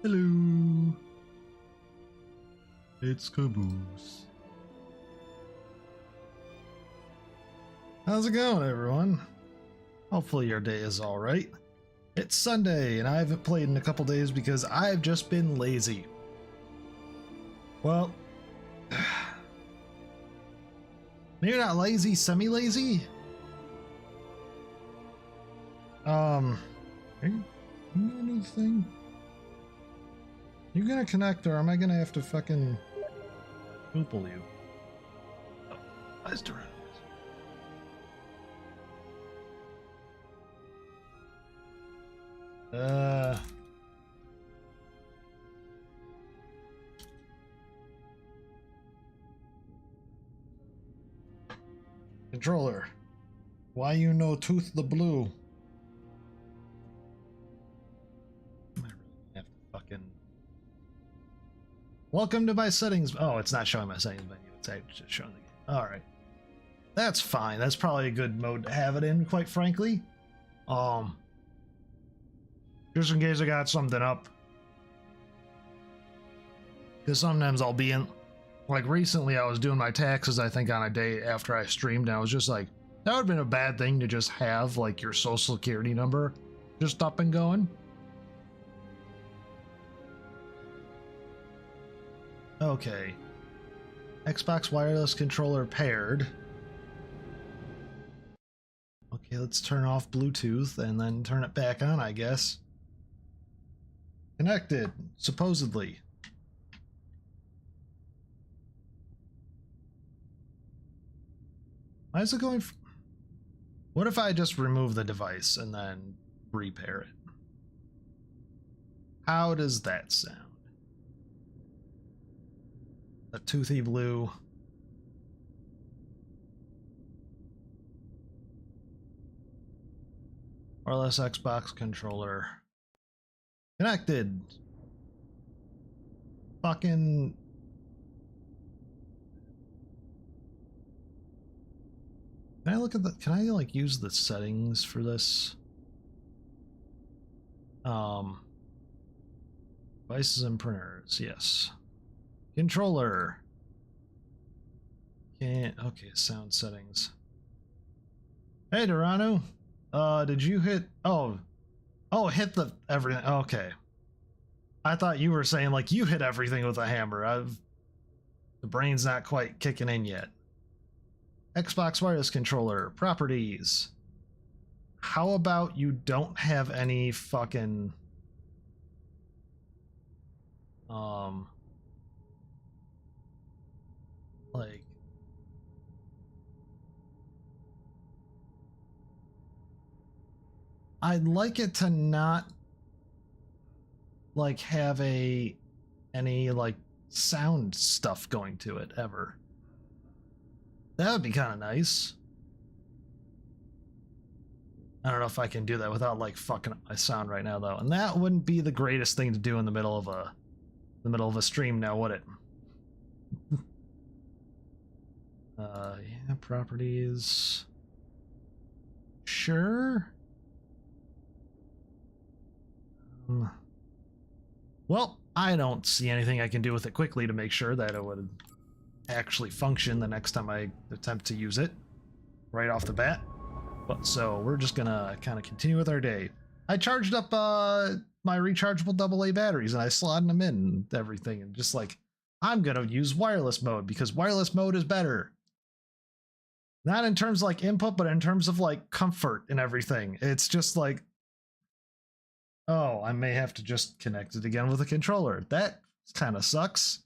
Hello. It's Caboose. How's it going, everyone? Hopefully your day is alright. It's Sunday, and I haven't played in a couple days because I've just been lazy. Well, maybe not lazy, semi-lazy? Are you gonna do the thing? You gonna connect, or am I gonna have to fucking oople you? Oh, eyes to run. Controller, why you no tooth the blue? I really have to fucking. Welcome to my settings. Oh, it's not showing my settings menu. It's actually just showing the game. All right, that's fine. That's probably a good mode to have it in, quite frankly. Just in case I got something up. Because sometimes I'll be in, like recently I was doing my taxes, I think on a day after I streamed, and I was just like, that would have been a bad thing to just have like your social security number just up and going. Okay. Xbox wireless controller paired. Okay, let's turn off Bluetooth and then turn it back on, I guess. Connected, supposedly. Why is it going? What if I just remove the device and then repair it? How does that sound? A toothy blue. Wireless Xbox controller. Connected. Fucking. Can I look at the, can I like use the settings for this? Devices and printers, yes. Controller. Can't, okay, sound settings. Hey, Dorano. Did you hit, oh, hit the everything, okay. I thought you were saying like you hit everything with a hammer. The brain's not quite kicking in yet. Xbox wireless controller, properties. How about you don't have any fucking like I'd like it to not like have any like sound stuff going to it ever. That would be kind of nice. I don't know if I can do that without like fucking up my sound right now though, and that wouldn't be the greatest thing to do in the middle of a stream now, would it? Yeah, properties. Sure. Well, I don't see anything I can do with it quickly to make sure that it would actually function the next time I attempt to use it right off the bat. But so we're just gonna kind of continue with our day. I charged up my rechargeable AA batteries and I slotted them in and everything, and just like I'm gonna use wireless mode because wireless mode is better. Not in terms of like input, but in terms of like comfort and everything. It's just like, oh, I may have to just connect it again with a controller. That kind of sucks.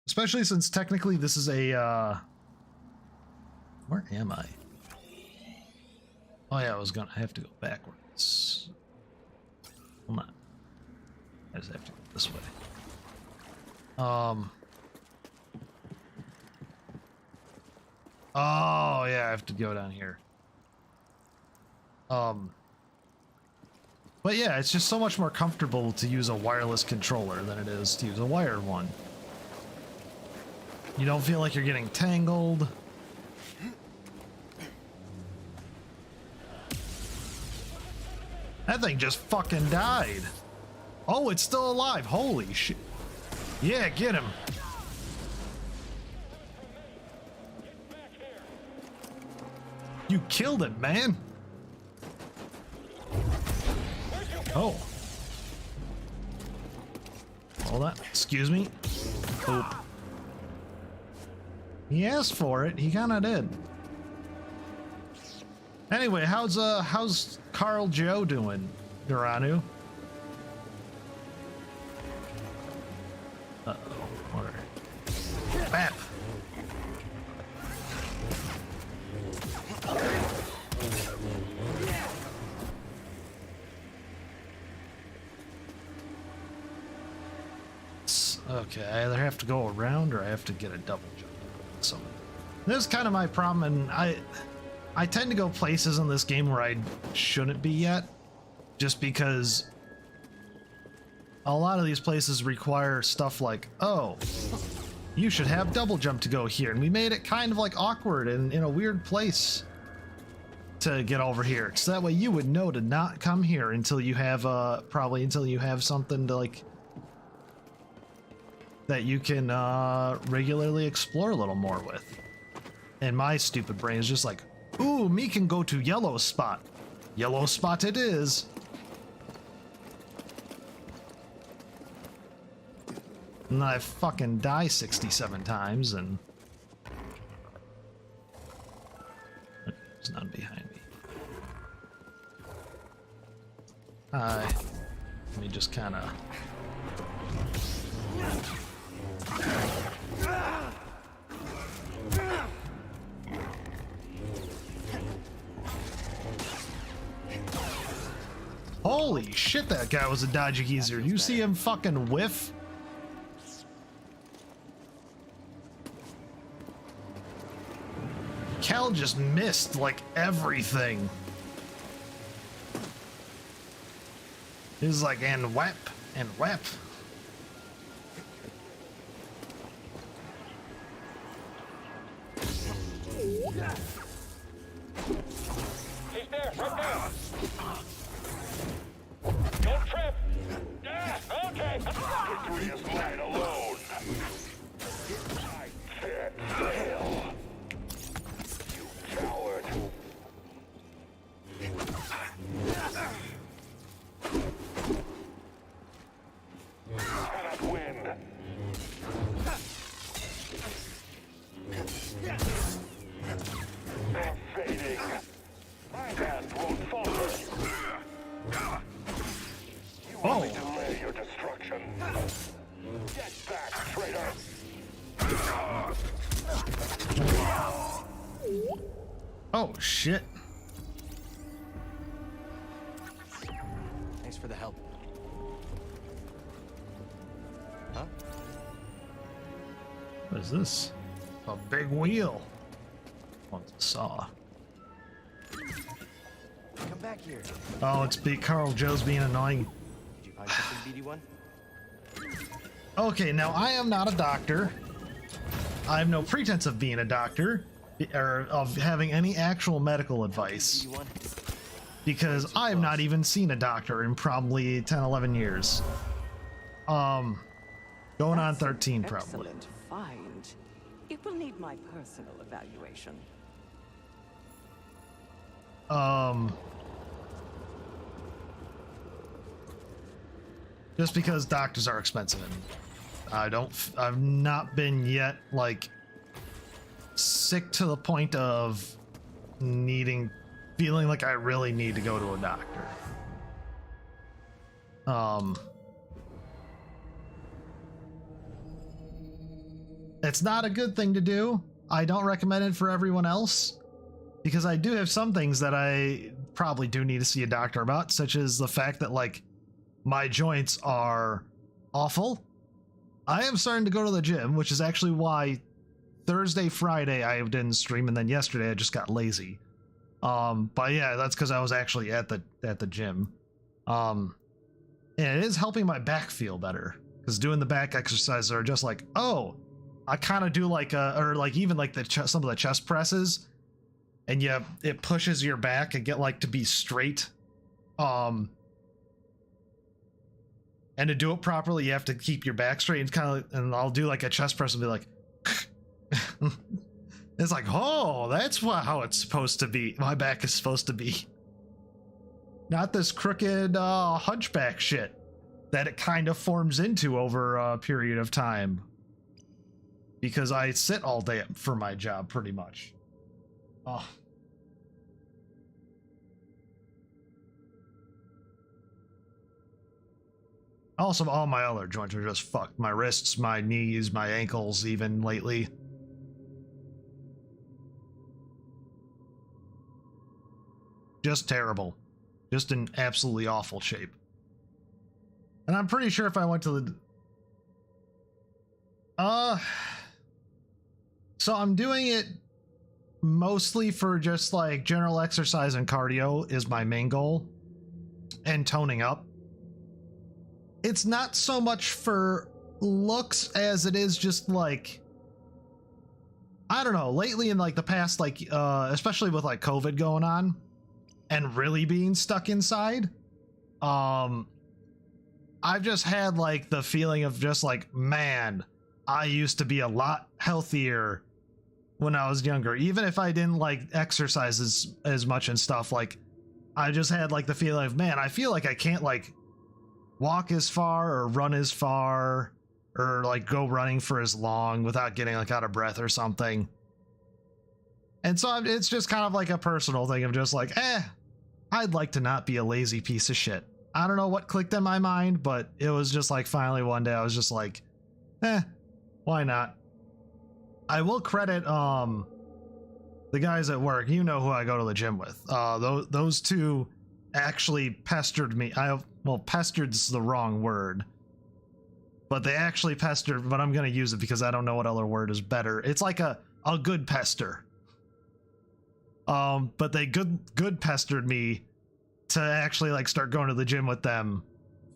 Especially since technically this is a, where am I? Oh yeah, I have to go backwards. Hold on. I just have to go this way. Oh yeah, I have to go down here. But yeah, it's just so much more comfortable to use a wireless controller than it is to use a wired one. You don't feel like you're getting tangled. That thing just fucking died. Oh, it's still alive. Holy shit. Yeah, get him. You killed it, man. Oh. Hold on. Excuse me. Oop. He asked for it. He kind of did. Anyway, how's Carl Joe doing, Duranu? Uh-oh. Water. Bap. Okay, I either have to go around or I have to get a double jump. So this is kind of my problem, and I tend to go places in this game where I shouldn't be yet, just because a lot of these places require stuff like, oh, you should have double jump to go here, and we made it kind of like awkward and in a weird place to get over here, so that way you would know to not come here until you have probably until you have something to like that you can regularly explore a little more with. And my stupid brain is just like, ooh, me can go to yellow spot. Yellow spot it is. And I fucking die 67 times and there's none behind me. Hi. Let me just kind of holy shit, that guy was a dodgy geezer. You see him fucking whiff? Cal just missed like everything. He was like, and whap, and whap. He's there, right there. Don't trip. Yeah, okay. Victory is mine alone. I can't fail. You coward. Cannot win. I'm fading. My past won't falter. You only delay your destruction. Get back, traitor! Oh shit. Thanks for the help. Huh? What is this? A big wheel. Oh, it's a saw. Come back here. Oh, it's Carl Joe's being annoying. Did you find something, BD1? Okay, now I am not a doctor. I have no pretense of being a doctor or of having any actual medical advice BD1? because I have not even seen a doctor in probably 10, 11 years. Going on 13 probably. Excellent find. It will need my personal evaluation. Just because doctors are expensive and I've not been yet like sick to the point of feeling like I really need to go to a doctor. It's not a good thing to do. I don't recommend it for everyone else because I do have some things that I probably do need to see a doctor about, such as the fact that like my joints are awful. I am starting to go to the gym, which is actually why Thursday, Friday I didn't stream, and then yesterday I just got lazy. But yeah, that's because I was actually at the gym. And it is helping my back feel better because doing the back exercises are just like, oh, I kind of do like or like even like some of the chest presses, and yeah, it pushes your back and get like to be straight. And to do it properly, you have to keep your back straight. And kind of, and I'll do like a chest press and be like, it's like, oh, that's how it's supposed to be. My back is supposed to be. Not this crooked hunchback shit that it kind of forms into over a period of time. Because I sit all day for my job, pretty much. Oh. Also, all my other joints are just fucked. My wrists, my knees, my ankles, even lately. Just terrible. Just in absolutely awful shape. And I'm pretty sure if I went to the... So I'm doing it mostly for just like general exercise and cardio is my main goal. And toning up. It's not so much for looks as it is just like, I don't know, lately in like the past, like especially with like COVID going on and really being stuck inside, I've just had like the feeling of just like, man, I used to be a lot healthier when I was younger. Even if I didn't like exercise as much and stuff, like I just had like the feeling of, man, I feel like I can't like walk as far or run as far or like go running for as long without getting like out of breath or something. And so it's just kind of like a personal thing of just like, I'd like to not be a lazy piece of shit. I don't know what clicked in my mind, but it was just like finally one day I was just like, why not? I will credit the guys at work. You know who I go to the gym with. Those two actually pestered me. Well, pestered's the wrong word, but they actually pestered, but I'm going to use it because I don't know what other word is better. It's like a good pester. But they good pestered me to actually like start going to the gym with them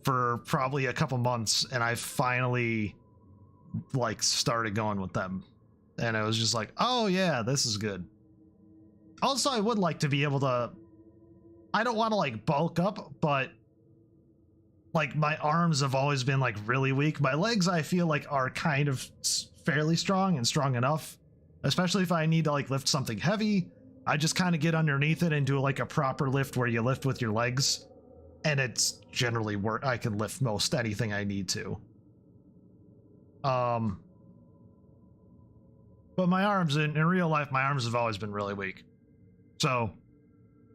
for probably a couple months. And I finally like started going with them. And it was just like, oh yeah, this is good. Also, I would like to be able to, I don't want to like bulk up, but like my arms have always been like really weak. My legs, I feel like are kind of fairly strong and strong enough, especially if I need to like lift something heavy. I just kind of get underneath it and do like a proper lift where you lift with your legs. And it's generally work. I can lift most anything I need to. But my arms in real life, my arms have always been really weak. So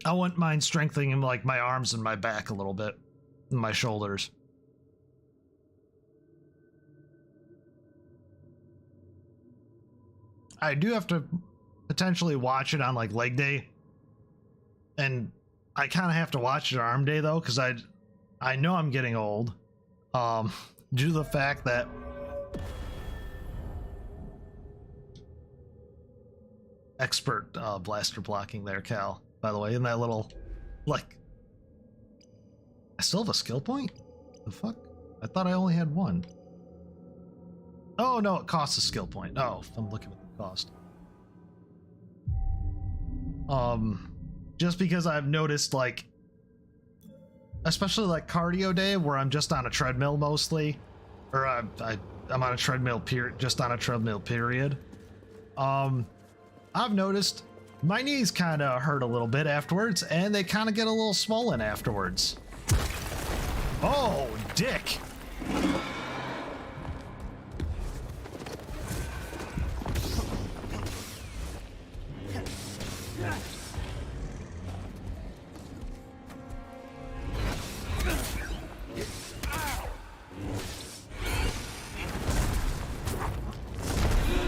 I wouldn't mind strengthening like my arms and my back a little bit, and my shoulders. I do have to potentially watch it on like leg day, and I kind of have to watch it arm day though, because I know I'm getting old, due to the fact that expert blaster blocking there, Cal, by the way, in that little, like, I still have a skill point? The fuck? I thought I only had one. Oh no, it costs a skill point. Oh, I'm looking at the cost. Just because I've noticed, like, especially like cardio day where I'm just on a treadmill mostly, or I'm on a treadmill just on a treadmill period. I've noticed my knees kind of hurt a little bit afterwards, and they kind of get a little swollen afterwards. Oh, dick.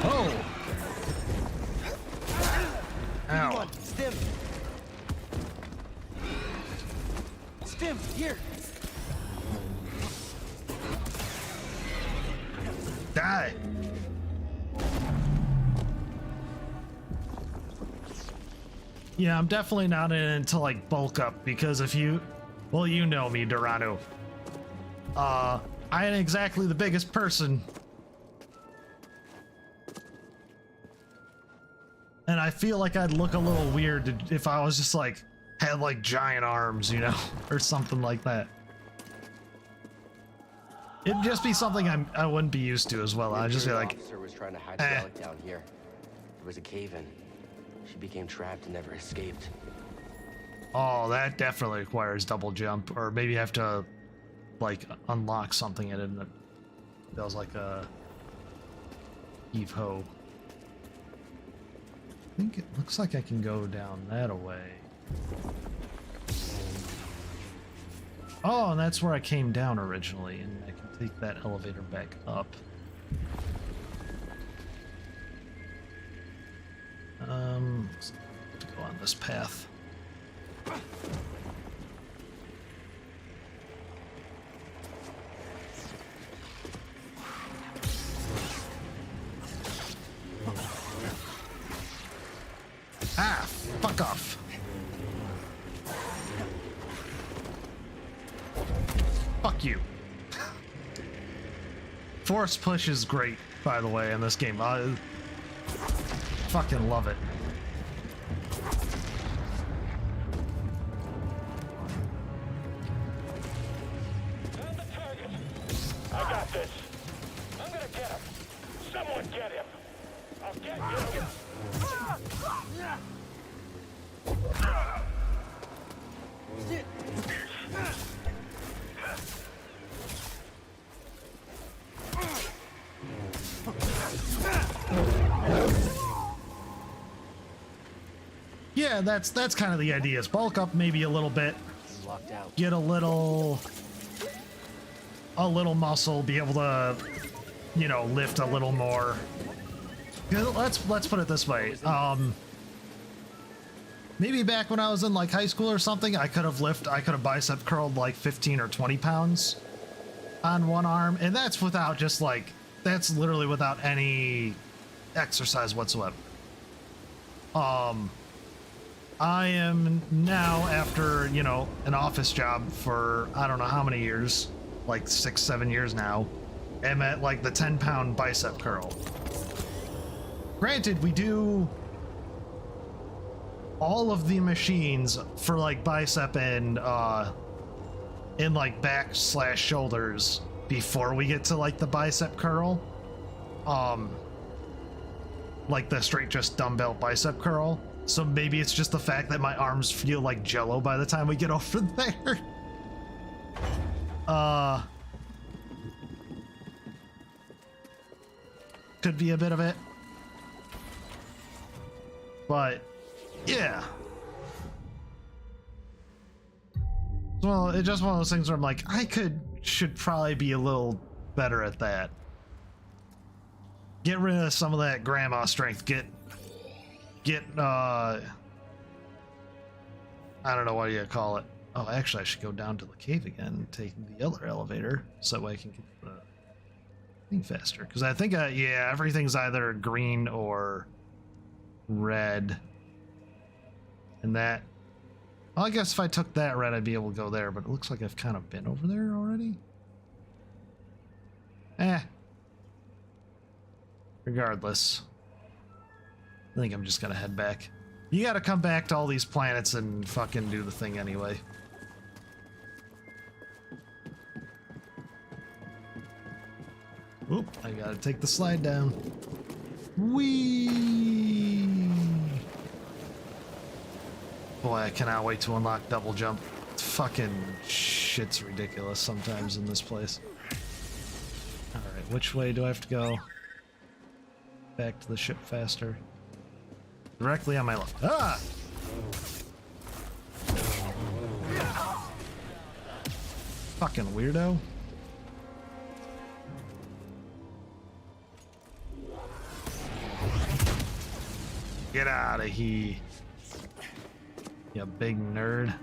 Oh. Ow. Stim! Stim, here! Die. Yeah, I'm definitely not in it to like bulk up, because if you, well, you know me, Dorado. I ain't exactly the biggest person. And I feel like I'd look a little weird if I was just like, had like giant arms, you know, or something like that. It'd just be something I wouldn't be used to as well. I'd just be like, officer was trying to hide the relic down here. There was a cave-in. She became trapped and never escaped. oh, that definitely requires double jump, or maybe you have to like unlock something in it and it does like a heave ho. I think it looks like I can go down that way. Oh, and that's where I came down originally, and I can take that elevator back up. Let's go on this path. Ah, fuck off. Fuck you. Force push is great, by the way, in this game. I fucking love it. Found the target. I got this. I'm gonna get him. Someone get him. I'll get you. Yeah, that's kind of the idea. Is bulk up maybe a little bit, Locked out. get a little muscle, be able to, you know, lift a little more. 'Cause let's put it this way. Maybe back when I was in like high school or something, I could have bicep curled like 15 or 20 pounds on one arm, and that's without just like, that's literally without any exercise whatsoever. I am now, after, you know, an office job for I don't know how many years, like 6-7 years now, am at like the 10-pound bicep curl. Granted, we do all of the machines for like bicep and like back/shoulders before we get to like the bicep curl. Like the straight just dumbbell bicep curl. So maybe it's just the fact that my arms feel like jello by the time we get over there. Could be a bit of it. But yeah. Well, it's just one of those things where I'm like, should probably be a little better at that. Get rid of some of that grandma strength. Get I don't know what you call it. Oh, actually I should go down to the cave again and take the other elevator so that way I can get the thing faster. Because I think yeah, everything's either green or red. And that, well, I guess if I took that red I'd be able to go there, but it looks like I've kind of been over there already. Regardless, I think I'm just gonna head back. You gotta come back to all these planets and fucking do the thing anyway. Oop, I gotta take the slide down. Whee! Boy, I cannot wait to unlock double jump. Fucking shit's ridiculous sometimes in this place. Alright, which way do I have to go? Back to the ship faster. Directly on my left. Ah! Fucking weirdo. Get out of here. You big nerd.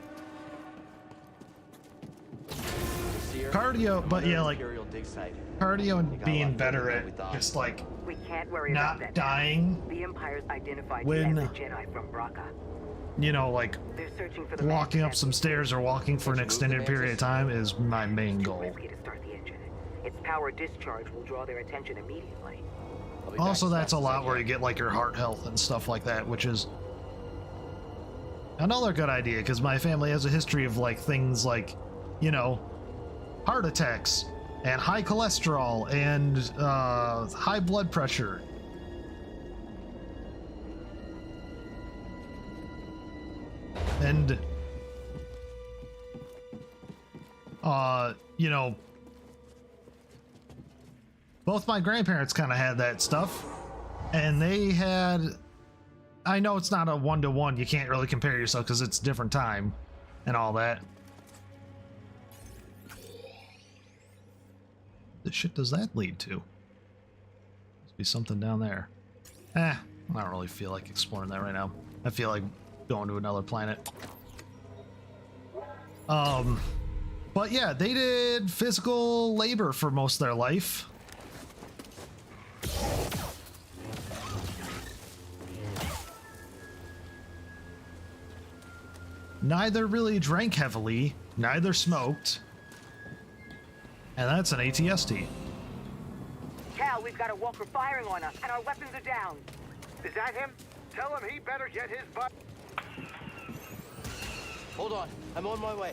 Cardio, but yeah, like cardio and being better at just like We can't worry not about that. dying The Empire's identified when- you as a Jedi from Braca. you know, like They're searching for the walking up Mantis some stairs or walking for an extended period of time is my main It's too goal. risky to start the engine. Its power discharge will draw their attention immediately. Also, that's a lot where you get like your heart health and stuff like that, which is another good idea because my family has a history of like things like, you know, heart attacks and high cholesterol and high blood pressure. And you know, both my grandparents kind of had that stuff, and they had, I know it's not a one-to-one, you can't really compare yourself because it's a different time and all that. The shit does that lead to? Must be something down there. I don't really feel like exploring that right now. I feel like going to another planet. But yeah, they did physical labor for most of their life. Neither really drank heavily, neither smoked. And that's an ATST. Cal, we've got a walker firing on us, and our weapons are down. Is that him? Tell him he better get his butt. Hold on, I'm on my way.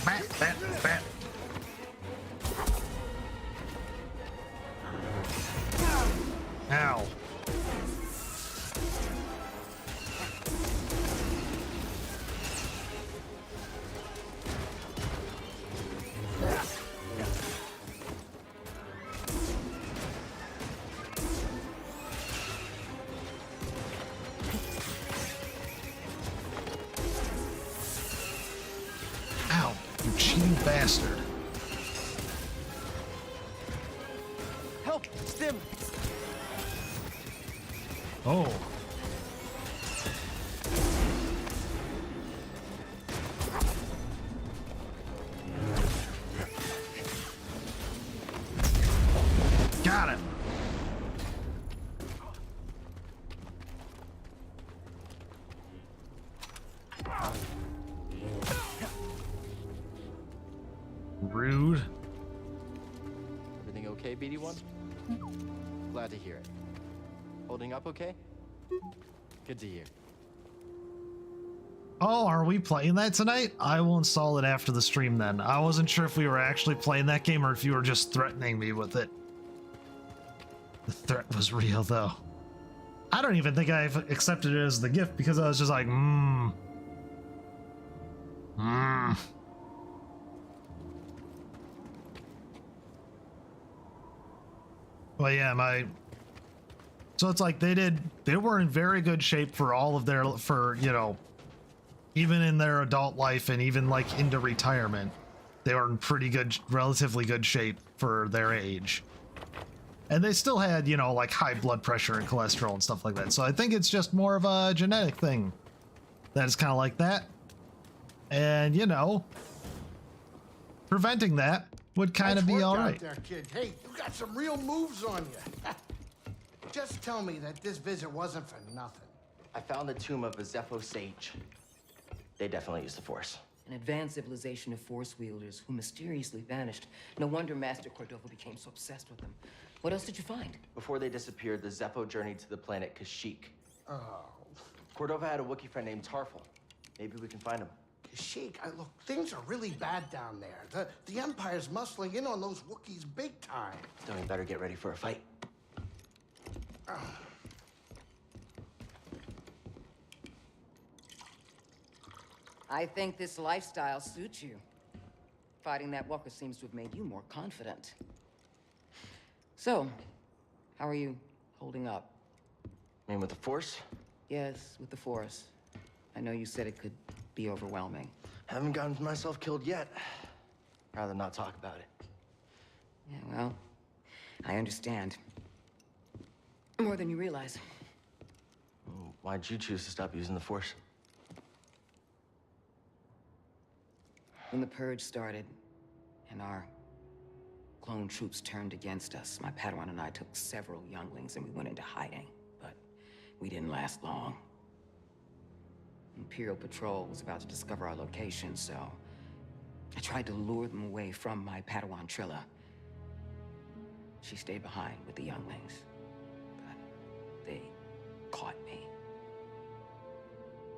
Bat, bat, bat. Ow. Ow, you cheating bastard. Help! Stim! Oh. Got him. Rude. Everything okay, BD1? Glad to hear it. Holding up okay? Good to hear. Oh, are we playing that tonight? I will install it after the stream then. I wasn't sure if we were actually playing that game or if you were just threatening me with it. The threat was real though. I don't even think I've accepted it as the gift because I was just like, Well, yeah, so it's like they were in very good shape for all of their, you know, even in their adult life and even like into retirement, they were in pretty good, relatively good shape for their age. And they still had, you know, like high blood pressure and cholesterol and stuff like that. So I think it's just more of a genetic thing that is kind of like that. And, you know, preventing that would kind of be all right. There, kid. Hey, you got some real moves on you. Just tell me that this visit wasn't for nothing. I found the tomb of a Zepho sage. They definitely used the Force. An advanced civilization of Force wielders who mysteriously vanished. No wonder Master Cordova became so obsessed with them. What else did you find? Before they disappeared, the Zepho journeyed to the planet Kashyyyk. Oh. Cordova had a Wookiee friend named Tarful. Maybe we can find him. Kashyyyk, look, things are really bad down there. The Empire's muscling in on those Wookiees big time. Then we better get ready for a fight. I think this lifestyle suits you. Fighting that walker seems to have made you more confident. So, how are you holding up? I mean, with the Force? Yes, with the Force. I know you said it could be overwhelming. Haven't gotten myself killed yet. Rather not talk about it. Yeah, well, I understand. More than you realize. Why'd you choose to stop using the Force? When the Purge started, and our clone troops turned against us, my Padawan and I took several younglings and we went into hiding. But we didn't last long. Imperial Patrol was about to discover our location, so I tried to lure them away from my Padawan Trilla. She stayed behind with the younglings. But they caught me.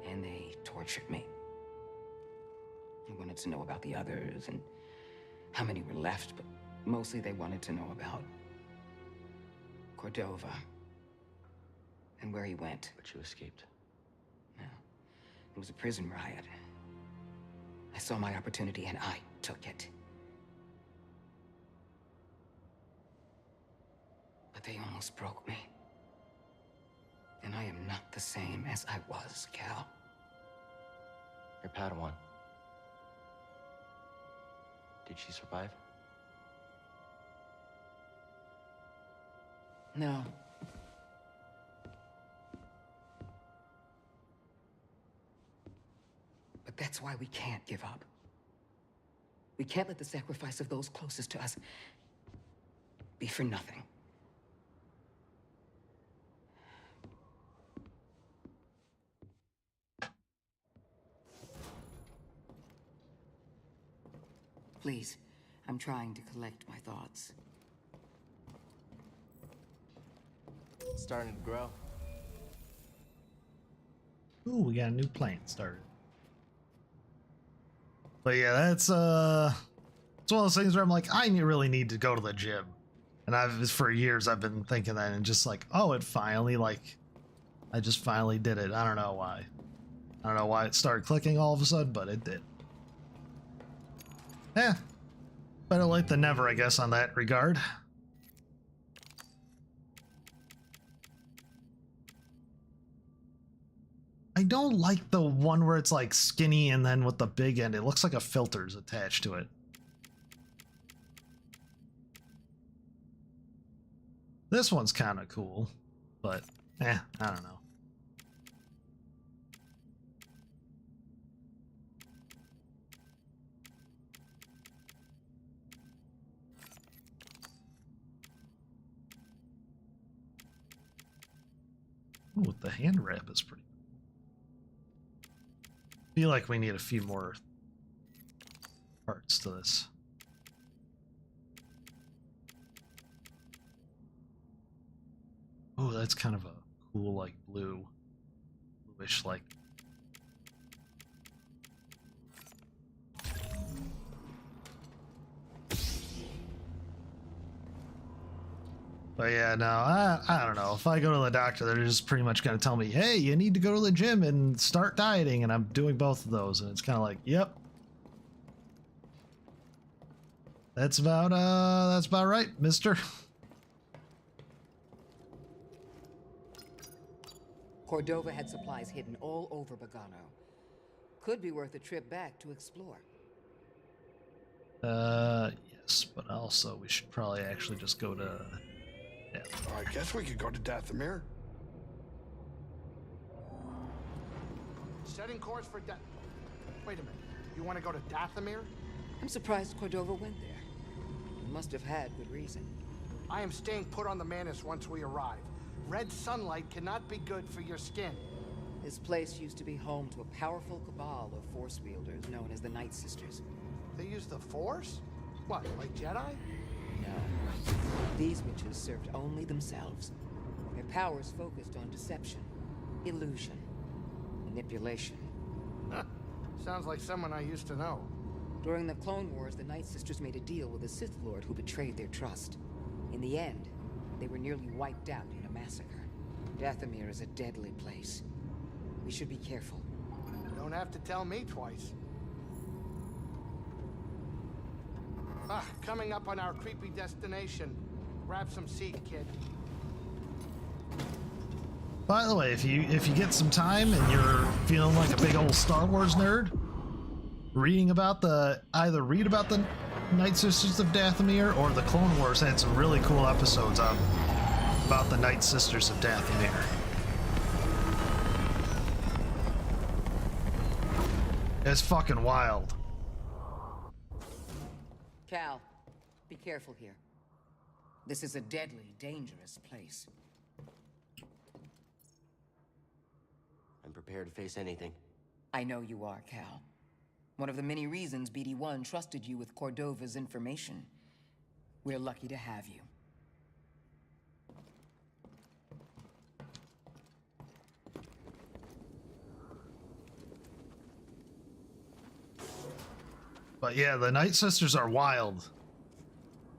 And they tortured me. They wanted to know about the others and how many were left, but mostly they wanted to know about Cordova and where he went. But you escaped. No, it was a prison riot. I saw my opportunity and I took it. But they almost broke me. And I am not the same as I was, Cal. Your Padawan. Did she survive? No. But that's why we can't give up. We can't let the sacrifice of those closest to us be for nothing. Please, I'm trying to collect my thoughts. It's starting to grow. Ooh, we got a new plant started. But yeah, that's it's one of those things where I'm like, I really need to go to the gym. And for years I've been thinking that, and just like, oh, it finally, like, I just finally did it. I don't know why. I don't know why it started clicking all of a sudden, but it did. Yeah. Better late than never, I guess, on that regard. I don't like the one where it's like skinny and then with the big end. It looks like a filter's attached to it. This one's kind of cool, but I don't know. Ooh, the hand wrap is pretty. Feel like we need a few more parts to this. Oh, that's kind of a cool, like, bluish, like. But yeah, no, I don't know. If I go to the doctor, they're just pretty much going to tell me, hey, you need to go to the gym and start dieting, and I'm doing both of those, and it's kind of like, yep. That's about right, mister. Cordova had supplies hidden all over Bogano. Could be worth a trip back to explore. Yes, but also we should probably actually just go to... Yeah. I guess we could go to Dathomir. Setting course for Wait a minute. You want to go to Dathomir? I'm surprised Cordova went there. He must have had good reason. I am staying put on the Manus once we arrive. Red sunlight cannot be good for your skin. This place used to be home to a powerful cabal of Force wielders known as the Night Sisters. They use the Force? What, like Jedi? No. These witches served only themselves. Their powers focused on deception, illusion, manipulation. Sounds like someone I used to know. During the Clone Wars, the Night Sisters made a deal with a Sith Lord who betrayed their trust. In the end, they were nearly wiped out in a massacre. Dathomir is a deadly place. We should be careful. Don't have to tell me twice. Coming up on our creepy destination. Grab some seat, kid. By the way, if you get some time and you're feeling like a big old Star Wars nerd, either read about the Night Sisters of Dathomir, or the Clone Wars had some really cool episodes about the Night Sisters of Dathomir. It's fucking wild. Cal, be careful here. This is a deadly, dangerous place. I'm prepared to face anything. I know you are, Cal. One of the many reasons BD-1 trusted you with Cordova's information. We're lucky to have you. But yeah, the Night Sisters are wild.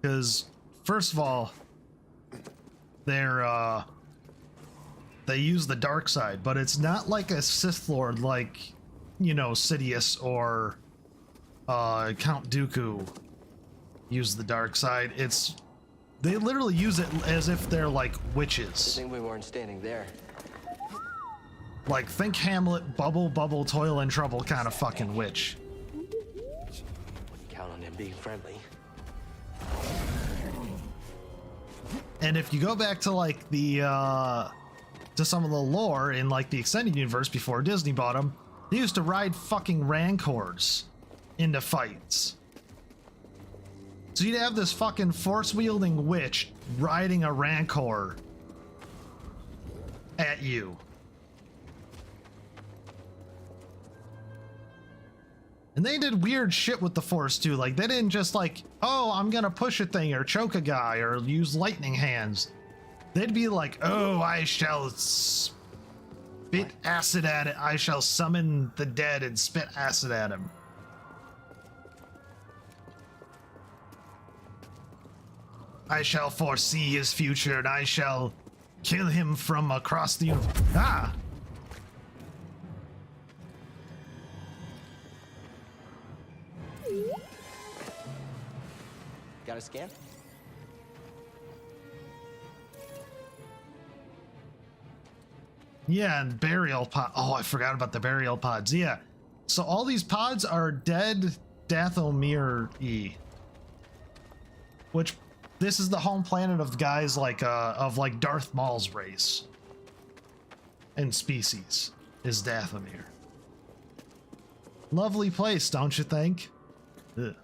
Because, first of all, they use the dark side, but it's not like a Sith Lord like, you know, Sidious or Count Dooku use the dark side. They literally use it as if they're like witches. I think we weren't standing there. Like, think Hamlet, bubble, bubble, toil and trouble kind of fucking witch. Wouldn't count on them being friendly. And if you go back to like the to some of the lore in like the extended universe before Disney bought them, they used to ride fucking Rancors into fights. So you'd have this fucking force-wielding witch riding a Rancor at you. And they did weird shit with the Force too. Like, they didn't just like, oh, I'm gonna push a thing or choke a guy or use lightning hands. They'd be like, oh, I shall spit acid at it. I shall summon the dead and spit acid at him. I shall foresee his future and I shall kill him from across the universe. Ah! Got a scan? Yeah, and burial pod. Oh, I forgot about the burial pods. Yeah. So all these pods are dead Dathomir-y. Which, this is the home planet of guys like Darth Maul's race. And species is Dathomir. Lovely place, don't you think? Ugh.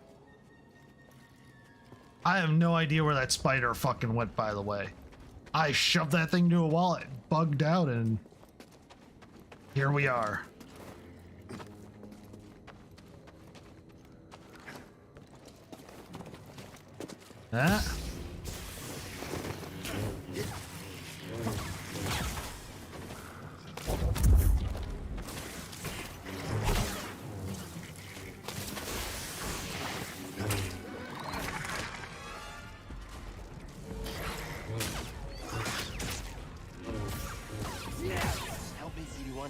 I have no idea where that spider fucking went, by the way. I shoved that thing to a wall, it bugged out, and here we are. Huh? Help me, BD1.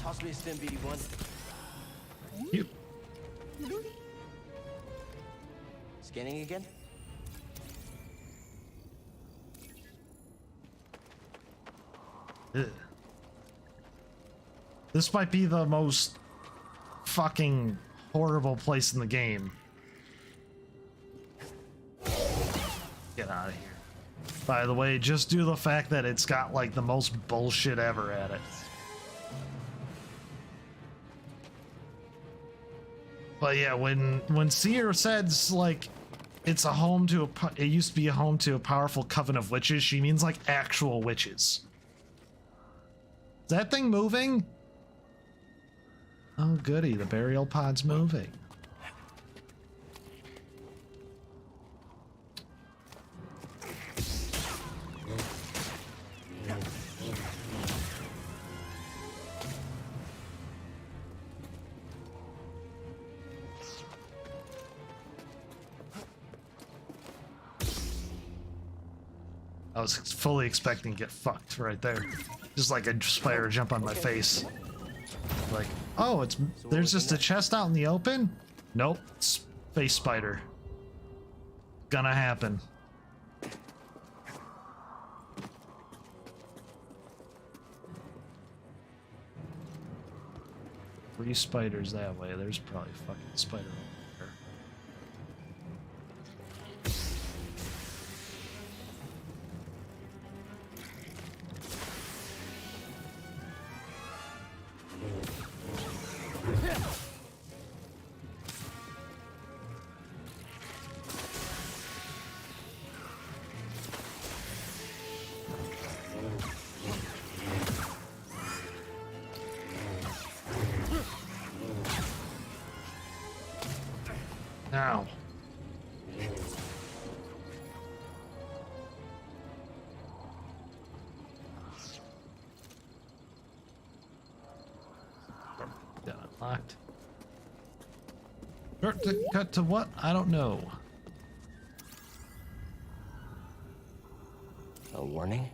Toss me a stim, BD1. You. Scanning again? Ugh. This might be the most fucking horrible place in the game. Get out of here. By the way, just due to the fact that it's got like the most bullshit ever at it. But yeah, when Seer says like it's a home to it used to be a home to a powerful coven of witches, she means like actual witches. Is that thing moving? Oh goody, the burial pod's moving. I was fully expecting to get fucked right there. Just like a spider jump on my face. Like, oh, there's just a chest out in the open? Nope, space spider. Gonna happen. Three spiders that way. There's probably a fucking spider over there. Now. Got unlocked. Cut to what? I don't know. A warning?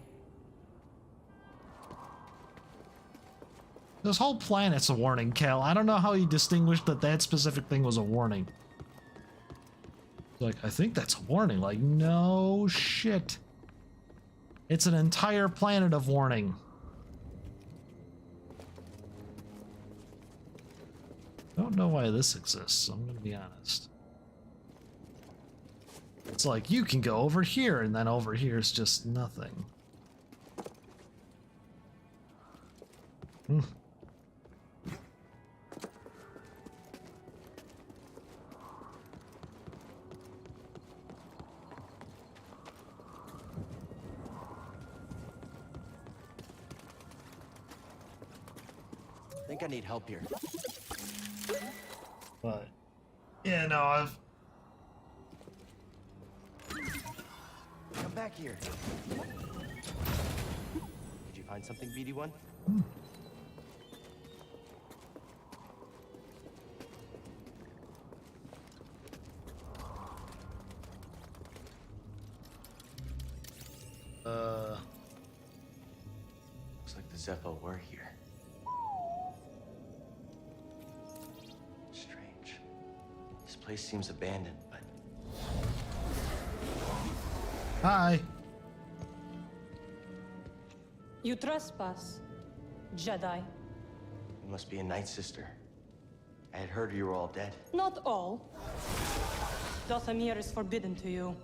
This whole planet's a warning, Cal. I don't know how you distinguished that that specific thing was a warning. Like, I think that's a warning. Like, no shit. It's an entire planet of warning. Don't know why this exists, I'm gonna be honest. It's like, you can go over here, and then over here is just nothing. Hmm. I think I need help here. But yeah, no, I've Come back here. Did you find something, BD1? Looks like the Zepho were here. Strange. This place seems abandoned, but hi. You trespass, Jedi. you must be a Night Sister. I had heard you were all dead. Not all. Dothamir is forbidden to you.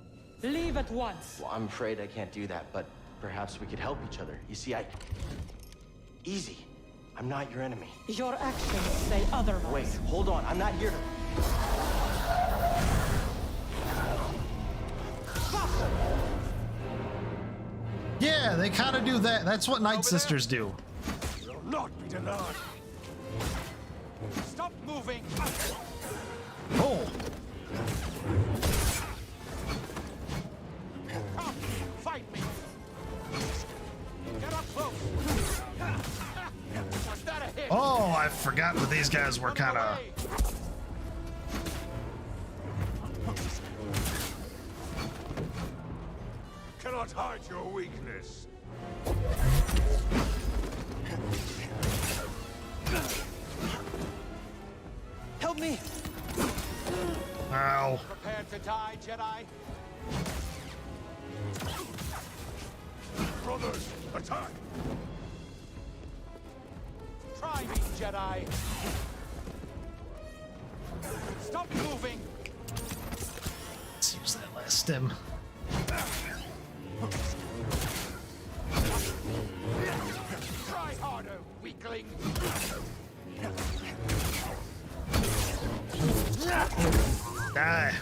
Leave at once. Well, I'm afraid I can't do that, but perhaps we could help each other. You see, Easy. I'm not your enemy. Your actions say otherwise. Wait, hold on. I'm not here to... Yeah, they kind of do that. That's what Night Sisters do. Will not be denied. Stop moving. Oh, Come, fight me. Get up close. Was that a hit? oh, I forgot that these guys were kind of. Cannot hide your weakness. Help me! Ow. Prepare to die, Jedi. Brothers, attack! Try me, Jedi. Stop moving. Let's use that last stem. Try harder, weakling. Die.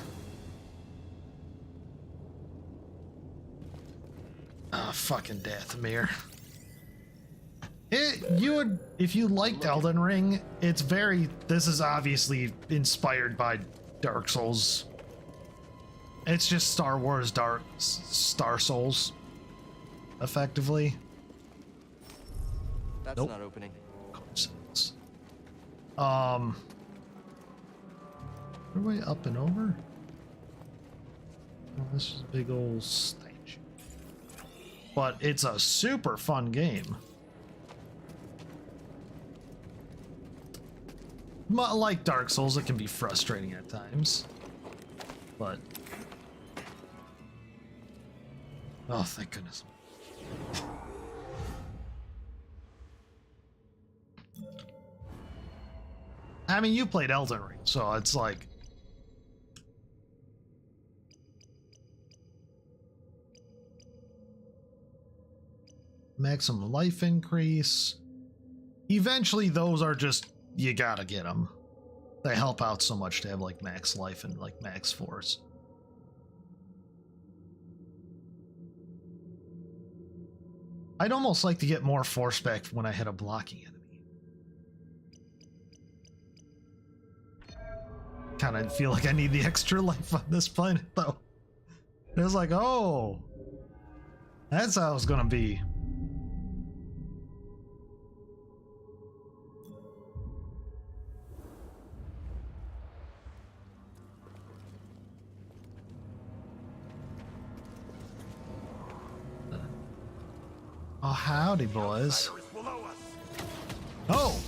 Oh, fucking Dathomir. You would, if you liked Elden Ring, it's very, this is obviously inspired by Dark Souls. It's just Star Wars Star Souls, effectively. That's Nope. not opening. Coincidence. Are we up and over? Oh, this is a big old stage. But it's a super fun game. Like Dark Souls, it can be frustrating at times. But... oh, thank goodness. I mean, you played Elden Ring, so it's like... maximum life increase. Eventually, those are just... you gotta get them. They help out so much to have, like, max life and, like, max force. I'd almost like to get more force back when I hit a blocking enemy. Kind of feel like I need the extra life on this planet, though. It was like, oh, that's how it's gonna be. Oh, howdy, boys. Fire is below us. Oh!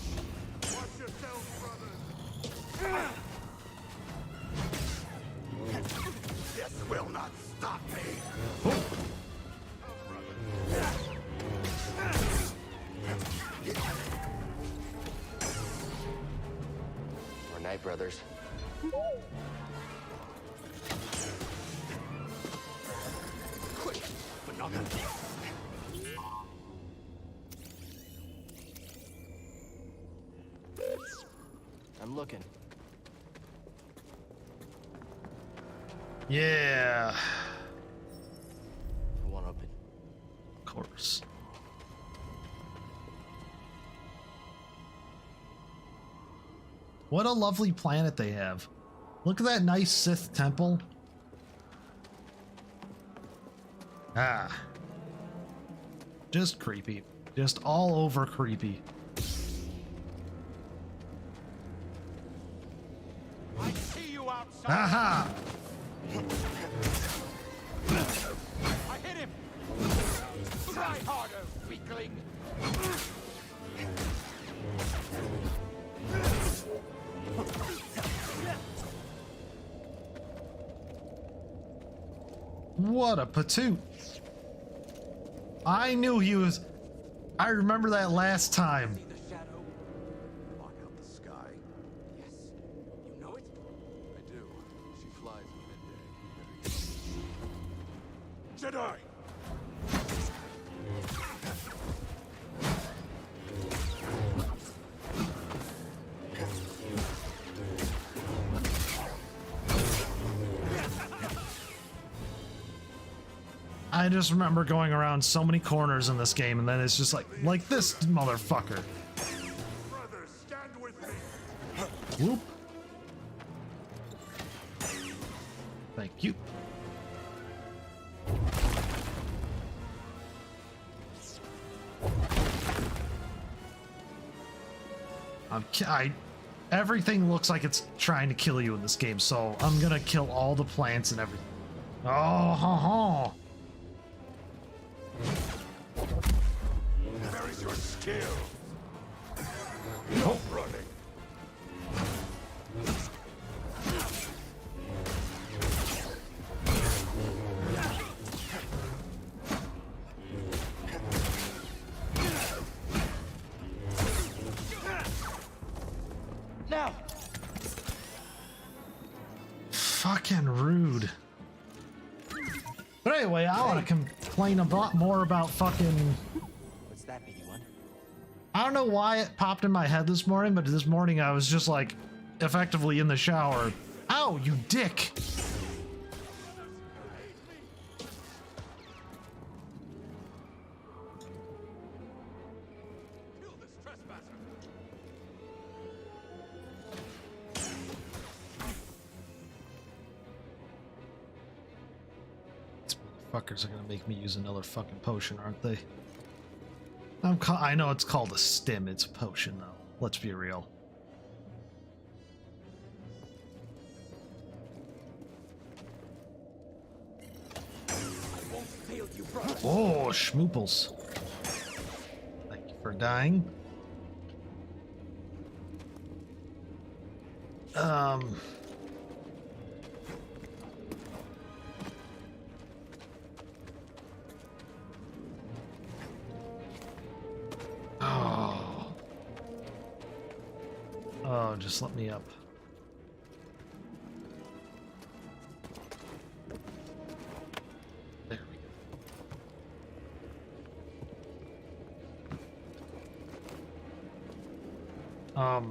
Watch yourselves, brothers. This will not stop me. We're Night Brothers. Quick, but not I'm looking. Yeah. I want open. Of course. What a lovely planet they have. Look at that nice Sith temple. Ah. Just creepy. Just all over creepy. I see you outside. Aha! I hit him. Try harder, weakling. What a patoot. I knew he was... I remember that last time. See the shadow? Block out the sky. Yes. You know it? I do. She flies at midday. Jedi! I just remember going around so many corners in this game, and then it's just like this motherfucker. Brothers, stand with me. Whoop. Thank you. Everything looks like it's trying to kill you in this game, so I'm gonna kill all the plants and everything. Oh, ha, ha. There is your skill. Oh. Running. Now! Fucking rude. But anyway, I want to complain a lot more about fucking... What's that, BD1? I don't know why it popped in my head this morning, but this morning I was just like, effectively in the shower. Ow, you dick! Kill this trespasser. These motherfuckers are gonna make me use another fucking potion, aren't they? I know it's called a stim, it's a potion though. Let's be real. I won't fail you, brother. Oh, schmooples. Thank you for dying. Oh. Oh, just let me up. There we go.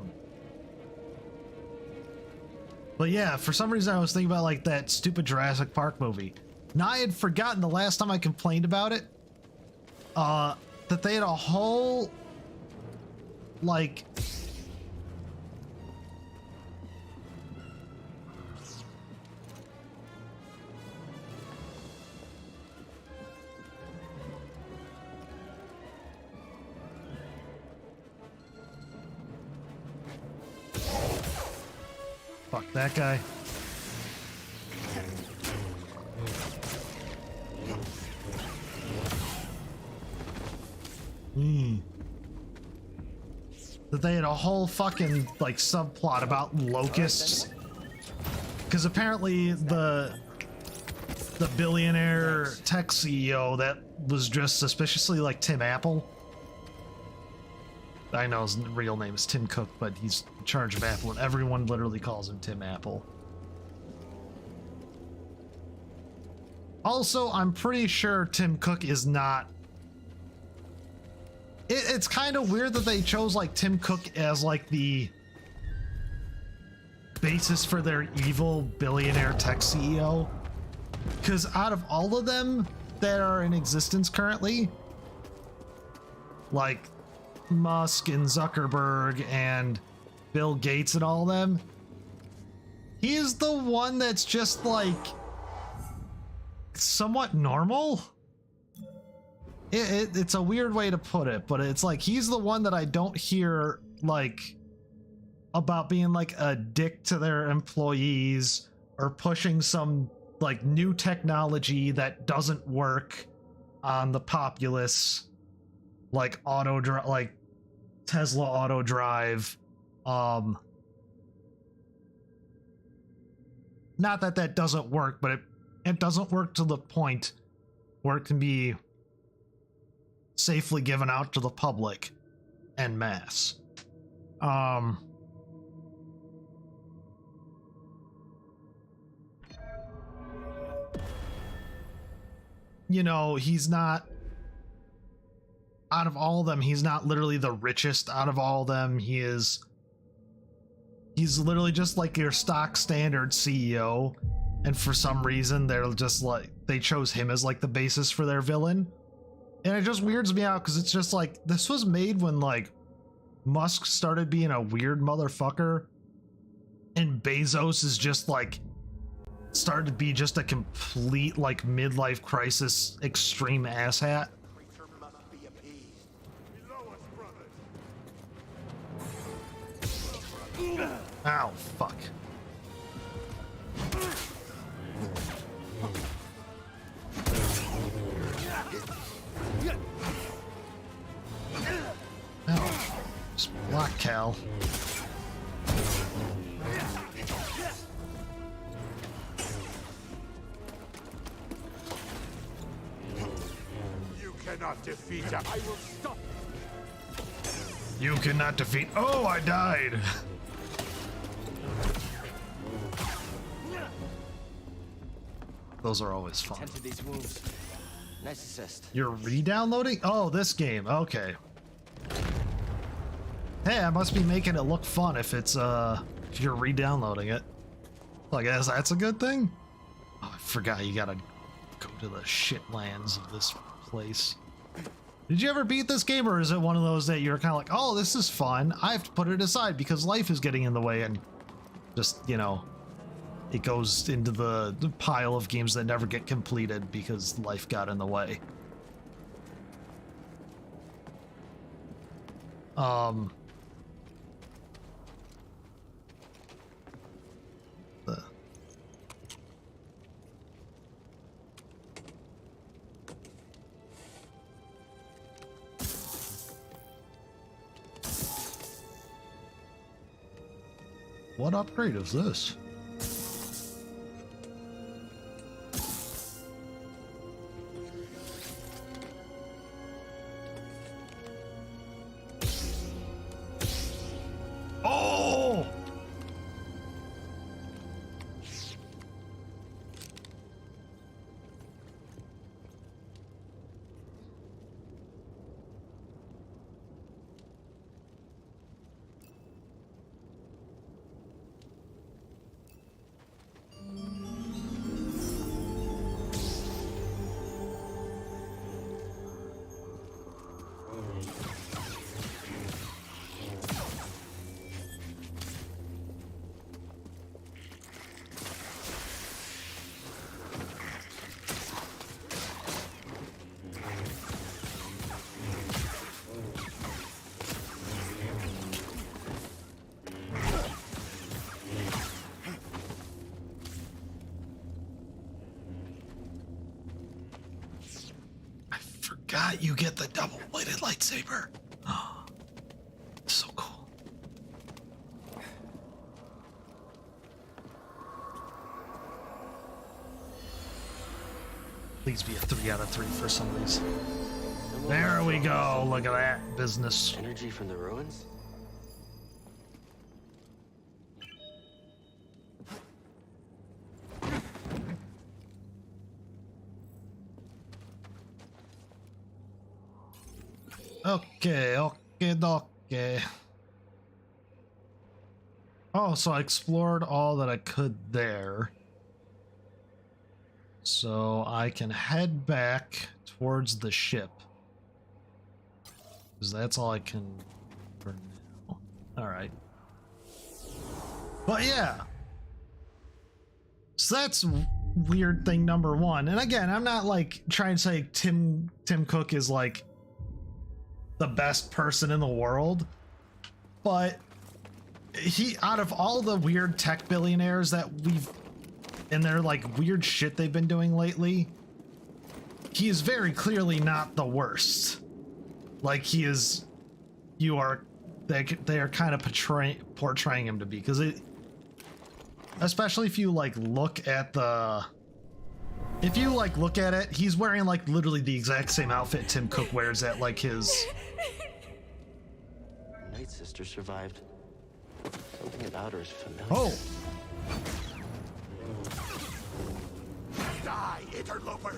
But yeah, for some reason I was thinking about like that stupid Jurassic Park movie. Now I had forgotten the last time I complained about it. That they had a whole like fuck that guy. That they had a whole fucking like subplot about locusts, because apparently the billionaire tech CEO that was dressed suspiciously like Tim Apple. I know his real name is Tim Cook, but he's in charge of Apple, and everyone literally calls him Tim Apple. Also, I'm pretty sure Tim Cook is not... It's kind of weird that they chose, like, Tim Cook as, like, the basis for their evil billionaire tech CEO. Because out of all of them that are in existence currently, like Musk and Zuckerberg and Bill Gates and all of them, he is the one that's just, like, somewhat normal. It's a weird way to put it, but it's like he's the one that I don't hear like about being like a dick to their employees or pushing some like new technology that doesn't work on the populace, like like Tesla auto drive. Not that that doesn't work, but it doesn't work to the point where it can be safely given out to the public en masse. You know, he's not, out of all of them, he's not literally the richest out of all of them. He's literally just like your stock standard CEO, and for some reason they're just like, they chose him as like the basis for their villain. And it just weirds me out because it's just like, this was made when like Musk started being a weird motherfucker, and Bezos is just like started to be just a complete like midlife crisis extreme asshat. Ow, fuck. Ow. Just block, Cal. You cannot defeat us. I will stop. You cannot defeat. Oh, I died. Those are always fun. Tend to these wounds. Nice assist. You're re-downloading? Oh, this game. Okay. Hey, I must be making it look fun if it's if you're re-downloading it. Well, I guess that's a good thing. Oh, I forgot you gotta go to the shitlands of this place. Did you ever beat this game, or is it one of those that you're kind of like, oh, this is fun, I have to put it aside because life is getting in the way, and just, you know, it goes into the pile of games that never get completed because life got in the way? What upgrade is this? Oh! forgot you get the double-bladed lightsaber. Oh, so cool. Please be a 3 out of 3 for some of these. There we go. Look at that business. Energy from the ruins? Okay, okay. Oh, so I explored all that I could there. So I can head back towards the ship. Because that's all I can for now. Alright. But yeah. So that's weird thing number one. And again, I'm not like trying to say Tim Cook is like the best person in the world, but he, out of all the weird tech billionaires that we've, and their like weird shit they've been doing lately, he is very clearly not the worst. Like he is, they are kind of portraying him to be, because it, especially if you like look at the, if you like look at it, he's wearing like literally the exact same outfit Tim Cook wears at like his. Night Sister survived. Something about her is familiar. Oh. Die, interloper!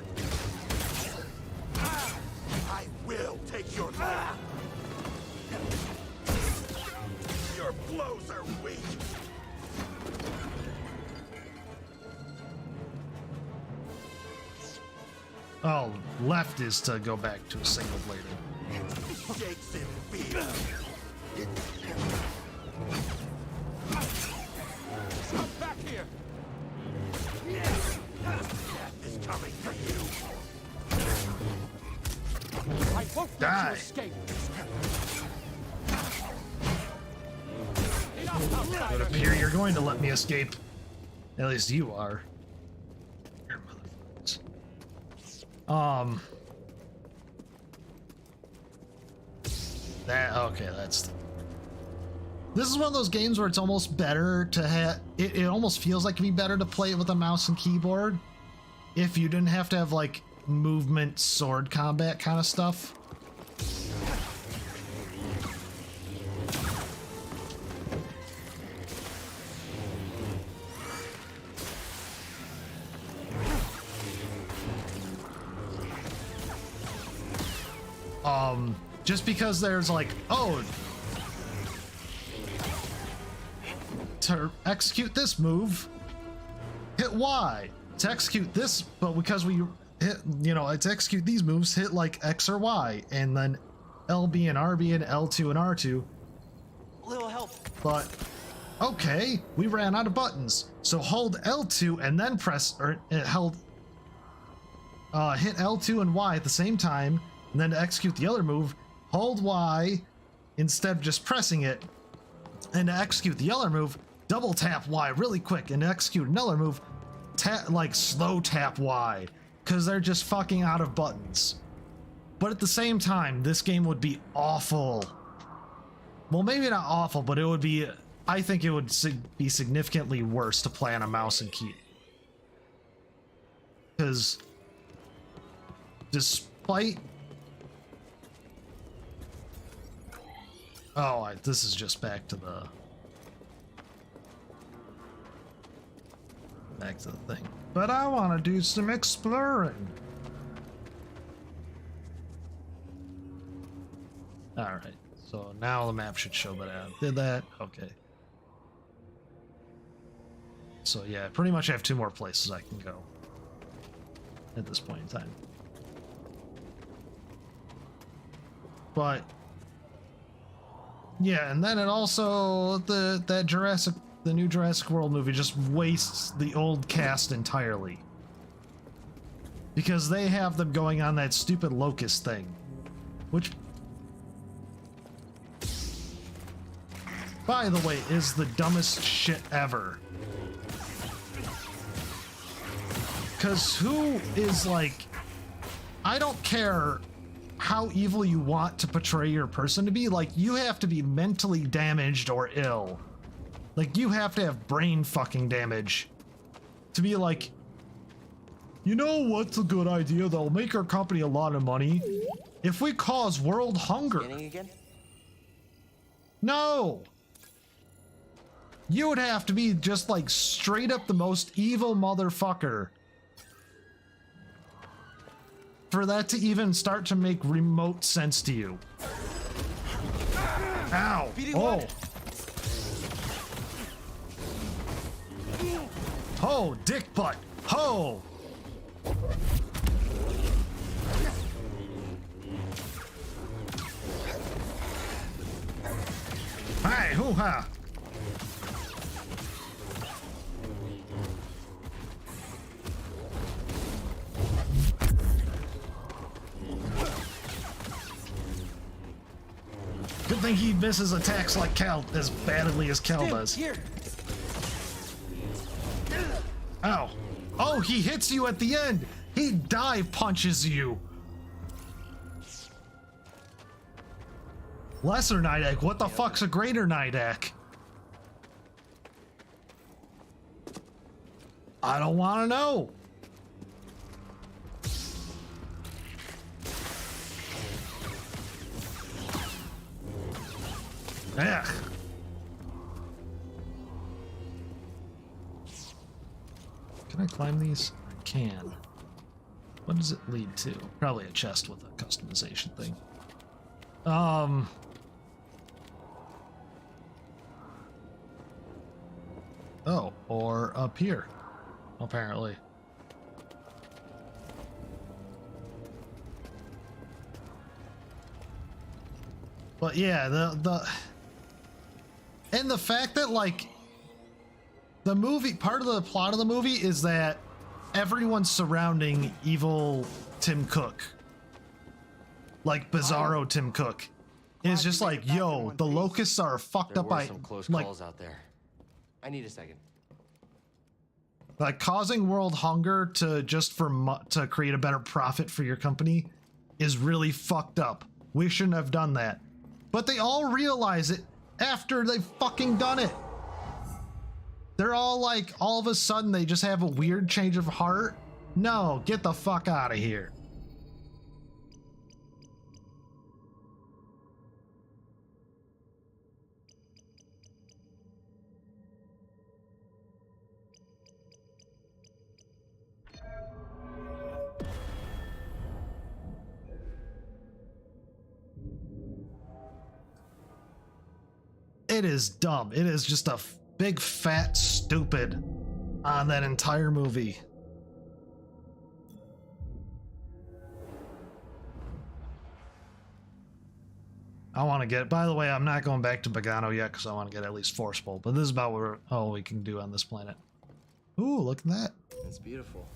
I will take your life! Your blows are weak! Oh, left is to go back to a single bladed. Shakes in fear! Come back here! Death is coming for you! I won't let Die. you escape! It would appear you're going to let me escape. At least you are. Here, motherfuckers. That, okay, that's... This is one of those games where it's almost better to have... It almost feels like it'd be better to play it with a mouse and keyboard if you didn't have to have, like, movement, sword combat kind of stuff. Just because there's like, oh, to execute this move, hit Y. To execute this, but because we hit, you know, to execute these moves, hit like X or Y, and then LB and RB and L2 and R2. Little help. But, okay, we ran out of buttons. So hold L2 and then press, or hit L2 and Y at the same time, and then to execute the other move, hold Y instead of just pressing it, and to execute the other move, double tap Y really quick, and to execute another move, like slow tap Y, because they're just fucking out of buttons. But at the same time, this game would be awful. Well, maybe not awful, but it would be, I think it would be significantly worse to play on a mouse and key. Because despite... Oh, this is just back to the thing. But I want to do some exploring. Alright, so now the map should show that I did that. Okay. So yeah, pretty much I have 2 more places I can go at this point in time. But yeah, and then it also the new Jurassic World movie just wastes the old cast entirely. Because they have them going on that stupid locust thing. Which, by the way, is the dumbest shit ever. Because who is like... I don't care how evil you want to portray your person to be. Like, you have to be mentally damaged or ill. Like, you have to have brain fucking damage to be like, you know what's a good idea that'll make our company a lot of money? If we cause world hunger. Scanning again? No! You would have to be just like straight up the most evil motherfucker for that to even start to make remote sense to you. Ow! Oh! Ho, dick butt! Ho! Hey, hoo-ha! Good thing he misses attacks like Cal as badly as Cal does. Here. Ow. Oh, he hits you at the end. He dive punches you. Lesser Nidak. What the fuck's a greater Nidak? I don't want to know. Ugh. Can I climb these? I can. What does it lead to? Probably a chest with a customization thing. Oh, or up here, apparently. But yeah, and the fact that like the movie, part of the plot of the movie is that everyone's surrounding evil Tim Cook, like Bizarro Tim Cook, is just like, yo, the locusts are fucked up by some close like calls out there. I need a second. like causing world hunger to just to create a better profit for your company is really fucked up. We shouldn't have done that. But they all realize it after they've fucking done it. They're all like, all of a sudden they just have a weird change of heart. No, get the fuck out of here. It is dumb. It is just a big fat stupid on that entire movie. I want to get, by the way, I'm not going back to Pagano yet because I want to get at least Forceful, but this is about what all we can do on this planet. Ooh, look at that. It's beautiful.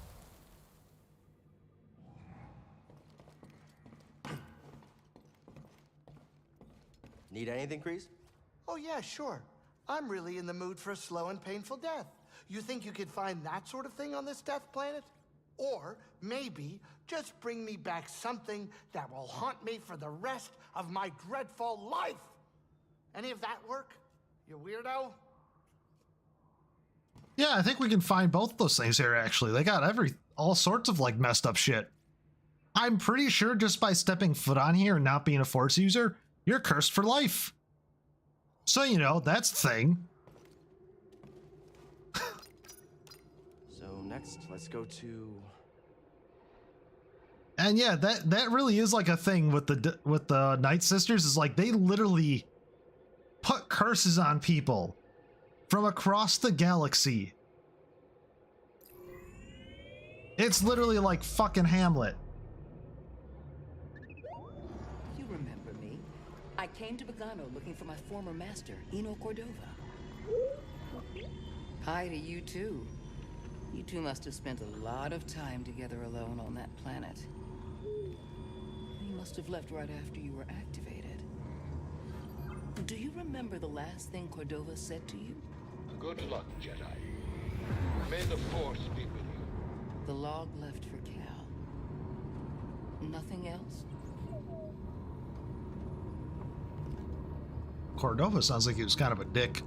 Need anything, Kreese? Oh, yeah, sure. I'm really in the mood for a slow and painful death. You think you could find that sort of thing on this death planet? Or maybe just bring me back something that will haunt me for the rest of my dreadful life. Any of that work, you weirdo? Yeah, I think we can find both those things here, actually. They got all sorts of, like, messed up shit. I'm pretty sure just by stepping foot on here and not being a Force user, you're cursed for life. So, you know, that's the thing. So next, let's go to... And yeah, that really is like a thing with the Night Sisters, is like they literally put curses on people from across the galaxy. It's literally like fucking Hamlet. You remember me. I came to Pagano looking for my former master, Eno Cordova. Hi to you too. You two must have spent a lot of time together alone on that planet. You must have left right after you were activated. Do you remember the last thing Cordova said to you? Good luck, Jedi. May the Force be with you. The log left for Cal. Nothing else? Cordova sounds like he was kind of a dick.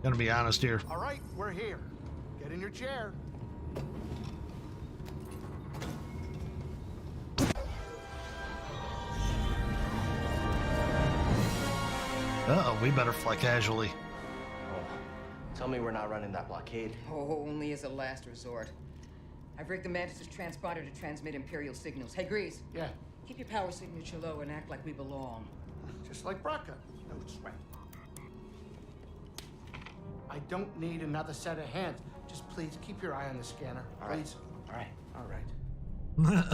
Gonna be honest here. All right, we're here. Get in your chair. Uh-oh, we better fly casually. Tell me we're not running that blockade. Oh, only as a last resort. I've rigged the Mantis' transponder to transmit Imperial signals. Hey, Grease. Yeah, Keep your power signature low and act like we belong. just like Braca. No sweat. I don't need another set of hands. Just please keep your eye on the scanner. All right. Please. All right. All right.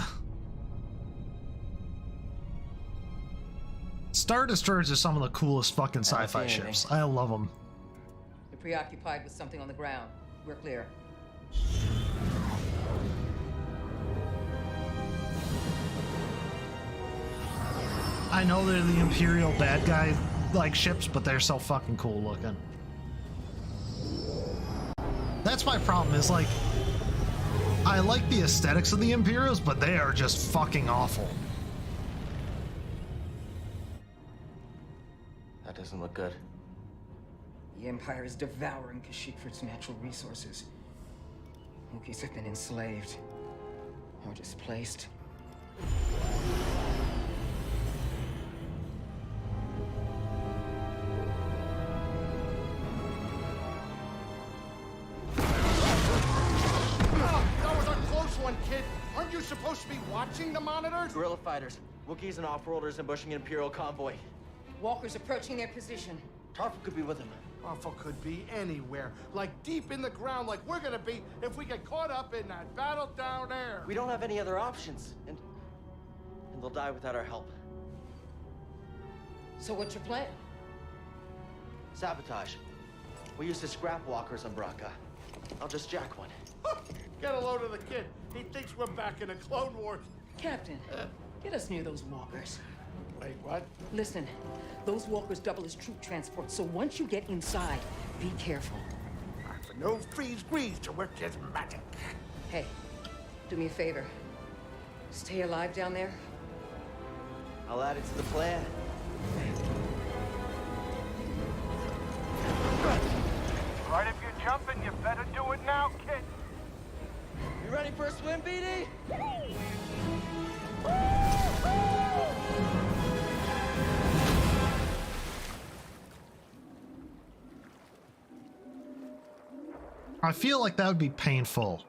Star Destroyers are some of the coolest fucking I don't sci-fi see anything. ships. I love them. You're preoccupied with something on the ground. We're clear. I know they're the Imperial bad guy like ships, but they're so fucking cool looking. That's my problem, is like, I like the aesthetics of the Imperials, but they are just fucking awful. That doesn't look good. The Empire is devouring Kashyyyk for its natural resources. Wookiees have been enslaved or displaced. That was a close one, kid. Aren't you supposed to be watching the monitors? Guerrilla fighters, Wookiees and off-worlders ambushing an Imperial convoy. Walkers approaching their position. Tarful could be with them. Awful could be anywhere. Like deep in the ground, like we're gonna be if we get caught up in that battle down there. We don't have any other options, and they'll die without our help. So what's your plan? Sabotage. We used to scrap walkers on Braca. I'll just jack one. Get a load of the kid. He thinks we're back in the Clone Wars. Captain, get us near those walkers. Wait, what? Listen, those walkers double as troop transport, so once you get inside, be careful. No freeze grease to work his magic. Hey, do me a favor. Stay alive down there. I'll add it to the plan. Right, if you're jumping, you better do it now, kid. You ready for a swim, BD? I feel like that would be painful.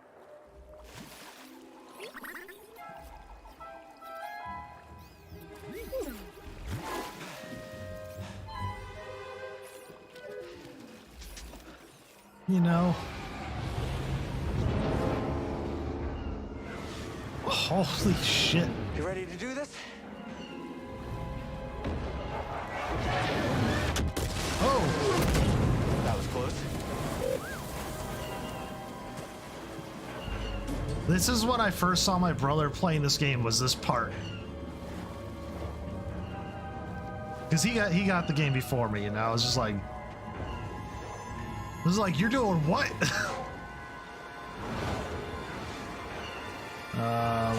You know. Holy shit. You ready to do this? Oh! That was close. This is when I first saw my brother playing this game, was this part. Because he got the game before me, and I was just like... This is like, you're doing what?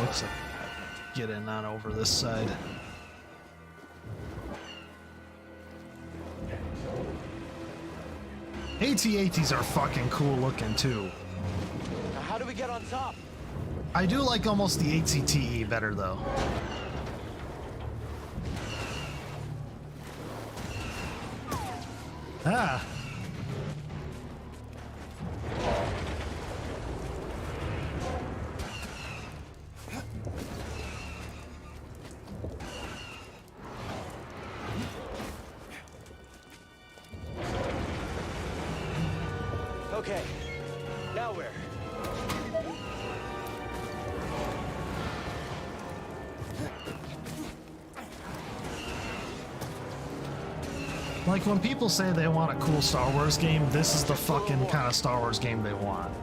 Looks like I get in on over this side. AT-ATs are fucking cool looking too. Now how do we get on top? I do like almost the AT-TE better though. Ah. Okay, now where? Like when people say they want a cool Star Wars game, this is the fucking kind of Star Wars game they want.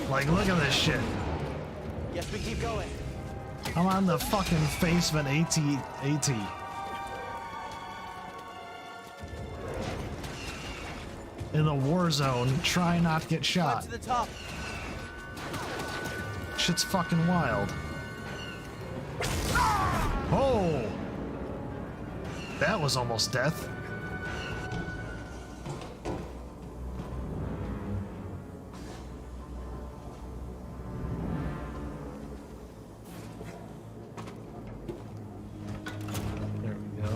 Like, look at this shit. Yes, we keep going. I'm on the fucking face of an AT-AT. In the war zone, try not to get Climb shot. to the top. Shit's fucking wild. Oh! That was almost death. There we go.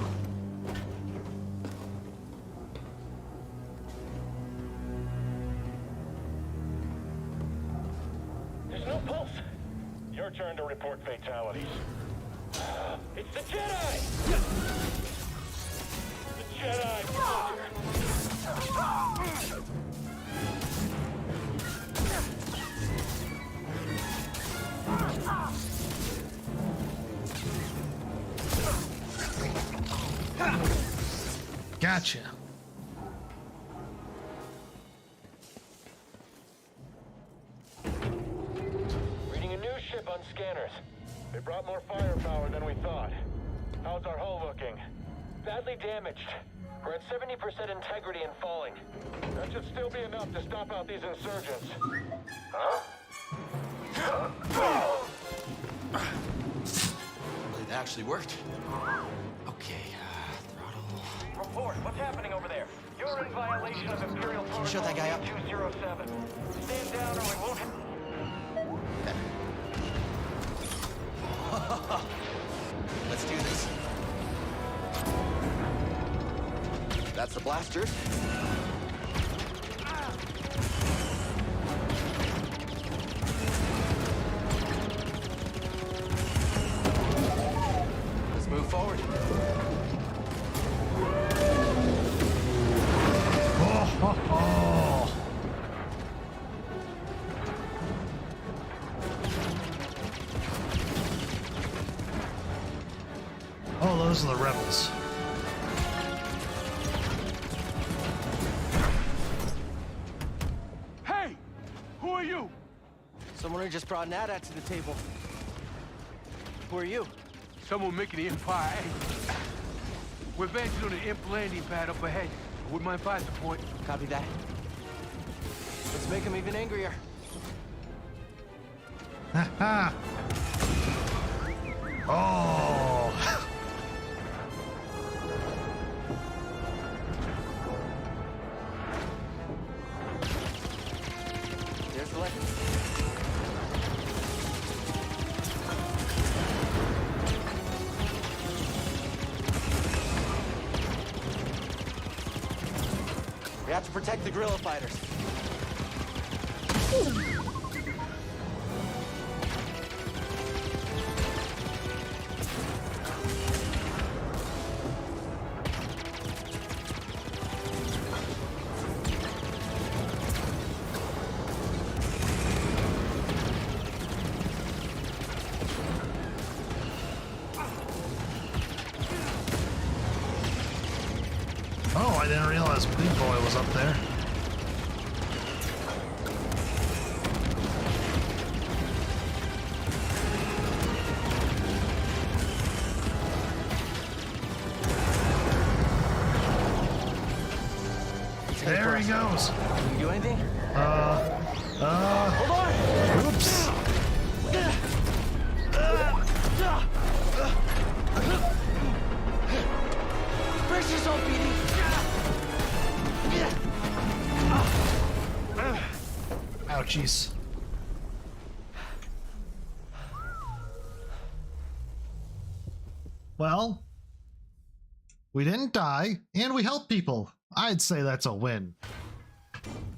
There's no pulse. Your turn to report fatalities. It's the Jedi! The Jedi! Gotcha. Reading a new ship on scanners. They brought more firepower than we thought. How's our hull looking? Badly damaged. We're at 70% integrity and falling. That should still be enough to stop out these insurgents. Huh? It actually worked. Okay, throttle. Report, what's happening over there? You're in violation of Imperial Protocol Shut that guy up. 207. Stand down or we won't... Let's do this. That's the blasters. Let's move forward. Oh, ho, ho. Oh, those are the rebels. Hey! Who are you? Someone who just brought an AT-AT to the table. Who are you? Someone making the Empire angry. We're advancing on an imp landing pad up ahead. I wouldn't mind if I support. Copy that. Let's make him even angrier. Ha ha. Oh. There's the left. We have to protect the guerrilla fighters. Oh, I didn't realize Big Boy was up there. There he goes. Can you do anything? Hold on. Oops. Brace yourself, BD. Ouchies. Well, we didn't die, and we helped people. I'd say that's a win.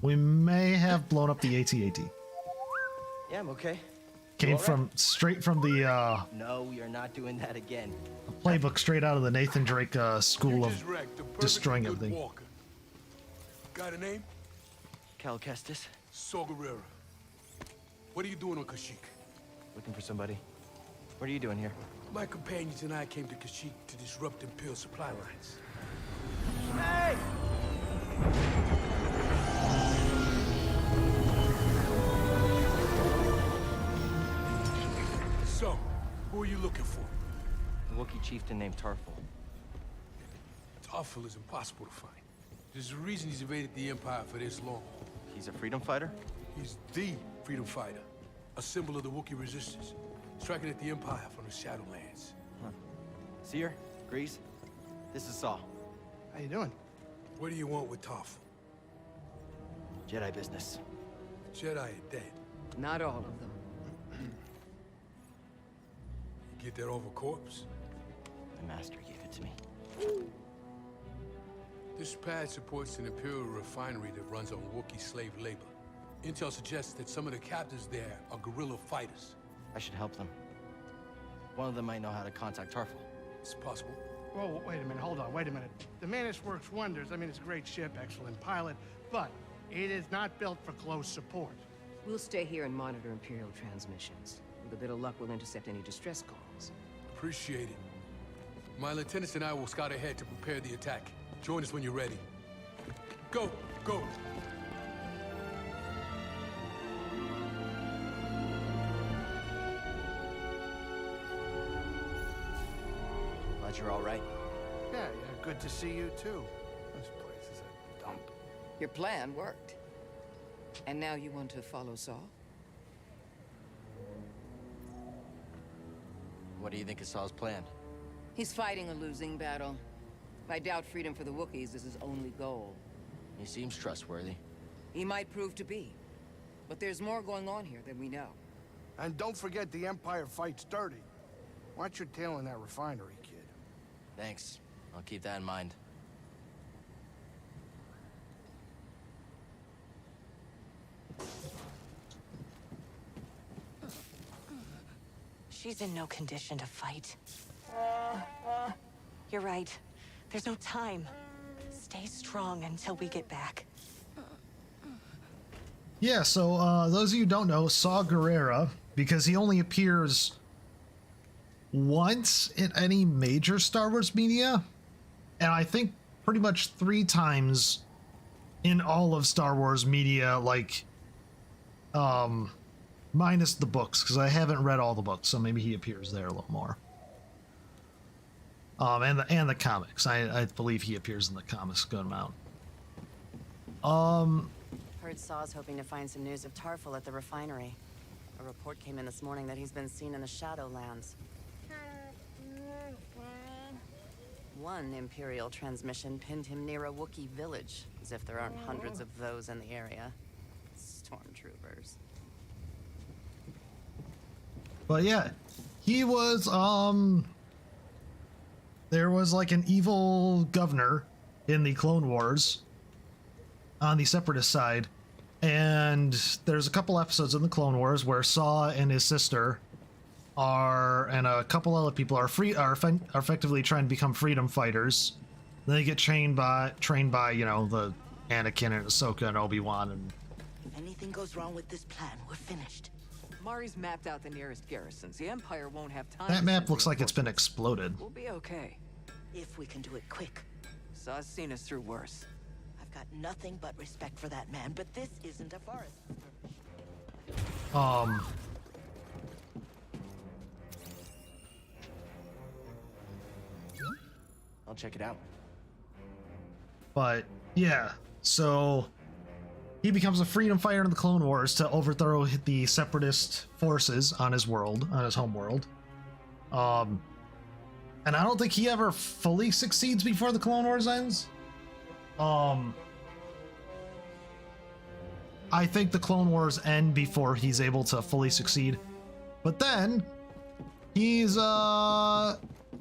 We may have blown up the AT-AT. Yeah, I'm okay. Came all right? from straight from the No, we are not doing that again. playbook, straight out of the Nathan Drake school You of just wrecked a perfectly destroying good everything. walker. Got a name? Cal Kestis, Saw Gerrera. What are you doing on Kashyyyk? looking for somebody. What are you doing here? My companions and I came to Kashyyyk to disrupt Imperial supply lines. Hey! So, who are you looking for? A Wookiee chieftain named Tarful. Tarful is impossible to find. There's a reason he's evaded the Empire for this long. He's a freedom fighter? He's the freedom fighter, a symbol of the Wookiee resistance, striking at the Empire from the Shadowlands. Seer? Grease? This is Saul. How you doing? What do you want with Tarful? Jedi business. Jedi are dead. Not all of them. You get that over corpse? The master gave it to me. This pad supports an Imperial refinery that runs on Wookiee slave labor. Intel suggests that some of the captives there are guerrilla fighters. I should help them. One of them might know how to contact Tarful. It's possible. Whoa, wait a minute, hold on, wait a minute. The Mantis works wonders. I mean, it's a great ship, excellent pilot, but it is not built for close support. We'll stay here and monitor Imperial transmissions. With a bit of luck, we'll intercept any distress calls. Appreciate it. My lieutenants and I will scout ahead to prepare the attack. Join us when you're ready. Go, go! Glad you're all right. Yeah, good to see you too. This place is a dump. Your plan worked. And now you want to follow Saul? What do you think is Saul's plan? He's fighting a losing battle. I doubt freedom for the Wookiees is his only goal. He seems trustworthy. He might prove to be. But there's more going on here than we know. And don't forget the Empire fights dirty. Watch your tail in that refinery, kid. Thanks. I'll keep that in mind. She's in no condition to fight. You're right. There's no time. Stay strong until we get back. Yeah, so those of you who don't know, Saw Gerrera, because he only appears once in any major Star Wars media, and I think pretty much 3 times in all of Star Wars media, like, minus the books, because I haven't read all the books, so maybe he appears there a little more. And the comics. I believe he appears in the comics a good amount. Heard Saw's hoping to find some news of Tarful at the refinery. A report came in this morning that he's been seen in the Shadowlands. One Imperial transmission pinned him near a Wookiee village, as if there aren't hundreds of those in the area. Stormtroopers. But yeah, he was, there was like an evil governor in the Clone Wars on the Separatist side, and there's a couple episodes in the Clone Wars where Saw and his sister are, and a couple other people are effectively trying to become freedom fighters. Then they get trained by you know, the Anakin and Ahsoka and Obi-Wan. And if anything goes wrong with this plan, we're finished. Mari's mapped out the nearest garrisons. The Empire won't have time. that map looks like it's been exploded. We'll be okay. If we can do it quick. Saw's seen us through worse. I've got nothing but respect for that man, but this isn't a forest. I'll check it out. But yeah, so he becomes a freedom fighter in the Clone Wars to overthrow the Separatist forces on his world, on his home world. And I don't think he ever fully succeeds before the Clone Wars ends. I think the Clone Wars end before he's able to fully succeed. But then he's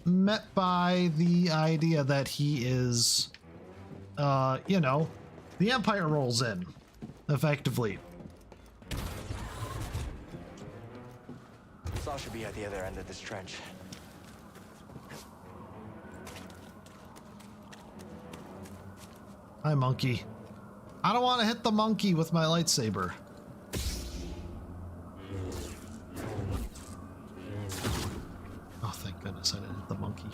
met by the idea that he is, you know, the Empire rolls in, effectively. Saw should be at the other end of this trench. Hi, monkey. I don't want to hit the monkey with my lightsaber. Oh, thank goodness I didn't hit the monkey.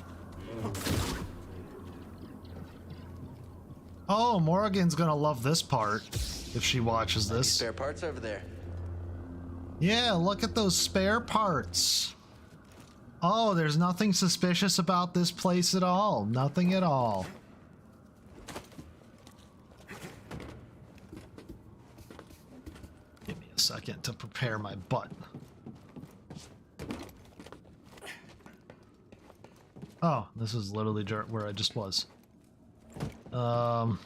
Oh, Morrigan's gonna love this part if she watches this. Spare parts over there. Yeah, look at those spare parts. Oh, there's nothing suspicious about this place at all. Nothing at all. Give me a second to prepare my butt. Oh, this is literally where I just was. Wiring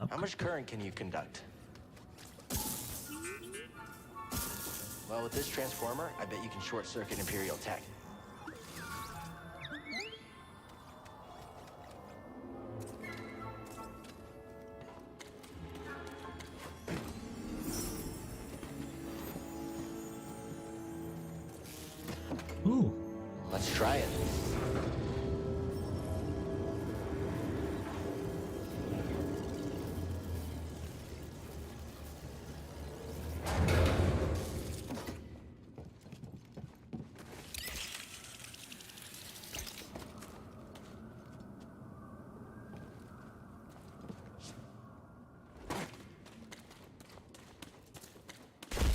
up. How much current can you conduct? Well, with this transformer, I bet you can short-circuit Imperial tech. Ooh. Let's try it.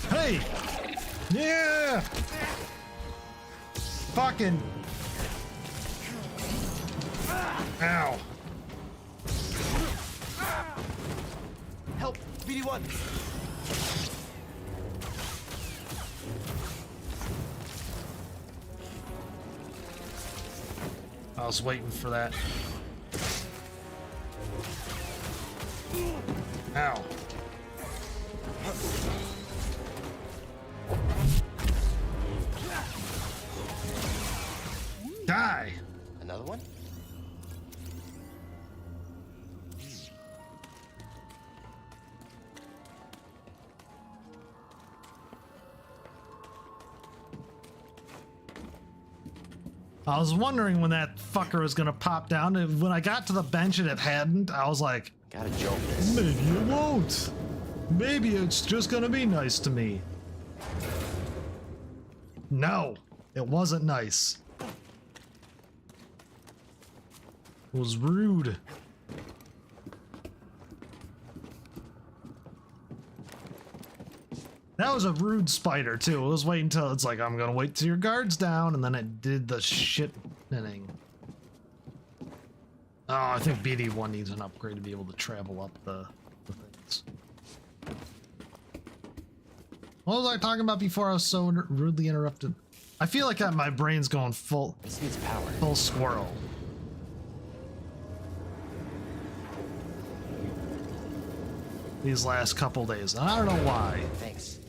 Hey! Yeah! Fucking... Ow. Help! BD1! I was waiting for that. Ow. Die! Another one? I was wondering when that fucker was gonna pop down, and when I got to the bench and it hadn't, I was like, gotta jolt this. Maybe it won't. Maybe it's just gonna be nice to me. No, it wasn't nice. It was rude. That was a rude spider too. It was waiting until it's like, I'm gonna wait till your guard's down, and then it did the shit thing. Oh, I think BD1 needs an upgrade to be able to travel up the things. What was I talking about before I was so rudely interrupted? I feel like my brain's going full. This needs power. Full squirrel. These last couple days. I don't know why. Thanks.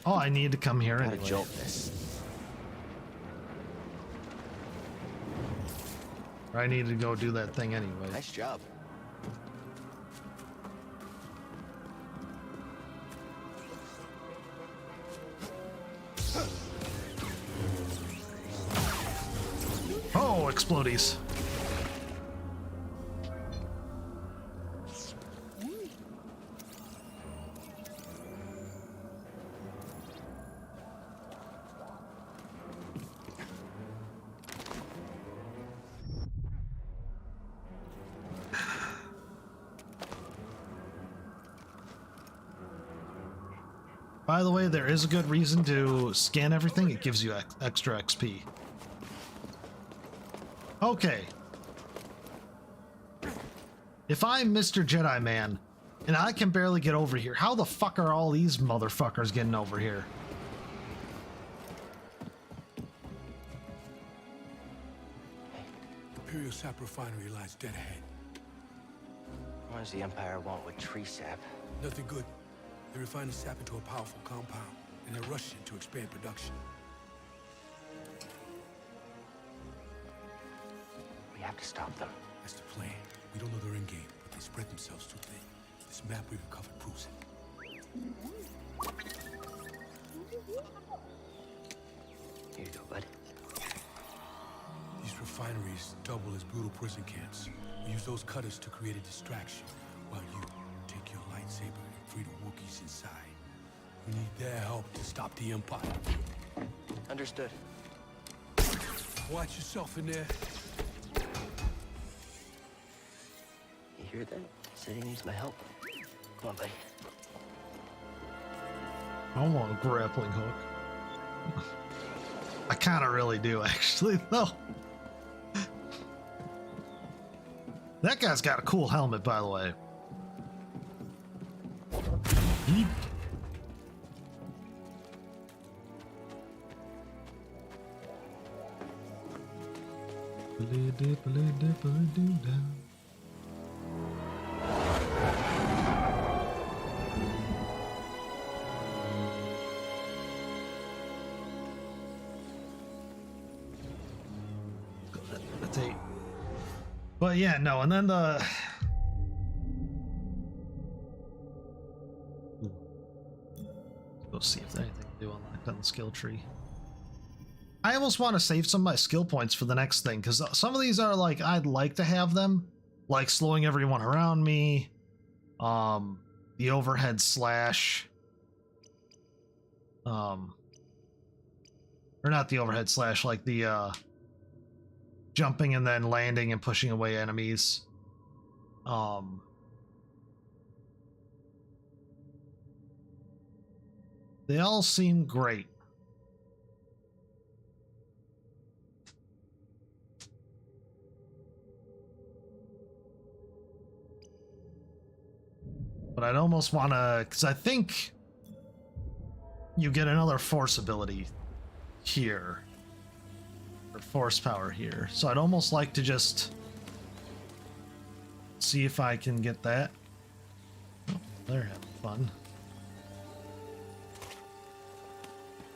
Oh, I need to come here Gotta anyway. jolt this. I need to go do that thing anyway. Nice job. Oh, explodies. By the way, there is a good reason to scan everything. It gives you extra XP. Okay. If I'm Mr. Jedi Man, and I can barely get over here, how the fuck are all these motherfuckers getting over here? Imperial sap refinery lies dead ahead. What does the Empire want with tree sap? Nothing good. They refine the sap into a powerful compound, and they're rushing to expand production. We have to stop them. That's the plan. We don't know their endgame, but they spread themselves too thin. This map we've recovered proves it. Here you go, bud. These refineries double as brutal prison camps. We use those cutters to create a distraction, while you take your lightsaber and free the Wookiees inside. We need their help to stop the Empire. Understood. Watch yourself in there. hear that? He said he needs my help. Come on, buddy. I want a grappling hook. I kind of really do, actually, though. That guy's got a cool helmet, by the way. Yeet. But yeah, no, and then the go see if there's anything to do unlocked on the skill tree. I almost want to save some of my skill points for the next thing, because some of these are like I'd like to have them, like slowing everyone around me, the overhead slash, or not the overhead slash, like the jumping and then landing and pushing away enemies. They all seem great. But I'd almost want to, because I think you get another force ability here. Or force power here. So I'd almost like to just see if I can get that. Oh, they're having fun.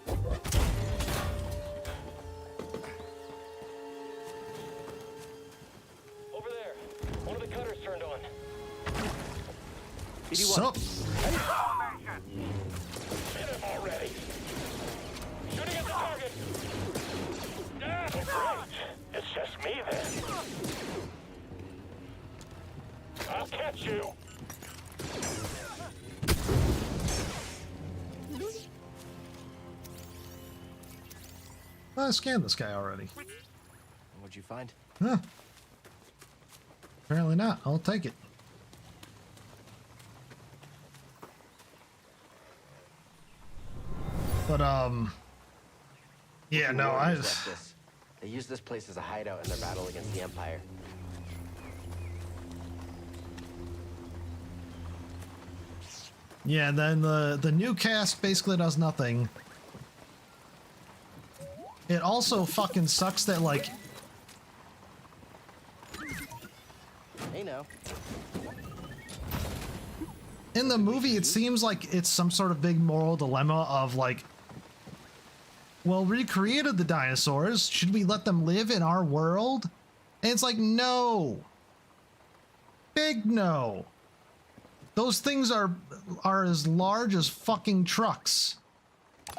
Over there. One of the cutters turned on. Sup? Hit him already. Shooting at the target. Ah, great. It's just me then. I'll catch you. I scanned this guy already. What'd you find? Huh. Apparently not. I'll take it. But, yeah, no, I just... They used this place as a hideout in their battle against the Empire. Yeah, then the new cast basically does nothing. It also fucking sucks that, like... Hey, now. In the movie, it seems like it's some sort of big moral dilemma of, like... Well, we created the dinosaurs. Should we let them live in our world? And it's like, no. Big no. Those things are as large as fucking trucks.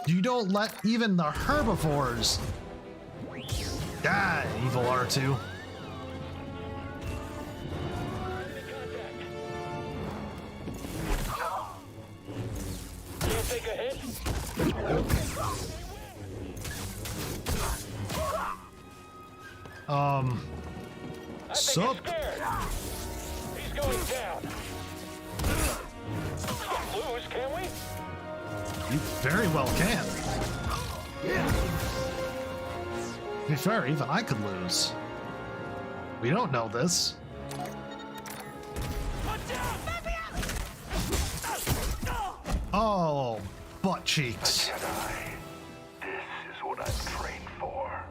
You don't let even the herbivores die, evil R2. Can't take a hit. Sup? He's going down. Can't lose, can we? You very well can. To be fair, even I could lose. We don't know this. Oh, butt cheeks. Jedi. This is what I'm trained for.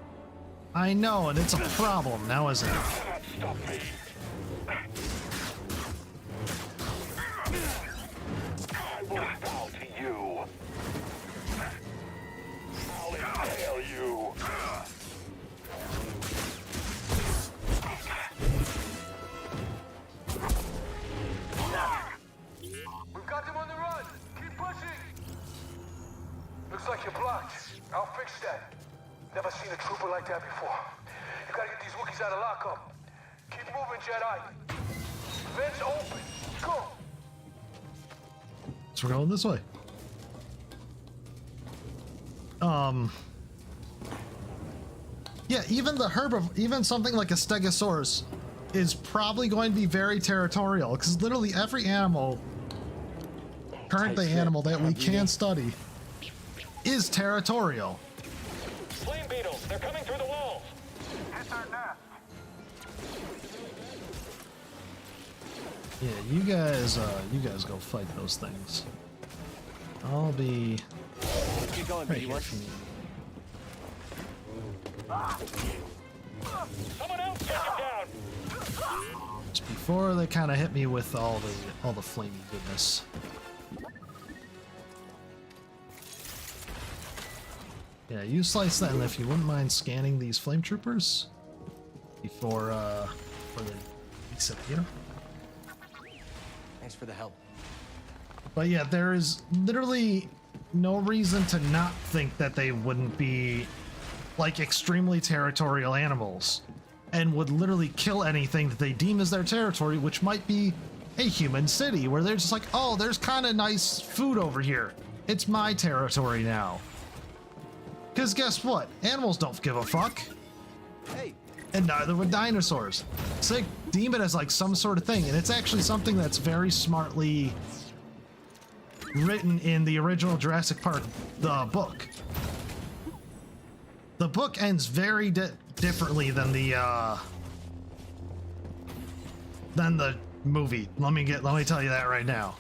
I know, and it's a problem now, isn't it? Stop me. I will bow to you. I'll impale you. We've got them on the run. Keep pushing. Looks like you're blocked. I'll fix that. Never seen a trooper like that before. You gotta get these Wookiees out of lockup. Keep moving, Jedi. Vents open. Go. So we're going this way. Yeah, even the even something like a Stegosaurus is probably going to be very territorial, because literally every animal, currently animal that we can study, is territorial. Flame beetles, they're coming through the walls. Hit their nest. Yeah, you guys go fight those things. I'll be Keep going, right BD1. here for me. Someone else take him down. Just before they kind of hit me with all the flamey goodness. Yeah, you slice that, and if you wouldn't mind scanning these flame troopers before they disappear. Thanks for the help. But yeah, there is literally no reason to not think that they wouldn't be like extremely territorial animals and would literally kill anything that they deem as their territory, which might be a human city where they're just like, oh, there's kind of nice food over here. It's my territory now. Because guess what? Animals don't give a fuck. Hey. And neither would dinosaurs. So they deem it as like some sort of thing, and it's actually something that's very smartly written in the original Jurassic Park, the book. The book ends very differently than the movie. Let me tell you that right now.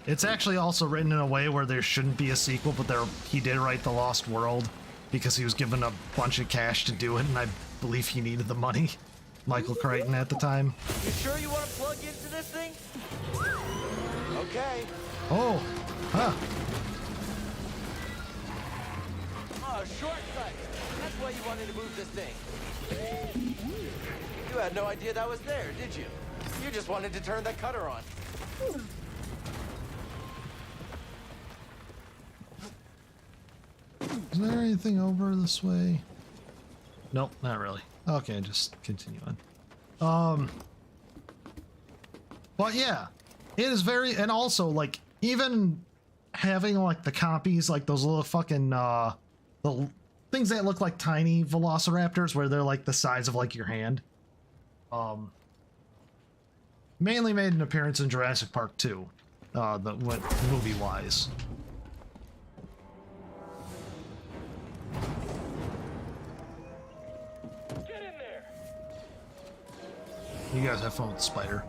It's actually also written in a way where there shouldn't be a sequel, but he did write The Lost World because he was given a bunch of cash to do it, and I believe he needed the money. Michael Crichton at the time. You sure you want to plug into this thing? Okay. Oh, huh. Oh, shortcut. That's why you wanted to move this thing. You had no idea that was there, did you? You just wanted to turn that cutter on. Is there anything over this way? Nope, not really. Okay, just continue on. But yeah, it is very, and also like even having like the copies, like those little fucking the things that look like tiny velociraptors where they're like the size of like your hand. Mainly made an appearance in Jurassic Park 2, movie wise. Get in there. You guys have fun with the spider.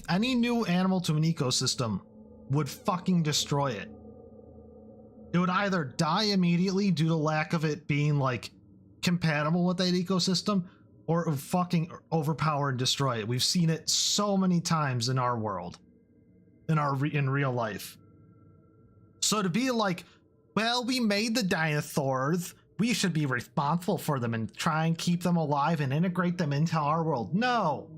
Any new animal to an ecosystem would fucking destroy it. It would either die immediately due to lack of it being like compatible with that ecosystem, or it would fucking overpower and destroy it. We've seen it so many times in our world, in real life. So to be like, well, we made the dinosaurs, we should be responsible for them and try and keep them alive and integrate them into our world. No,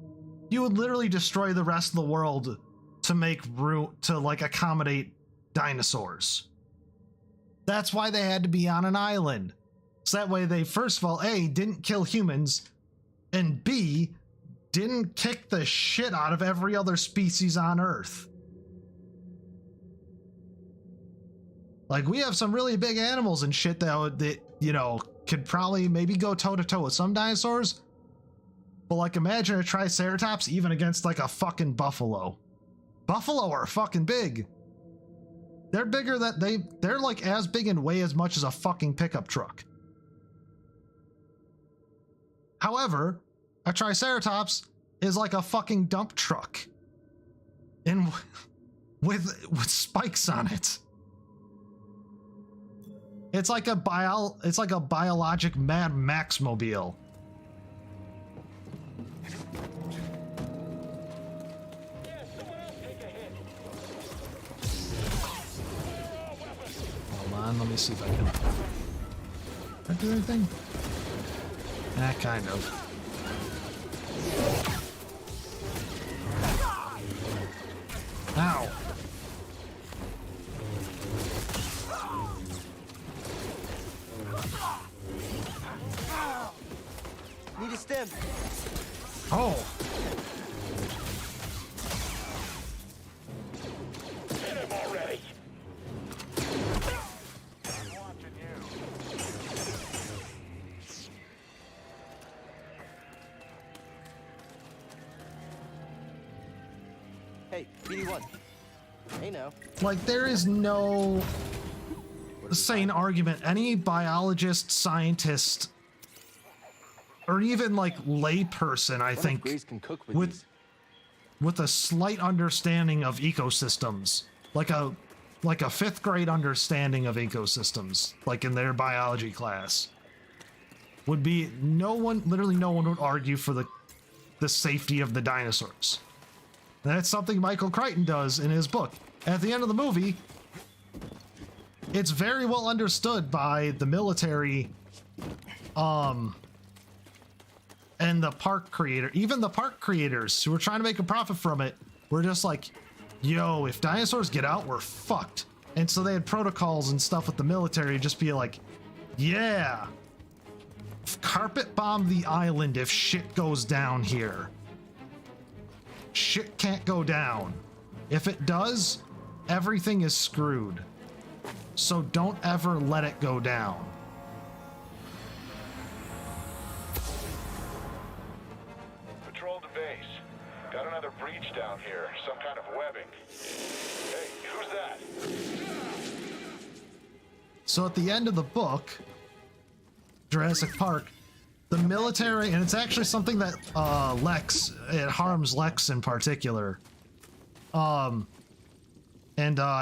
you would literally destroy the rest of the world to make room to like accommodate dinosaurs. That's why they had to be on an island. So that way they, first of all, A, didn't kill humans, and B, didn't kick the shit out of every other species on Earth. Like, we have some really big animals and shit that you know, could probably maybe go toe-to-toe with some dinosaurs. But like, imagine a Triceratops even against like a fucking buffalo. Buffalo are fucking big. They're bigger than they're like as big and weigh as much as a fucking pickup truck. However, a Triceratops is like a fucking dump truck. And with spikes on it. It's like a biologic Mad Max mobile. Hold on, let me see if I can do anything. Kind of. Ow. Need a stem. Oh. Get him. BD1. Hey, now. Like, there is no sane argument. Any biologist, scientist, or even like layperson, I think, Grace can cook with these. with a slight understanding of ecosystems, like a 5th grade understanding of ecosystems, like in their biology class, would be literally no one would argue for the safety of the dinosaurs. That's something Michael Crichton does in his book. At the end of the movie, it's very well understood by the military, and the park creator, even the park creators who were trying to make a profit from it, were just like, yo, if dinosaurs get out, we're fucked. And so they had protocols and stuff with the military, just be like, yeah, carpet bomb the island if shit goes down here. Shit can't go down. If it does, everything is screwed. So don't ever let it go down. Patrol to base. Got another breach down here. Some kind of webbing. Hey, who's that? So at the end of the book, Jurassic Park, the military, and it's actually something that it harms Lex in particular. I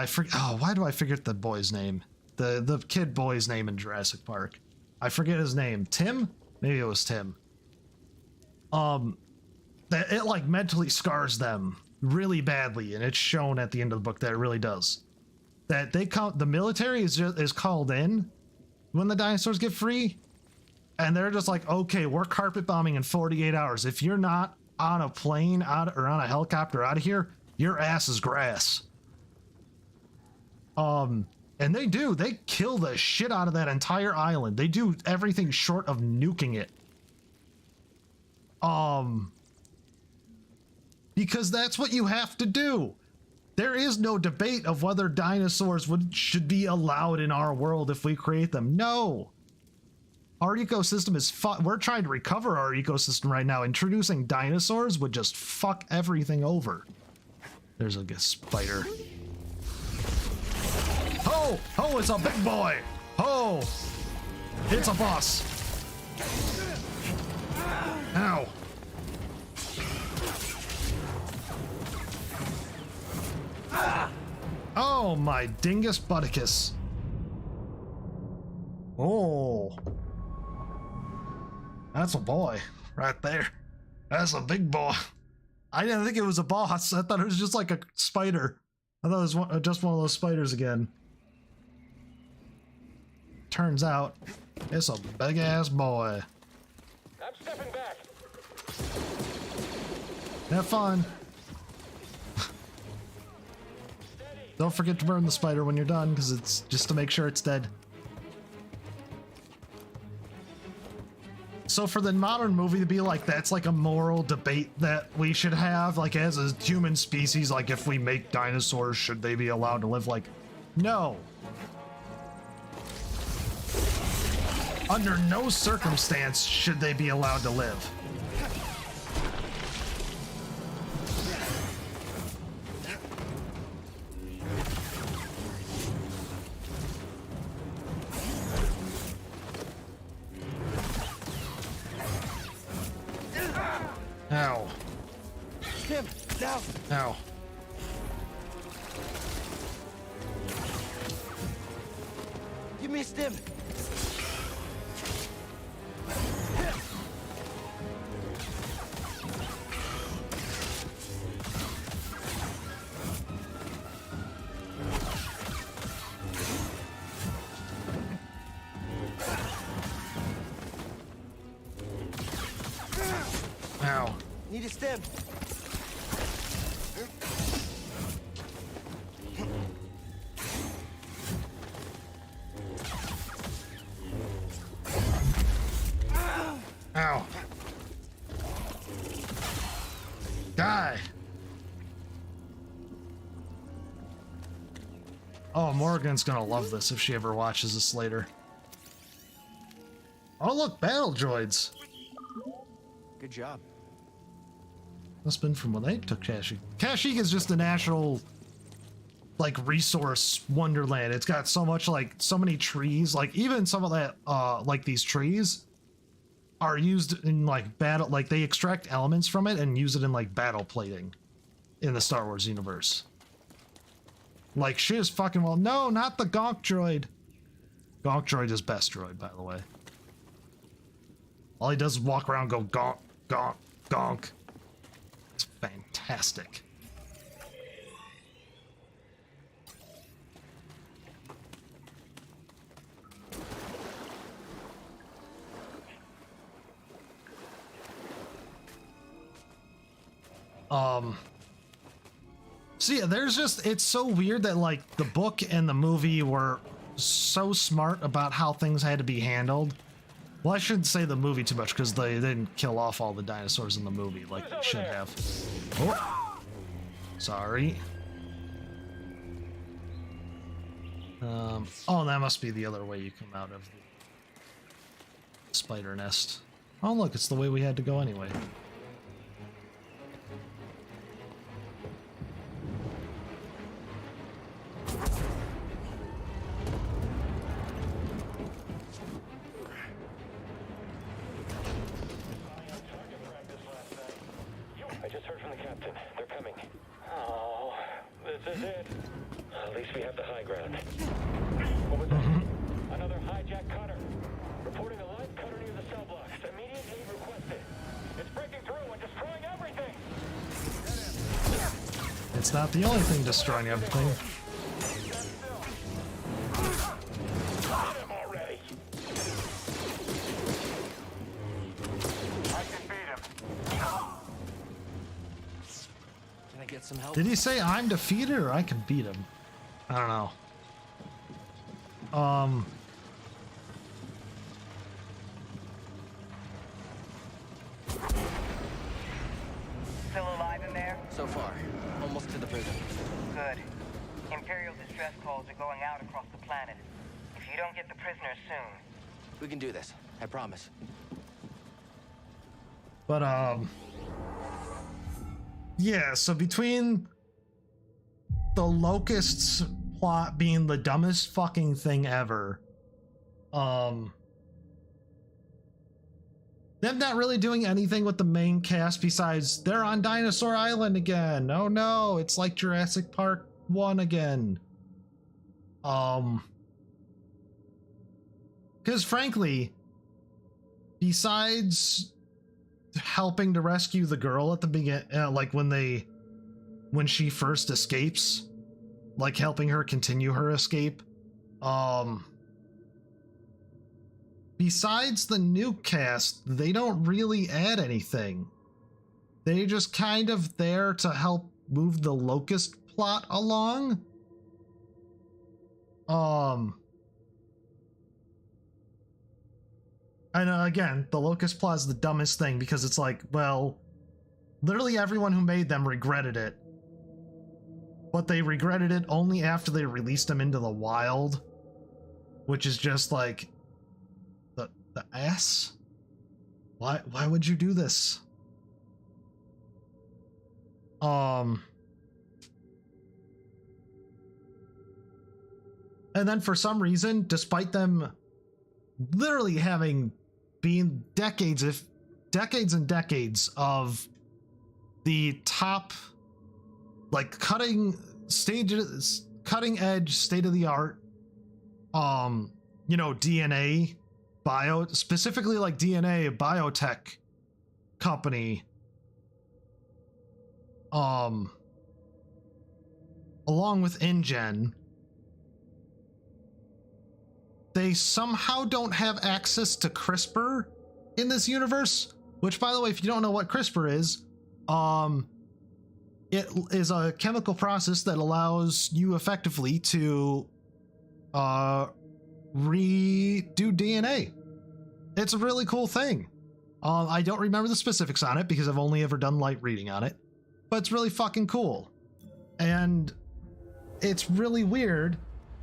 forget, why do I forget the boy's name? The kid boy's name in Jurassic Park. I forget his name. Tim? Maybe it was Tim. That it like mentally scars them really badly, and it's shown at the end of the book that it really does. That the military is called in when the dinosaurs get free, and they're just like, okay, we're carpet bombing in 48 hours. If you're not on a plane or on a helicopter out of here, your ass is grass. And they kill the shit out of that entire island. They do everything short of nuking it. Because that's what you have to do. There is no debate of whether dinosaurs should be allowed in our world if we create them. No. Our ecosystem is we're trying to recover our ecosystem right now. Introducing dinosaurs would just fuck everything over. There's a spider. Oh! Oh, it's a big boy! Oh! It's a boss! Ow! Oh, my dingus butticus. Oh. That's a boy right there. That's a big boy. I didn't think it was a boss. I thought it was just like a spider. I thought it was just one of those spiders again. Turns out, it's a big ass boy. I'm stepping back. Have fun. Don't forget to burn the spider when you're done, because it's just to make sure it's dead. So for the modern movie to be like, that's like a moral debate that we should have, like as a human species, like if we make dinosaurs, should they be allowed to live? Like, no. Under no circumstance should they be allowed to live. Ow. Tim, down. Ow. Give me a stim. Ow. Need a stim. Ow. Die. Oh, Morgan's gonna love this if she ever watches this later. Oh, look, battle droids. Good job. Must have been from when they took Kashyyyk. Kashyyyk is just a natural, like, resource wonderland. It's got so much, like, so many trees. Like, even some of that, like, these trees are used in, like, battle. Like, they extract elements from it and use it in, like, battle plating in the Star Wars universe. Like, shit is fucking well. No, not the Gonk droid. Gonk droid is best droid, by the way. All he does is walk around and go gonk, gonk, gonk. It's fantastic. So yeah, there's just, it's so weird that like the book and the movie were so smart about how things had to be handled. Well, I shouldn't say the movie too much because they didn't kill off all the dinosaurs in the movie like they should have. Oh, sorry. Oh, that must be the other way you come out of the spider nest. Oh, look, it's the way we had to go anyway. I just heard from the captain. They're coming. Oh, this is it. At least we have the high ground. What was that? Another hijacked cutter. Reporting a live cutter near the cell blocks. Immediate aid requested. It's breaking through and destroying everything. It's not the only thing destroying everything. Got him already. I can beat him. Can I get some help? Did he say I'm defeated or I can beat him? I don't know. Still alive in there? So far, almost to the prison. Good. Imperial distress calls are going out across the planet. If you don't get the prisoners soon. We can do this. I promise. But, yeah, so between the Locusts plot being the dumbest fucking thing ever, them not really doing anything with the main cast besides they're on Dinosaur Island again. Oh no, it's like Jurassic Park 1 again. Because frankly, besides helping to rescue the girl at the beginning, like when she first escapes, like helping her continue her escape, besides the new cast, they don't really add anything. They just kind of there to help move the Locust plot along. And again, the Locust plot is the dumbest thing because it's like, well, literally everyone who made them regretted it. But they regretted it only after they released them into the wild, which is just like the ass. Why would you do this? And then for some reason, despite them literally having been decades and decades of the top, like cutting edge, state of the art, you know, DNA, specifically like DNA, biotech company, along with InGen, they somehow don't have access to CRISPR in this universe, which, by the way, if you don't know what CRISPR is, it is a chemical process that allows you effectively to redo DNA. It's a really cool thing. I don't remember the specifics on it because I've only ever done light reading on it, but it's really fucking cool. And it's really weird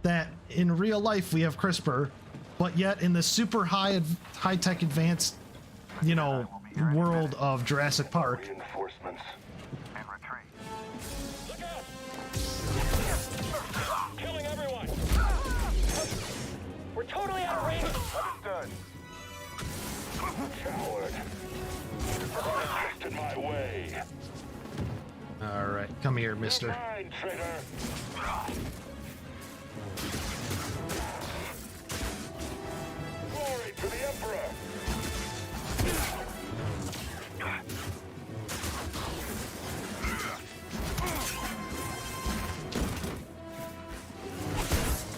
that in real life we have CRISPR, but yet in the super high-tech advanced, you know, world of Jurassic Park, here, mister. Fine, traitor. Glory to the Emperor.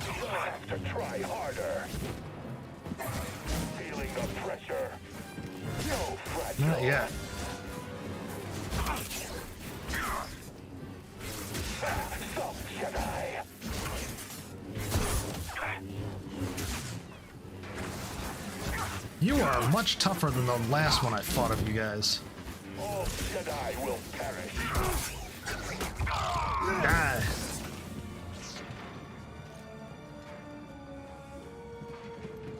You'll have to try harder. Feeling the pressure. No fragile. Not yet. Some Jedi. You are much tougher than the last one I fought of you guys. All Jedi will perish. Die.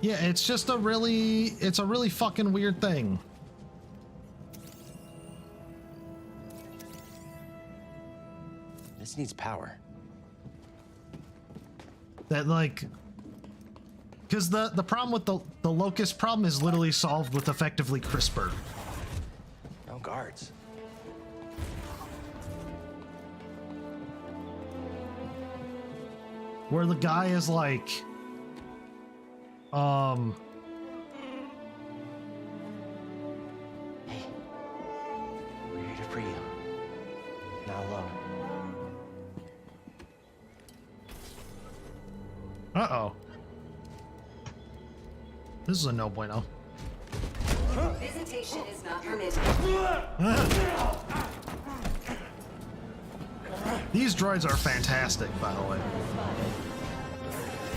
Yeah, it's just a really fucking weird thing. This needs power. That like, because the problem with the locust problem is literally solved with effectively CRISPR. No guards. Where the guy is like, Hey. We're here to free you. You're not alone. uh-oh. This is a no bueno. Visitation is not permitted. These droids are fantastic, by the way.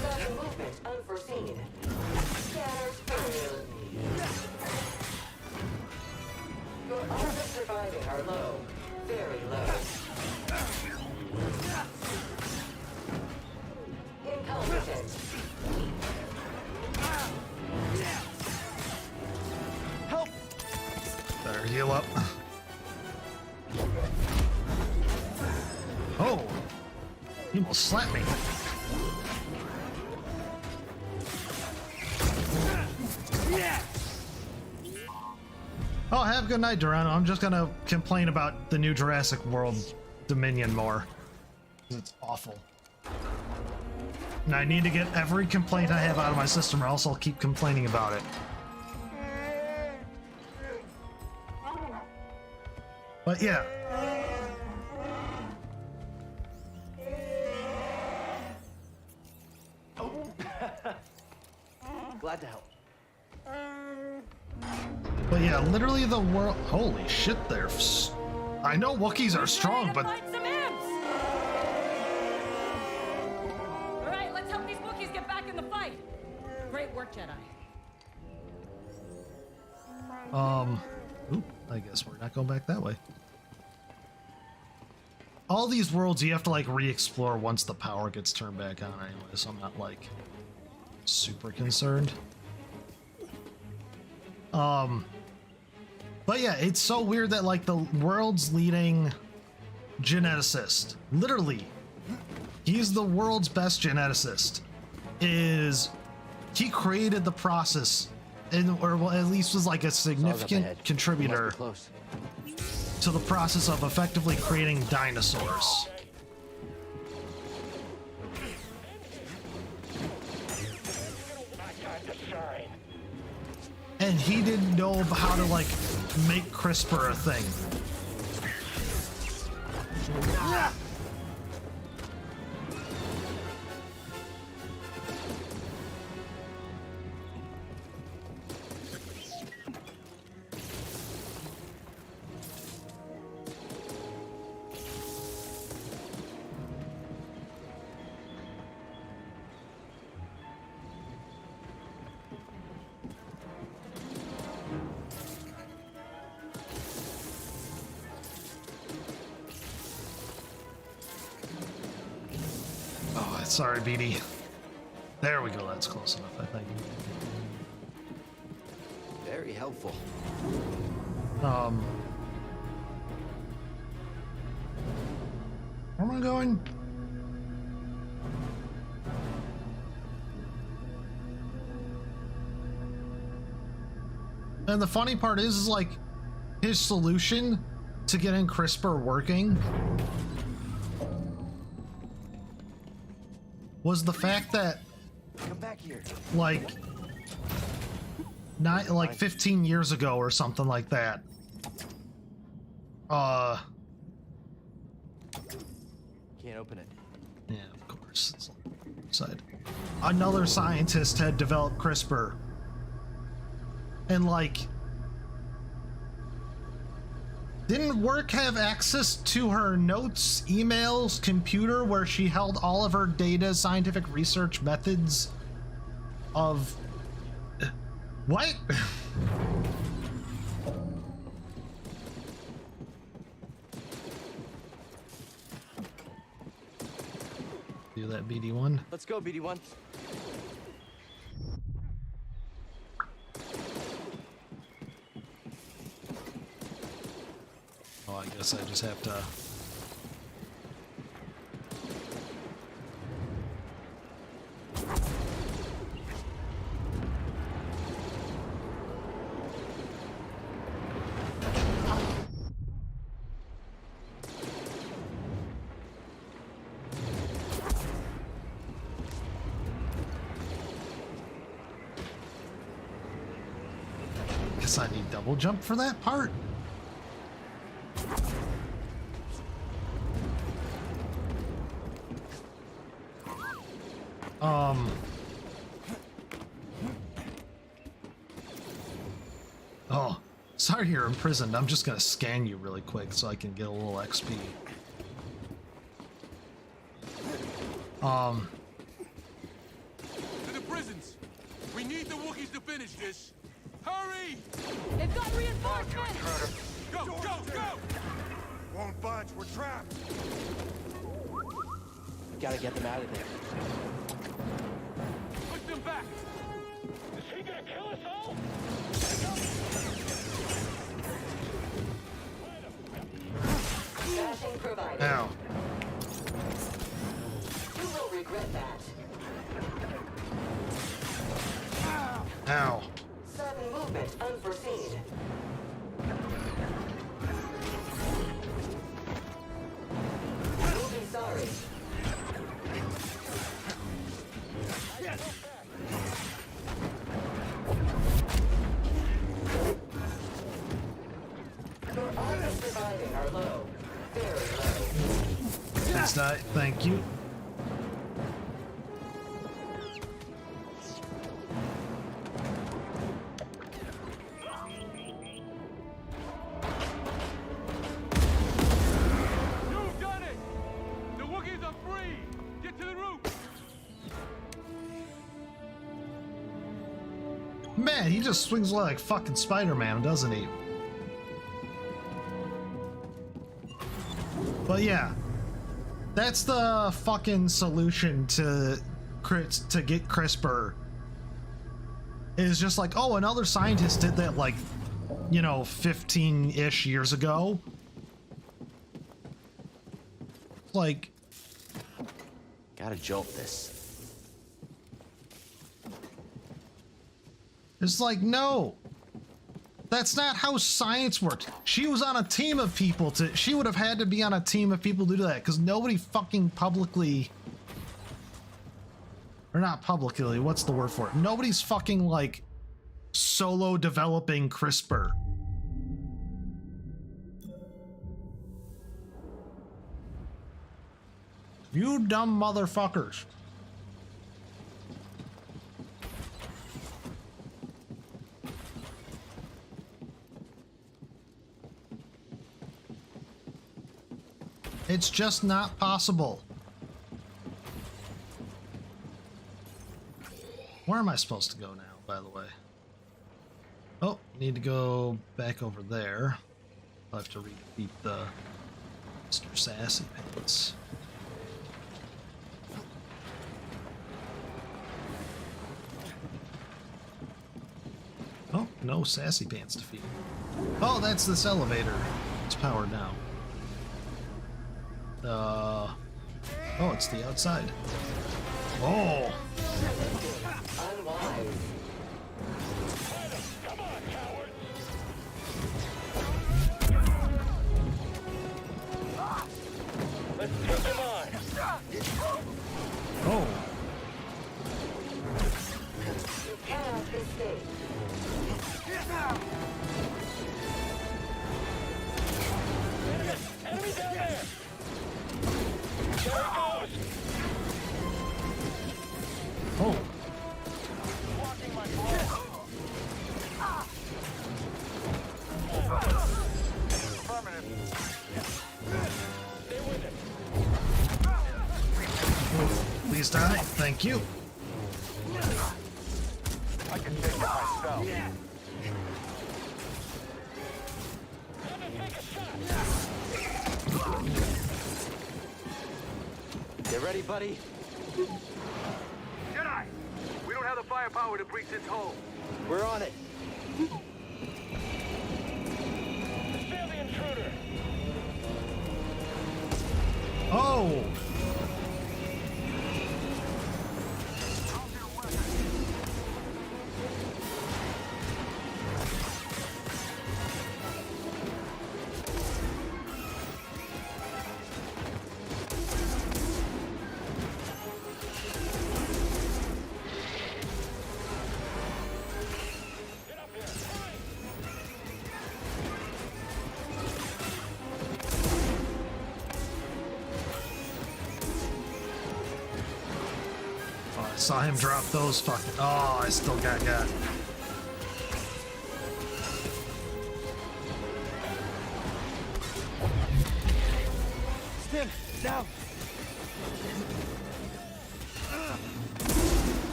Sudden movement unforeseen. Scanners failed. Your odds of surviving are low. Very low. Incompetent. Help! Better heal up. Oh! You almost slapped me. Oh, have a good night, Durano. I'm just gonna complain about the new Jurassic World Dominion more. It's awful. And I need to get every complaint I have out of my system, or else I'll keep complaining about it. But yeah. Glad to help. But yeah, literally the world. Holy shit, they're. I know Wookiees are strong, but. Fight some imps! All right, let's help these Wookiees get back in the fight. Great work, Jedi. Oop, I guess we're not going back that way. All these worlds you have to like re-explore once the power gets turned back on anyway, so I'm not like super concerned. But yeah, it's so weird that like the world's leading geneticist, literally, he's the world's best geneticist, he created the process, or well, at least was like a significant contributor to the process of effectively creating dinosaurs. And he didn't know how to like make CRISPR a thing. Sorry, BD. There we go. That's close enough, I think. Very helpful. Where am I going? And the funny part is like his solution to getting CRISPR working was the fact that, Come back here. like, not like 15 years ago or something like that. Can't open it. Yeah, of course. It's on the side. Another scientist had developed CRISPR. And like, didn't Work have access to her notes, emails, computer, where she held all of her data, scientific research methods of... What? Do that, BD1. Let's go, BD1. Oh, I guess I just have to... Guess I need double jump for that part. Oh, sorry you're imprisoned. I'm just gonna scan you really quick so I can get a little XP. To the prisons! We need the Wookiees to finish this! Hurry! They've got reinforcements! Go, go, go! Won't budge, we're trapped. Gotta get them out of there. Push them back! Is he gonna kill us all? Bashing provided. Ow. You will regret that. Ow. Sudden movement unforeseen. You'll be sorry. Your odds of surviving are low. Very low. That's not. Thank you. You've done it! The Wookiees are free! Get to the roof! Man, he just swings like fucking Spider-Man, doesn't he? But yeah, that's the fucking solution to get CRISPR. Is just like, oh, another scientist did that like, you know, 15-ish years ago. Like, Gotta jolt this. it's like, no. That's not how science works. She was on a team of people to... She would have had to be on a team of people to do that, because nobody fucking publicly... Or not publicly, what's the word for it? Nobody's fucking, like, solo developing CRISPR. You dumb motherfuckers. It's just not possible. Where am I supposed to go now, by the way? Oh, need to go back over there. I'll have to repeat the Mr. Sassy Pants. Oh, no Sassy Pants defeat. Oh, that's this elevator. It's powered now. Oh, it's the outside. Oh! Unwise. Come on, cowards! Let's take him on! Oh! Oh. Please die. Thank you. I can take it myself. Get ready, buddy. Jedi! We don't have the firepower to breach this hole. We're on it. Steal the intruder. Oh. I saw him drop those fucking. Oh, I still got. Stim, down.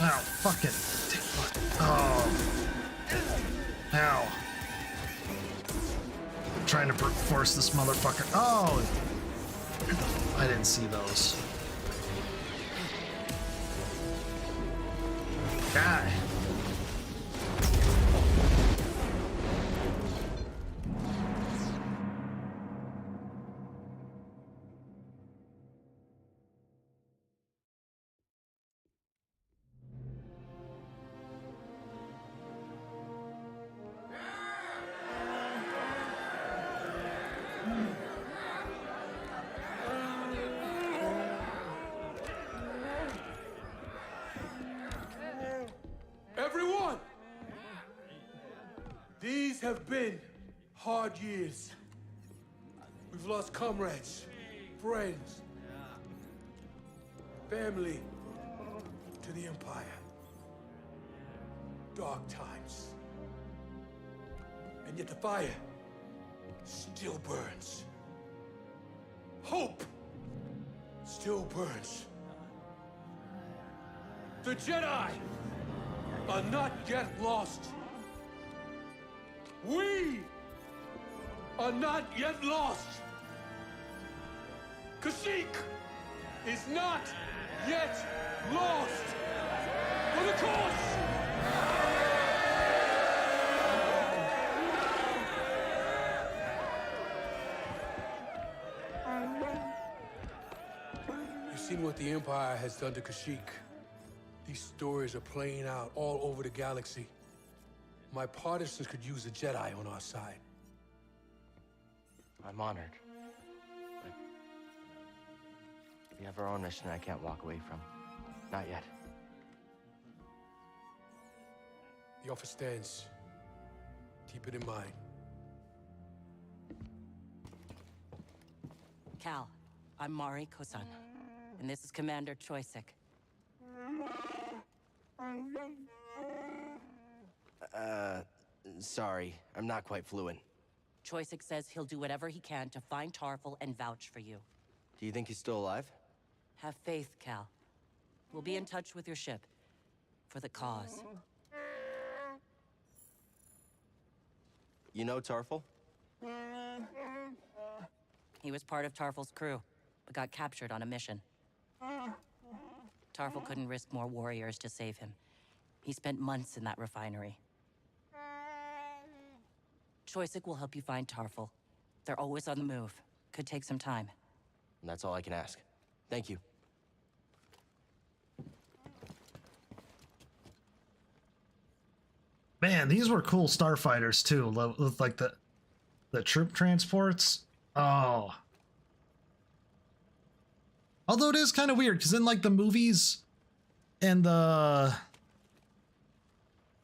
Ow, fucking. Oh. Ow. I'm trying to brute force this motherfucker. Oh. I didn't see those. Die. Everyone! These have been hard years. We've lost comrades, friends, family to the Empire. Dark times. And yet the fire still burns. Hope still burns. The Jedi are not yet lost. We are not yet lost. Kashyyyk is not yet lost. For the cause! You've seen what the Empire has done to Kashyyyk. These stories are playing out all over the galaxy. My partisans could use a Jedi on our side. I'm honored. But we have our own mission I can't walk away from. Not yet. The offer stands. Keep it in mind. Cal, I'm Mari Kosan, and this is Commander Choisik. Sorry. I'm not quite fluent. Choisik says he'll do whatever he can to find Tarful and vouch for you. Do you think he's still alive? Have faith, Cal. We'll be in touch with your ship. For the cause. You know Tarful? He was part of Tarful's crew, but got captured on a mission. Tarful couldn't risk more warriors to save him. He spent months in that refinery. Choisik will help you find Tarful. They're always on the move. Could take some time. And that's all I can ask. Thank you. Man, these were cool starfighters too, with like the troop transports. Oh. Although it is kind of weird, because in like the movies, And the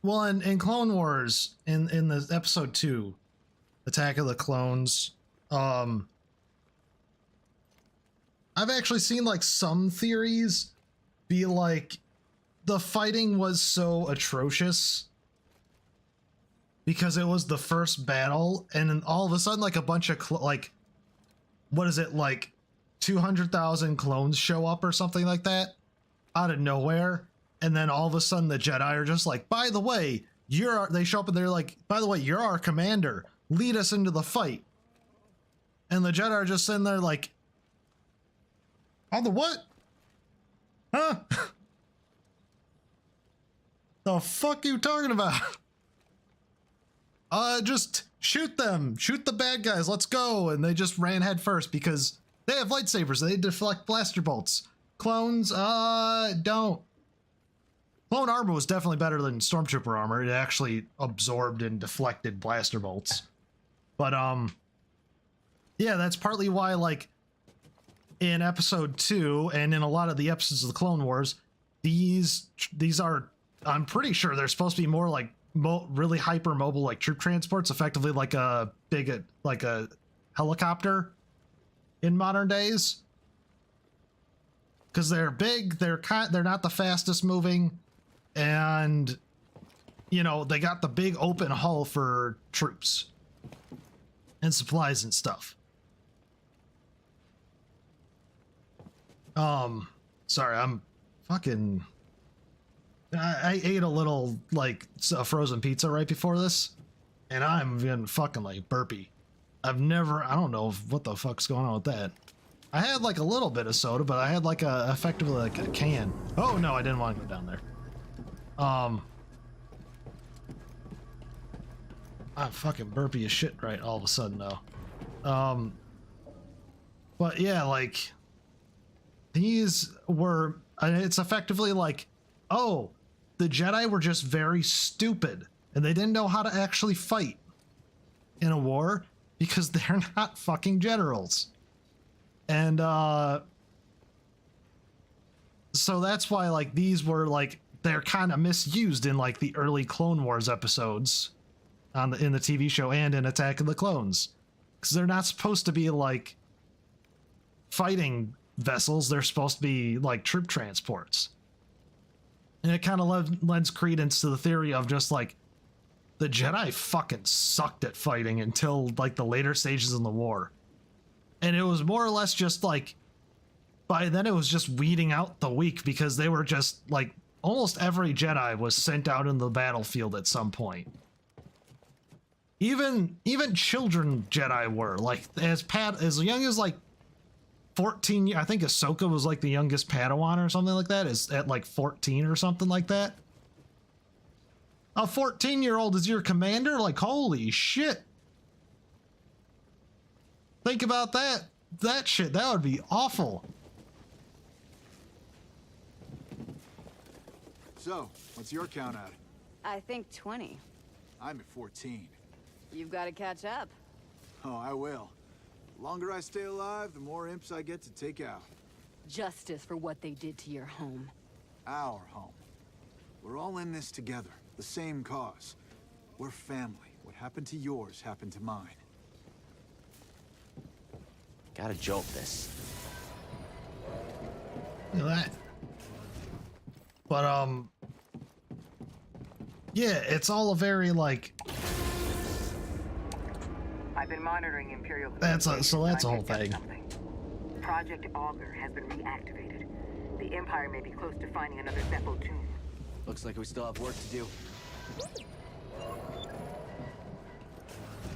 well, in Clone Wars, in the episode 2, Attack of the Clones, I've actually seen like some theories be like the fighting was so atrocious because it was the first battle, and then all of a sudden like a bunch of like, what is it, like 200,000 clones show up or something like that out of nowhere, and then all of a sudden the Jedi are just like, by the way, they show up and they're like, by the way, you're our commander, lead us into the fight. And the Jedi are just sitting there like, on the what? Huh? The fuck are you talking about? Just shoot them. Shoot the bad guys. Let's go. And they just ran head first because they have lightsabers. They deflect blaster bolts. Clones, don't. Clone armor was definitely better than Stormtrooper armor. It actually absorbed and deflected blaster bolts. But, yeah, that's partly why, like, in episode 2 and in a lot of the episodes of the Clone Wars, these are, I'm pretty sure they're supposed to be more like really hyper mobile, like troop transports, effectively like a helicopter in modern days. Because they're big, they're not the fastest moving, and you know, they got the big open hull for troops and supplies and stuff. Sorry, I'm fucking... I ate a little, like, frozen pizza right before this, and I'm getting fucking, like, burpy. I don't know what the fuck's going on with that. I had, like, a little bit of soda, but I had, like, effectively, like, a can. Oh, no, I didn't want to go down there. I'm fucking burpy as shit right all of a sudden, though. But, yeah, like... These were, it's effectively like, oh, the Jedi were just very stupid and they didn't know how to actually fight in a war because they're not fucking generals. And, so that's why, like, these were, like, they're kind of misused in, like, the early Clone Wars episodes in the TV show and in Attack of the Clones. Because they're not supposed to be, like, fighting vessels. They're supposed to be like troop transports, and it kind of lends credence to the theory of just like the Jedi fucking sucked at fighting until like the later stages in the war, and it was more or less just like by then it was just weeding out the weak because they were just like almost every Jedi was sent out in the battlefield at some point. Even children Jedi were like as young as like 14. I think Ahsoka was like the youngest Padawan or something like that, is at like 14 or something like that. A 14-year-old is your commander? Like, holy shit. Think about that. That shit, that would be awful. So, what's your count at? I think 20. I'm at 14. You've got to catch up. Oh, I will. The longer I stay alive, the more imps I get to take out. Justice for what they did to your home. Our home. We're all in this together. The same cause. We're family. What happened to yours happened to mine. Gotta jolt this. Look at that. But, yeah, it's all a very, like... I've been monitoring Imperial... That's a whole thing. Project Augur has been reactivated. The Empire may be close to finding another Beppo tomb. Looks like we still have work to do.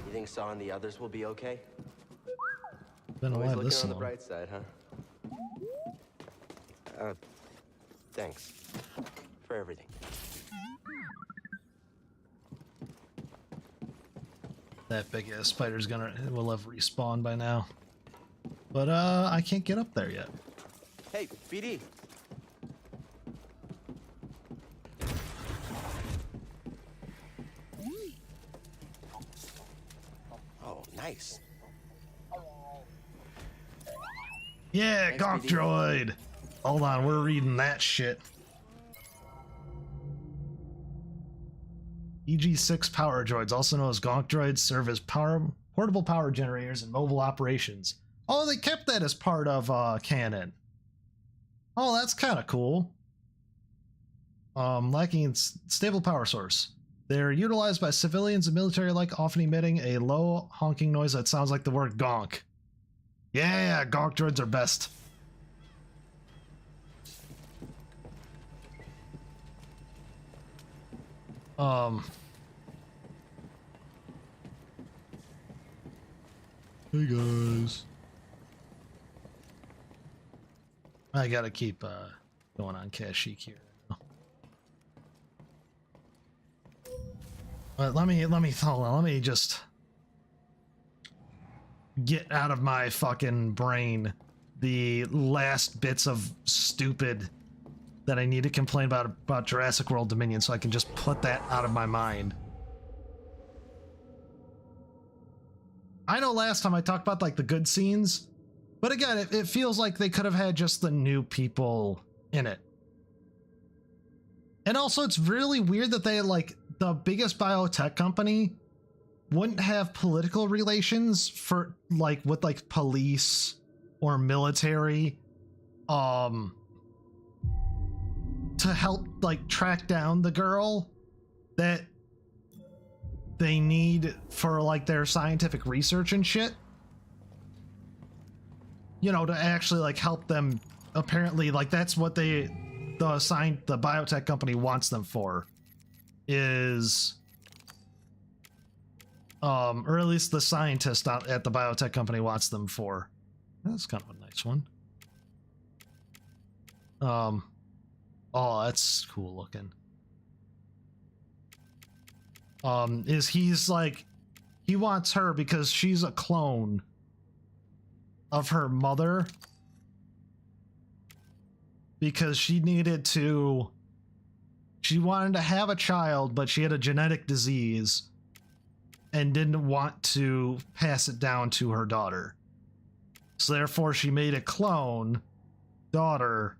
You think Saw and the others will be okay? Been Always alive looking this on the long. bright side, huh? Thanks. For everything. That big ass spider's will have respawned by now. But I can't get up there yet. Hey, BD. Oh, nice. Yeah, Thanks, Gonk BD. Droid! Hold on, we're reading that shit. EG-6 power droids, also known as gonk droids, serve as portable power generators in mobile operations. Oh, they kept that as part of canon. Oh, that's kind of cool. Lacking in stable power source. They're utilized by civilians and military alike, often emitting a low honking noise that sounds like the word gonk. Yeah, gonk droids are best. Hey guys. I gotta keep going on Kashyyyk here. But let me hold on, let me just get out of my fucking brain the last bits of stupid that I need to complain about Jurassic World Dominion, so I can just put that out of my mind. I know last time I talked about like the good scenes, but again, it feels like they could have had just the new people in it. And also it's really weird that they, like, the biggest biotech company wouldn't have political relations for like with like police or military to help like track down the girl that they need for like their scientific research and shit. You know, to actually like help them. Apparently, like that's what the biotech company wants them for, is or at least the scientist at the biotech company wants them for. That's kind of a nice one. Oh, that's cool looking. He's like, he wants her because she's a clone of her mother, because she wanted to have a child, but she had a genetic disease and didn't want to pass it down to her daughter. So therefore she made a clone daughter.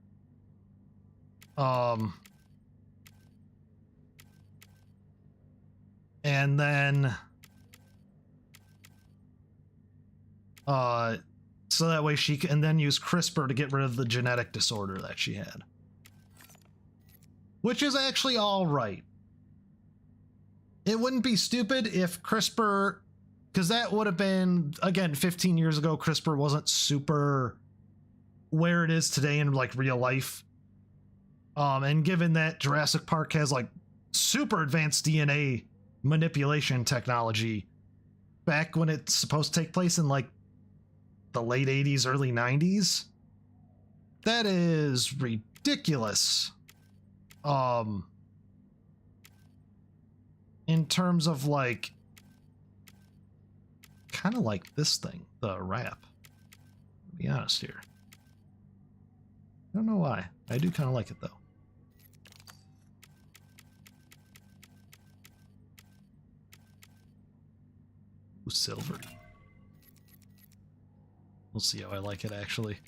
And then so that way she can then use CRISPR to get rid of the genetic disorder that she had. Which is actually all right. It wouldn't be stupid if CRISPR, because that would have been, again, 15 years ago, CRISPR wasn't super where it is today in like real life. And given that Jurassic Park has like super advanced DNA manipulation technology back when it's supposed to take place in like the late 80s, early 90s, that is ridiculous. In terms of like, kind of like this thing, the wrap. To be honest here. I don't know why. I do kind of like it though. Ooh, silvery. We'll see how I like it actually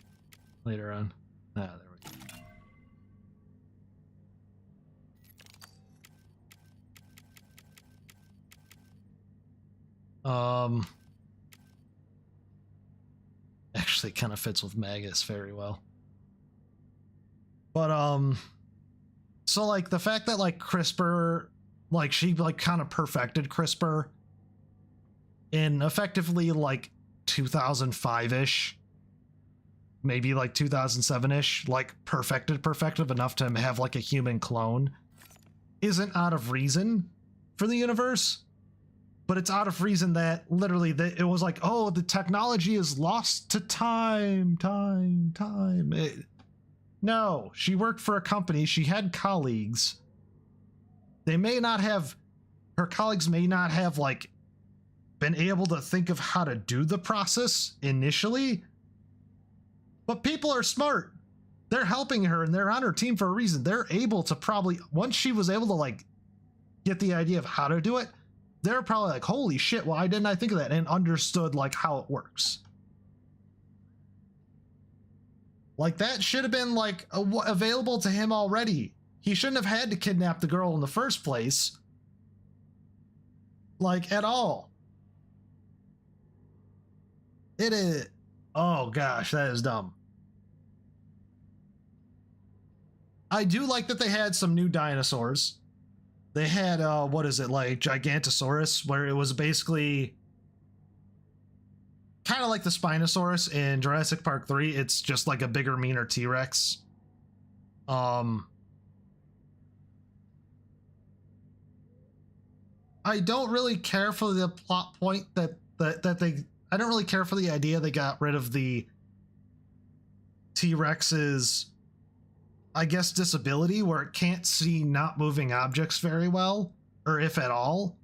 later on. Ah, there we go. Actually kind of fits with Magus very well. But so like the fact that like CRISPR, like she like kind of perfected CRISPR in effectively like 2005-ish, maybe like 2007-ish, like perfected enough to have like a human clone, isn't out of reason for the universe. But it's out of reason that literally it was like, oh, the technology is lost to time. No, she worked for a company. She had colleagues. Her colleagues may not have like been able to think of how to do the process initially, but people are smart. They're helping her and they're on her team for a reason. They're able to probably, once she was able to like get the idea of how to do it, they're probably like, holy shit, why didn't I think of that? And understood like how it works. Like that should have been like available to him already. He shouldn't have had to kidnap the girl in the first place. like, at all. It is. Oh gosh, that is dumb. I do like that they had some new dinosaurs. They had, what is it, like Gigantosaurus, where it was basically kind of like the Spinosaurus in Jurassic Park 3. It's just like a bigger, meaner T-Rex. I don't really care for the plot point that they... I don't really care for the idea they got rid of the T-Rex's, I guess, disability, where it can't see not moving objects very well, or if at all.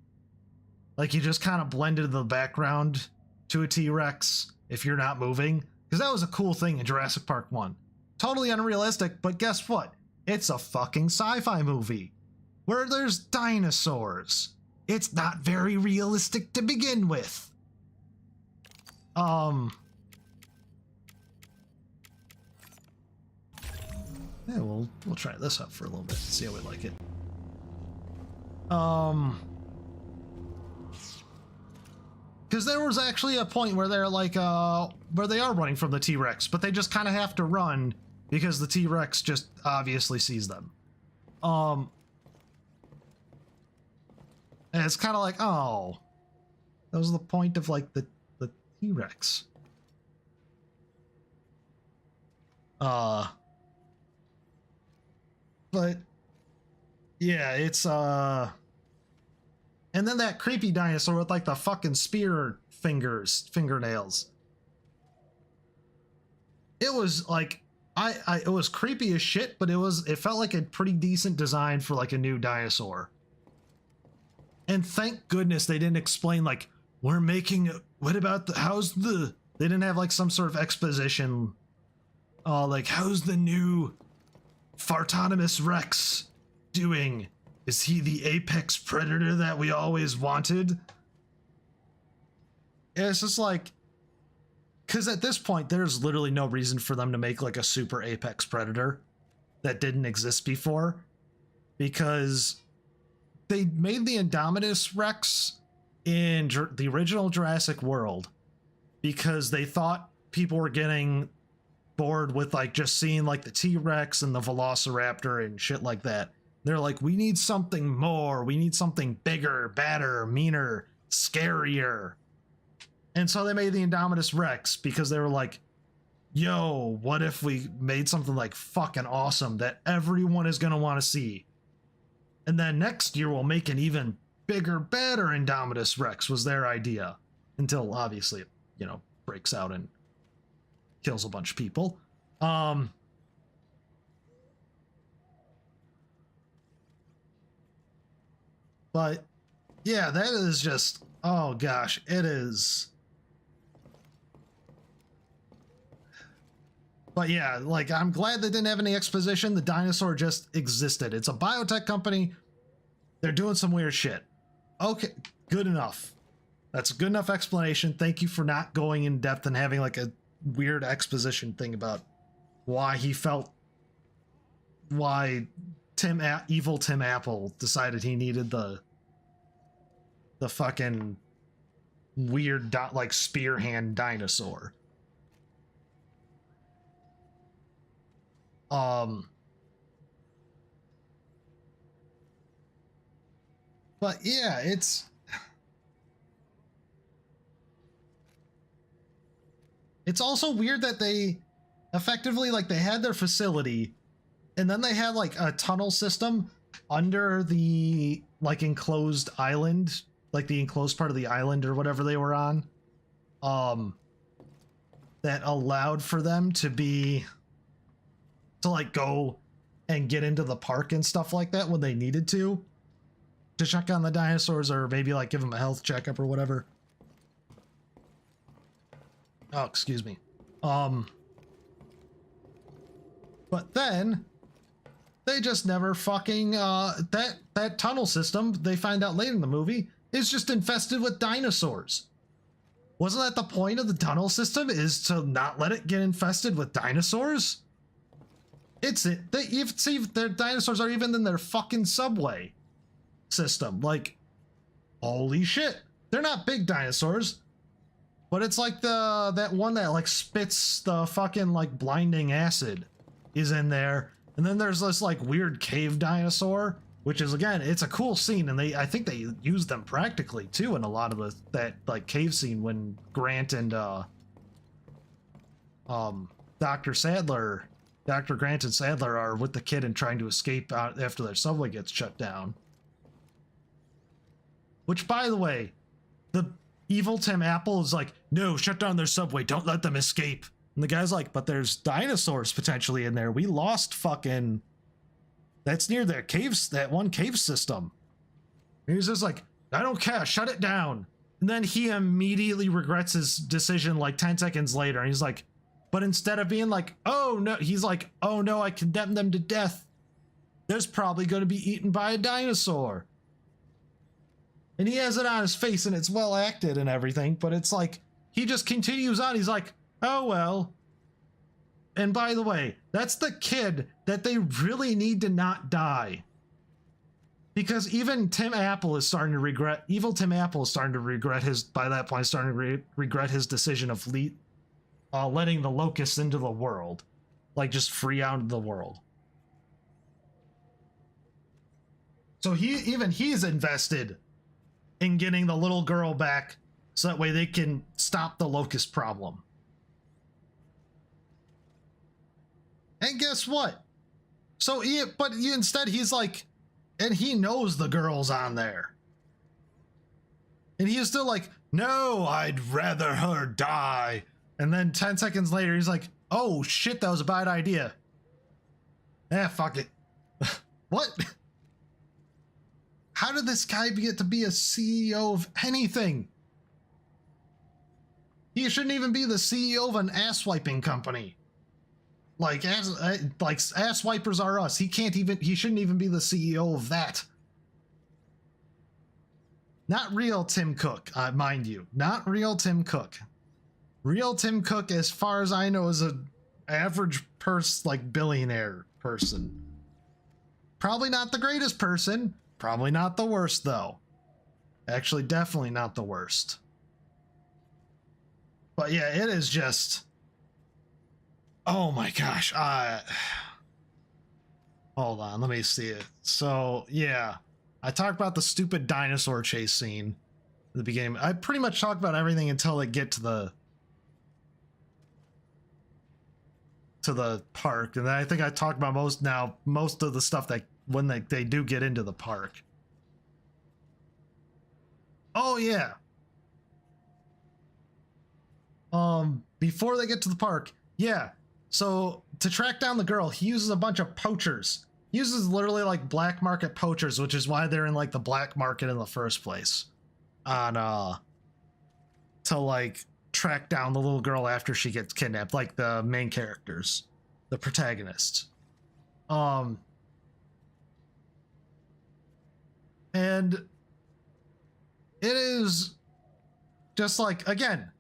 Like, you just kind of blend into the background to a T-Rex if you're not moving. Because that was a cool thing in Jurassic Park 1. Totally unrealistic, but guess what? It's a fucking sci-fi movie where there's dinosaurs. It's not very realistic to begin with. Yeah, we'll try this out for a little bit, see how we like it. Because there was actually a point where they're like, where they are running from the T-Rex, but they just kind of have to run because the T-Rex just obviously sees them. And it's kind of like, oh, that was the point of like the T-Rex. But yeah, it's and then that creepy dinosaur with like the fucking spear fingernails. It was like it was creepy as shit, but it felt like a pretty decent design for like a new dinosaur. And thank goodness they didn't explain like, we're making what about they didn't have like some sort of exposition. Like, how's the new Fartonomus Rex doing? Is he the apex predator that we always wanted? And it's just like, because at this point, there's literally no reason for them to make like a super apex predator that didn't exist before, because they made the Indominus Rex in the original Jurassic World because they thought people were getting bored with like just seeing like the T-Rex and the Velociraptor and shit like that. They're like, we need something more. We need something bigger, badder, meaner, scarier. And so they made the Indominus Rex because they were like, yo, what if we made something like fucking awesome that everyone is going to want to see? And then next year we'll make an even bigger, better Indominus Rex, was their idea. Until obviously, you know, breaks out and kills a bunch of people. But yeah, that is just, oh gosh, it is. But yeah, like, I'm glad they didn't have any exposition. The dinosaur just existed. It's a biotech company. They're doing some weird shit. Okay, good enough. That's a good enough explanation. Thank you for not going in depth and having like a weird exposition thing about why evil Tim Apple decided he needed the fucking weird like spear hand dinosaur. But yeah, it's also weird that they effectively, like, they had their facility and then they had like a tunnel system under the like enclosed island, like the enclosed part of the island or whatever they were on, that allowed for them to like go and get into the park and stuff like that when they needed to check on the dinosaurs or maybe like give them a health checkup or whatever. Oh, excuse me. But then they just never fucking that tunnel system, they find out later in the movie, is just infested with dinosaurs. Wasn't that the point of the tunnel system, is to not let it get infested with dinosaurs? Their dinosaurs are even in their fucking subway system. Like, holy shit. They're not big dinosaurs, but it's like that one that like spits the fucking like blinding acid is in there. And then there's this like weird cave dinosaur, which is, again, it's a cool scene, and I think they use them practically too in a lot of that like cave scene when Grant and Dr. Grant and Sadler are with the kid and trying to escape out after their subway gets shut down. Which, by the way, the evil Tim Apple is like, no, shut down their subway, don't let them escape. And the guy's like, but there's dinosaurs potentially in there. We lost fucking... That's near their caves, that one cave system. And he's just like, I don't care, shut it down. And then he immediately regrets his decision like 10 seconds later. And he's like, but instead of being like, oh no, he's like, oh no, I condemned them to death. There's probably going to be eaten by a dinosaur. And he has it on his face and it's well acted and everything, but it's like, he just continues on. He's like, oh well. And by the way, that's the kid that they really need to not die. Because even Tim Apple is starting to regret, evil Tim Apple is starting to regret his, by that point, starting to regret his decision of letting the locusts into the world. Like, just free out of the world. So he's invested in getting the little girl back so that way they can stop the locust problem. And guess what? So instead he's like, and he knows the girl's on there. And he's still like, no, I'd rather her die. And then 10 seconds later, he's like, oh shit, that was a bad idea. Fuck it. What? How did this guy get to be a CEO of anything? He shouldn't even be the CEO of an ass-wiping company. Like ass wipers are us. He shouldn't even be the CEO of that. Not real Tim Cook, mind you. Not real Tim Cook. Real Tim Cook, as far as I know, is an average billionaire person. Probably not the greatest person. Probably not the worst, though. Actually, definitely not the worst. But yeah, it is just... Oh my gosh. Hold on, let me see it. So, yeah. I talked about the stupid dinosaur chase scene at the beginning. I pretty much talked about everything until they get to the park. And then I think I talked about most of the stuff that when they do get into the park. Oh yeah. Before they get to the park, yeah. So to track down the girl, he uses a bunch of poachers. He uses literally like black market poachers, which is why they're in like the black market in the first place. To like track down the little girl after she gets kidnapped, like the main characters, the protagonists. And it is just like, again,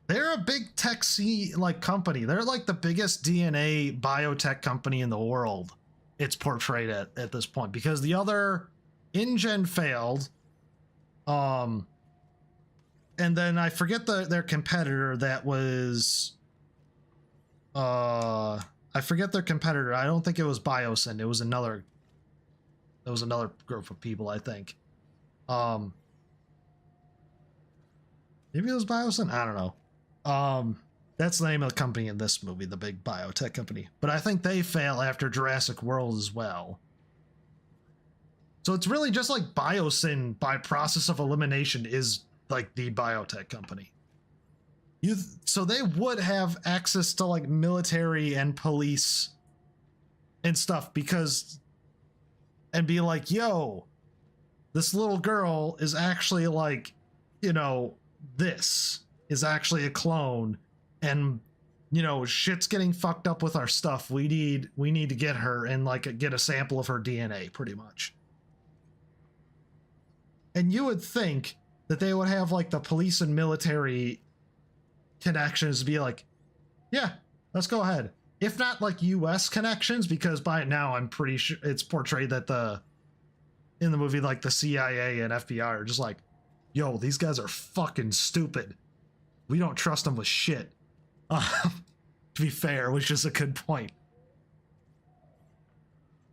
they're a big tech company. They're like the biggest DNA biotech company in the world. It's portrayed at this point because the other InGen failed. And then I forget their competitor that was, I forget their competitor. I don't think it was Biosyn. It was another group of people, I think. Maybe it was Biosyn? I don't know. That's the name of the company in this movie, the big biotech company. But I think they fail after Jurassic World as well. So it's really just like Biosyn, by process of elimination, is like the biotech company. So they would have access to like military and police and stuff and be like, yo, this little girl is actually like, this is actually a clone, and shit's getting fucked up with our stuff. We need to get her and like get a sample of her DNA, pretty much. And you would think that they would have like the police and military connections to be like, yeah, let's go ahead. If not like US connections, because by now I'm pretty sure it's portrayed that the in the movie, like the CIA and FBI are just like, yo, these guys are fucking stupid. We don't trust them with shit. To be fair, which is a good point.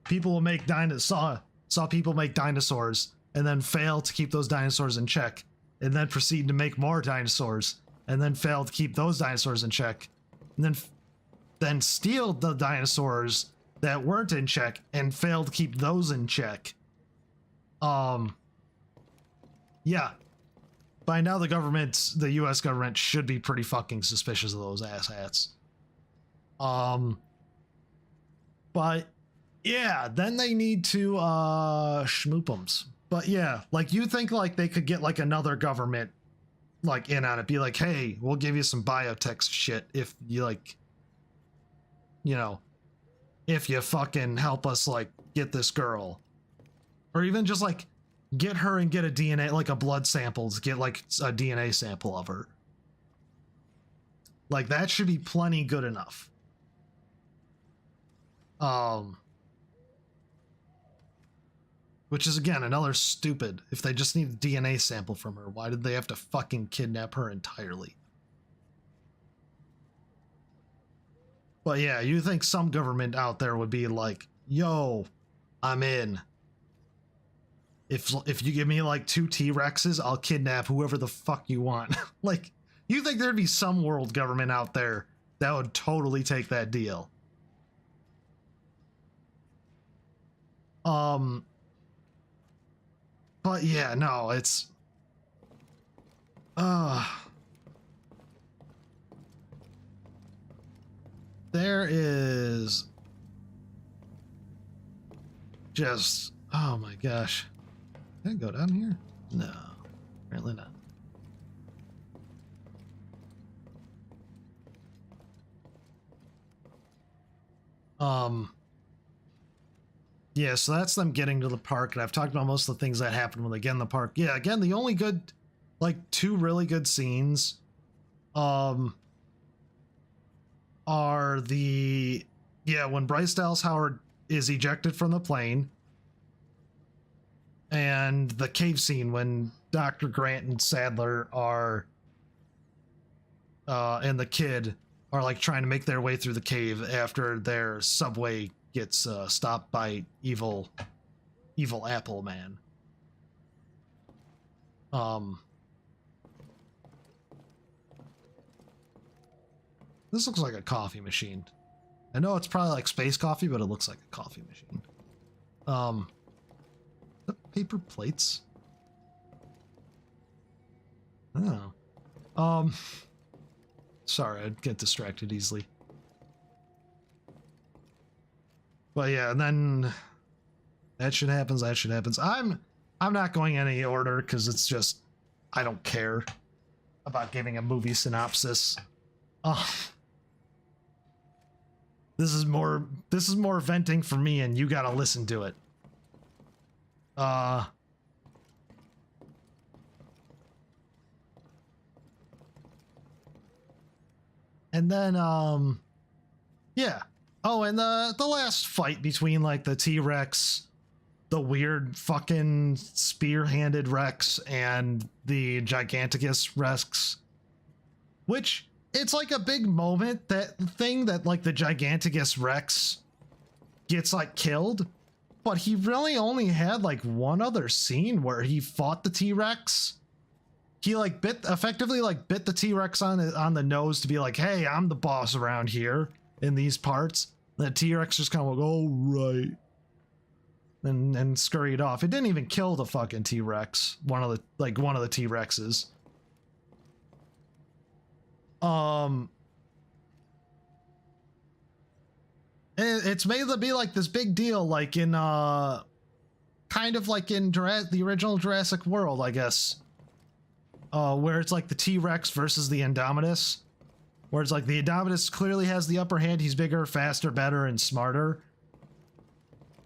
People will make saw people make dinosaurs and then fail to keep those dinosaurs in check, and then proceed to make more dinosaurs and then fail to keep those dinosaurs in check, and then steal the dinosaurs that weren't in check and fail to keep those in check. Yeah. By now the US government should be pretty fucking suspicious of those asshats. But yeah, then they need to schmoopums. But yeah, like you think like they could get like another government like in on it, be like, hey, we'll give you some biotech shit if you like, you know, if you fucking help us like get this girl. Or even just like get her and get a DNA, like a blood sample, to get like a DNA sample of her. Like that should be plenty good enough. Which is again another stupid. If they just need a DNA sample from her, why did they have to fucking kidnap her entirely? But yeah, you think some government out there would be like, yo, I'm in. If you give me like 2 T-Rexes, I'll kidnap whoever the fuck you want. Like, you think there'd be some world government out there that would totally take that deal. But yeah, no, it's there is just, oh my gosh. Can I go down here? No, apparently not. Yeah, so that's them getting to the park, and I've talked about most of the things that happen when they get in the park. Yeah, again, the only good, like, 2 really good scenes, are the, yeah, when Bryce Dallas Howard is ejected from the plane, and the cave scene when Dr. Grant and Sadler are, and the kid are, like, trying to make their way through the cave after their subway gets stopped by evil Apple Man. This looks like a coffee machine. I know it's probably like space coffee, but it looks like a coffee machine. The paper plates. Oh. Sorry, I'd get distracted easily. But yeah, and then that shit happens, that shit happens. I'm not going any order because it's just, I don't care about giving a movie synopsis. This is more venting for me, and you gotta listen to it. And then yeah. Oh, and the last fight between like the T-Rex, the weird fucking spear-handed Rex, and the Giganticus Rex, which it's like a big moment, that thing that like the Giganticus Rex gets like killed, but he really only had like one other scene where he fought the T-Rex. He like effectively bit the T-Rex on the nose to be like, hey, I'm the boss around here in these parts. The T-Rex just kind of like, oh, right. And scurried off. It didn't even kill the fucking T-Rex. One of the T-Rexes. It's made to be like this big deal, like in, kind of like in the original Jurassic World, I guess. Where it's like the T-Rex versus the Indominus. Where it's like the Indominus clearly has the upper hand. He's bigger, faster, better, and smarter.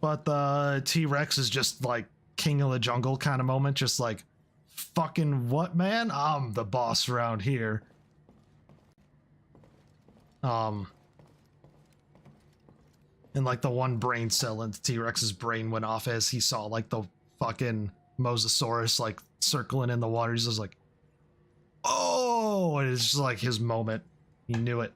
But the T-Rex is just like king of the jungle kind of moment. Just like, fucking what, man? I'm the boss around here. And like the one brain cell in the T-Rex's brain went off as he saw like the fucking Mosasaurus like circling in the water. He's just like, oh, and it's just like his moment. He knew it.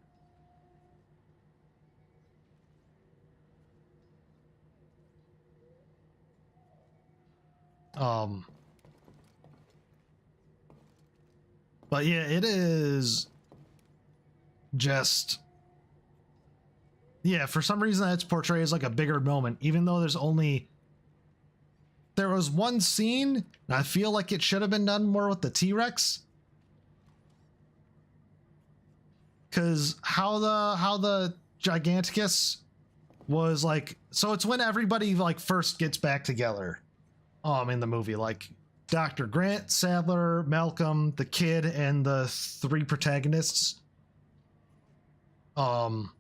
But yeah, it is just, yeah, for some reason that's portrayed as like a bigger moment, even though there was one scene, and I feel like it should have been done more with the T-Rex. Cause how the Giganticus was like, so it's when everybody like first gets back together, in the movie, like Dr. Grant, Sadler, Malcolm, the kid, and the three protagonists are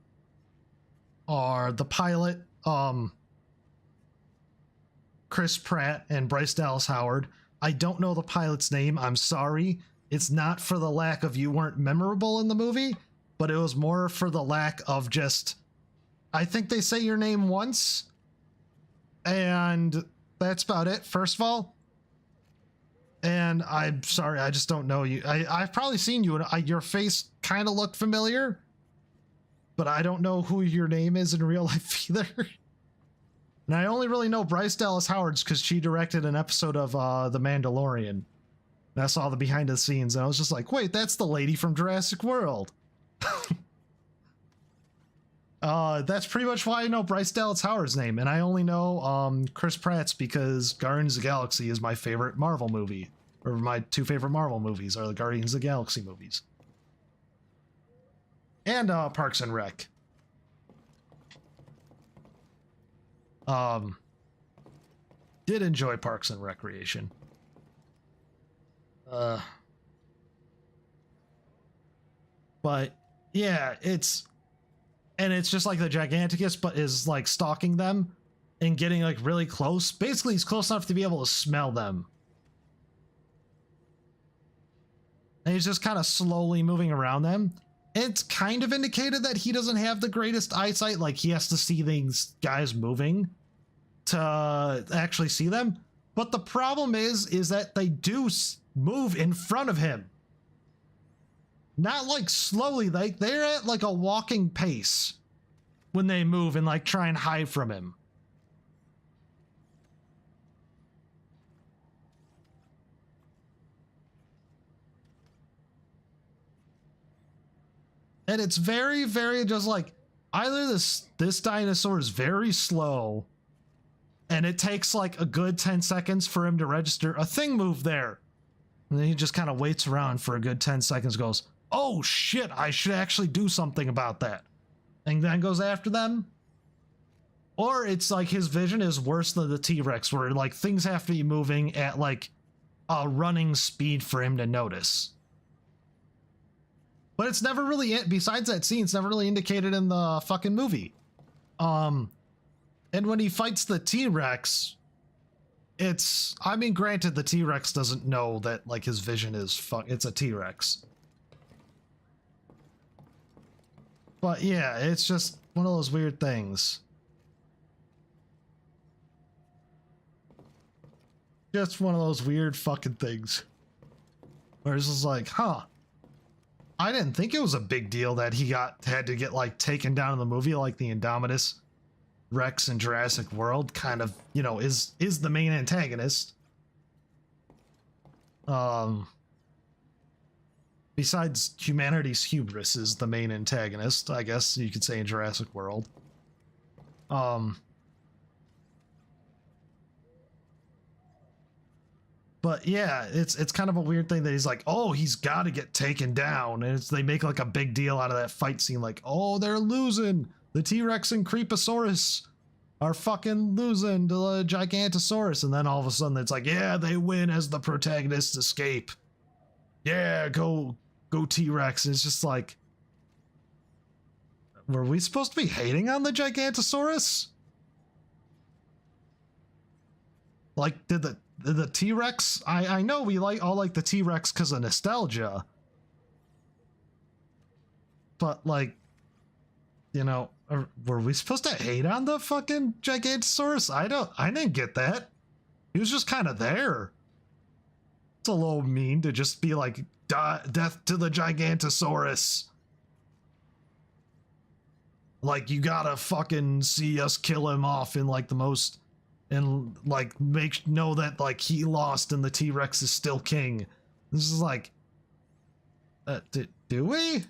the pilot, Chris Pratt and Bryce Dallas Howard. I don't know the pilot's name. I'm sorry. It's not for the lack of you weren't memorable in the movie, but it was more for the lack of just, I think they say your name once, and that's about it, first of all. And I'm sorry, I just don't know you. I've probably seen you, and your face kind of looked familiar, but I don't know who your name is in real life either. And I only really know Bryce Dallas Howard's because she directed an episode of The Mandalorian. And I saw the behind the scenes, and I was just like, wait, that's the lady from Jurassic World. That's pretty much why I know Bryce Dallas Howard's name, and I only know Chris Pratt's because Guardians of the Galaxy is my favorite Marvel movie, or my two favorite Marvel movies are the Guardians of the Galaxy movies, and Parks and Rec. Did enjoy Parks and Recreation. But yeah, it's just like the Giganticus, but is like stalking them and getting like really close. Basically, he's close enough to be able to smell them. And he's just kind of slowly moving around them. It's kind of indicated that he doesn't have the greatest eyesight. Like, he has to see these guys moving to actually see them. But the problem is that they do move in front of him. Not like slowly, like they're at like a walking pace when they move and like try and hide from him. And it's very, very just like, either this dinosaur is very slow and it takes like a good 10 seconds for him to register a thing move there. And then he just kind of waits around for a good 10 seconds, goes, oh shit, I should actually do something about that. And then goes after them. Or it's like his vision is worse than the T-Rex, where like things have to be moving at like a running speed for him to notice. But it's never really, besides that scene, it's never really indicated in the fucking movie. And when he fights the T-Rex, it's, I mean, granted, the T-Rex doesn't know that like his vision is it's a T-Rex. But yeah, it's just one of those weird things. Just one of those weird fucking things. Where it's just like, huh. I didn't think it was a big deal that he had to get like taken down in the movie, like the Indominus Rex in Jurassic World kind of, you know, is the main antagonist. Besides humanity's hubris is the main antagonist, I guess you could say, in Jurassic World. But yeah, it's kind of a weird thing that he's like, oh, he's got to get taken down, and they make like a big deal out of that fight scene, like, oh, they're losing. The T-Rex and Creeposaurus are fucking losing to the Gigantosaurus, and then all of a sudden it's like, yeah, they win as the protagonists escape. Yeah, go T-Rex. And it's just like, were we supposed to be hating on the Gigantosaurus? Like, did the T-Rex, I know we all like the T-Rex because of nostalgia, but like, you know, were we supposed to hate on the fucking Gigantosaurus? I didn't get that. He was just kind of there. It's a little mean to just be like, death to the Gigantosaurus. Like, you gotta fucking see us kill him off in like the most, and like know that like he lost and the T-Rex is still king. This is like, do we?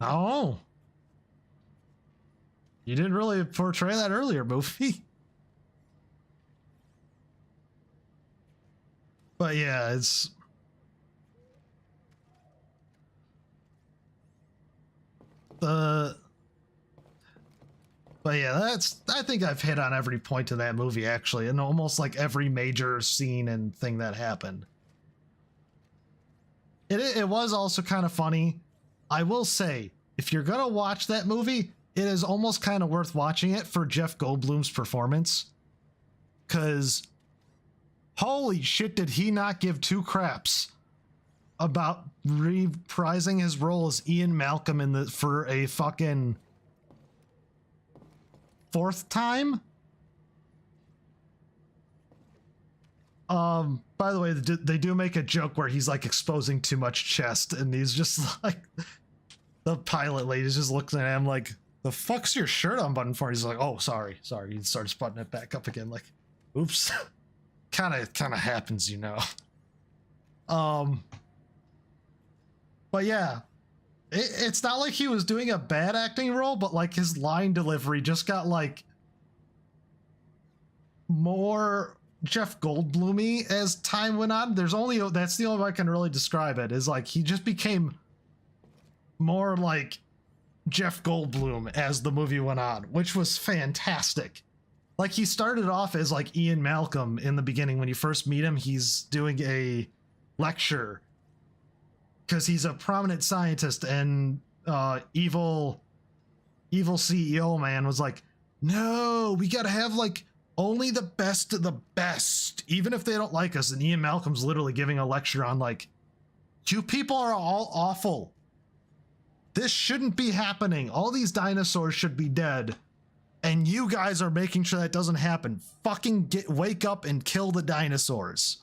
Oh, you didn't really portray that earlier, movie. But yeah, it's but yeah, I think I've hit on every point of that movie actually, and almost like every major scene and thing that happened. It was also kind of funny. I will say, if you're gonna watch that movie, it is almost kind of worth watching it for Jeff Goldblum's performance. Cause holy shit, did he not give two craps about reprising his role as Ian Malcolm for a fucking fourth time? By the way, they do make a joke where he's like exposing too much chest, and he's just like, the pilot lady just looks at him like, the fuck's your shirt unbuttoned for? He's like, oh, sorry. He starts buttoning it back up again, like, oops. kind of happens, you know. But yeah, it's not like he was doing a bad acting role, but like his line delivery just got like more Jeff Goldblum-y as time went on. That's the only way I can really describe it, is like he just became more like Jeff Goldblum as the movie went on, which was fantastic. Like, he started off as like Ian Malcolm in the beginning. When you first meet him, he's doing a lecture because he's a prominent scientist, and evil CEO man was like, no, we gotta have like only the best of the best, even if they don't like us. And Ian Malcolm's literally giving a lecture on like, you people are all awful. This shouldn't be happening. All these dinosaurs should be dead. And you guys are making sure that doesn't happen. Fucking wake up and kill the dinosaurs.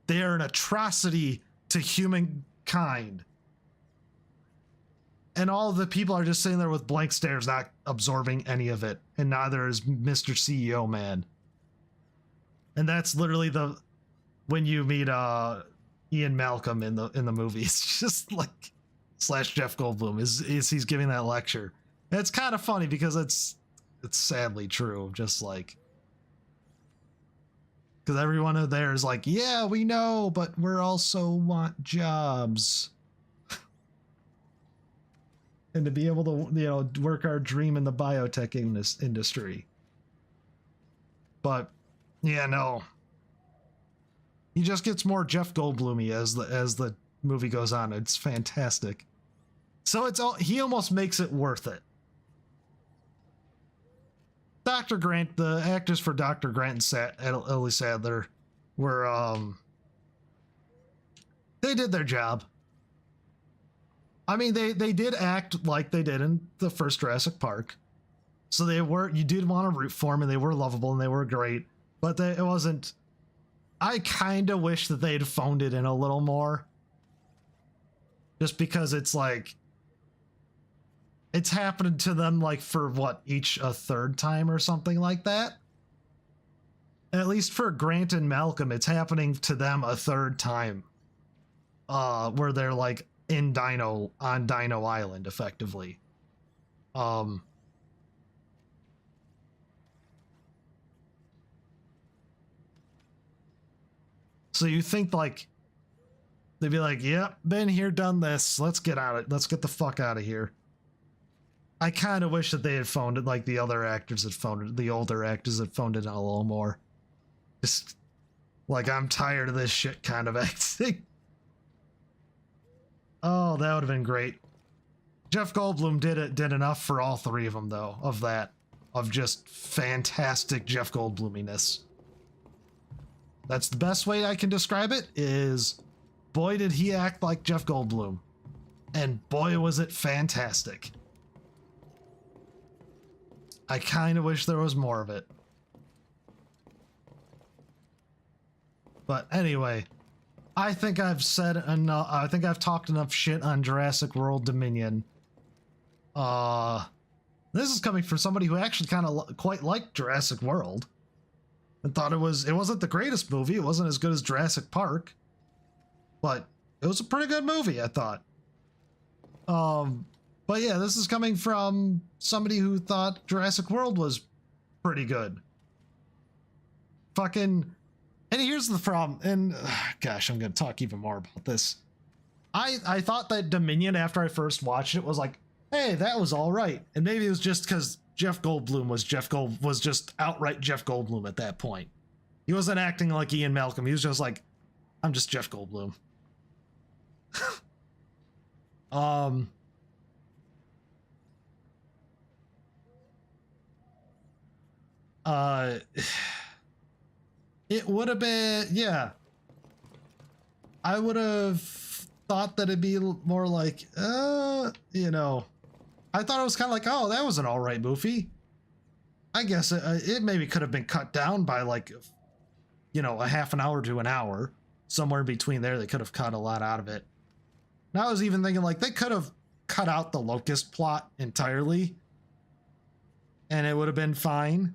They are an atrocity to humankind. And all of the people are just sitting there with blank stares, not absorbing any of it. And neither is Mr. CEO man. And that's literally when you meet Ian Malcolm in the movie. It's just like / Jeff Goldblum is he's giving that lecture. And it's kind of funny because it's sadly true. Just like, because everyone there is like, yeah, we know, but we're also want jobs. And to be able to, work our dream in the biotech industry. But yeah, no. He just gets more Jeff Goldblum-y as the movie goes on. It's fantastic. So he almost makes it worth it. Dr. Grant, the actors for Dr. Grant and Ellie Sadler were, they did their job. I mean, they did act like they did in the first Jurassic Park. So you did want to root for them, and they were lovable, and they were great. But it wasn't, I kind of wish that they'd phoned it in a little more. Just because it's like, it's happened to them like for each a third time or something like that. At least for Grant and Malcolm, it's happening to them a third time. Where they're like on Dino Island, effectively. So you think like they'd be like, yep, been here, done this. Let's get the fuck out of here. I kind of wish that they had phoned it like the older actors had phoned it in a little more. Just like, I'm tired of this shit kind of acting. Oh, that would have been great. Jeff Goldblum did enough for all three of them, though, of just fantastic Jeff Goldbluminess. That's the best way I can describe it, is boy did he act like Jeff Goldblum. And boy was it fantastic. I kind of wish there was more of it. But anyway, I think I've said enough. I think I've talked enough shit on Jurassic World Dominion. This is coming from somebody who actually kind of quite liked Jurassic World and thought it wasn't the greatest movie. It wasn't as good as Jurassic Park, but it was a pretty good movie, I thought. But yeah, this is coming from somebody who thought Jurassic World was pretty good. Fucking, and here's the problem, and gosh, I'm gonna talk even more about this. I thought that Dominion, after I first watched it, was like, hey, that was all right. And maybe it was just because Jeff Goldblum was just outright Jeff Goldblum at that point. He wasn't acting like Ian Malcolm. He was just like, I'm just Jeff Goldblum. It would have been, yeah. I would have thought that it'd be more like, you know, I thought it was kind of like, oh, that was an all right movie. I guess it maybe could have been cut down by like, you know, a half an hour to an hour. Somewhere in between there, they could have cut a lot out of it. And I was even thinking like they could have cut out the Locust plot entirely and it would have been fine.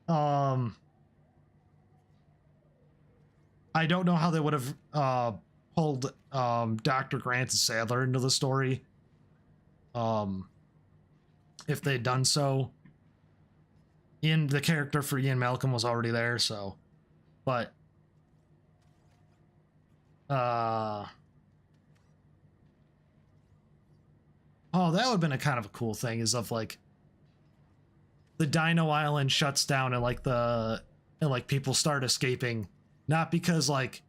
I don't know how they would have pulled Dr. Grant and Sadler into the story. If they'd done so. The character for Ian Malcolm was already there, so. But oh, that would have been a kind of a cool thing, is of like the Dino Island shuts down and like people start escaping, not because like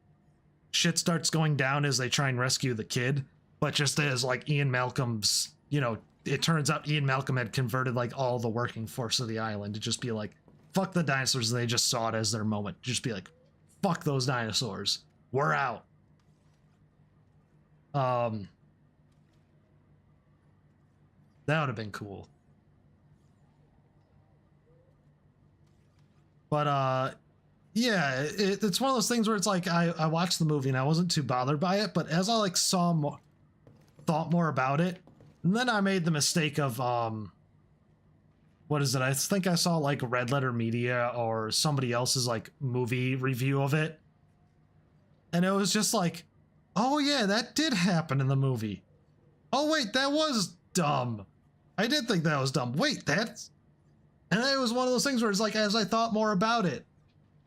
shit starts going down as they try and rescue the kid, but just as like Ian Malcolm's, you know, it turns out Ian Malcolm had converted like all the working force of the island to just be like, fuck the dinosaurs, and they just saw it as their moment. Just be like, fuck those dinosaurs. We're out. That would have been cool. But yeah, it's one of those things where it's like I watched the movie and I wasn't too bothered by it, but as I like thought more about it, and then I made the mistake of what is it? I think I saw like Red Letter Media or somebody else's like movie review of it, and it was just like, oh yeah, that did happen in the movie. Oh wait, that was dumb. I did think that was dumb. Wait, that's... And it was one of those things where it's like, as I thought more about it,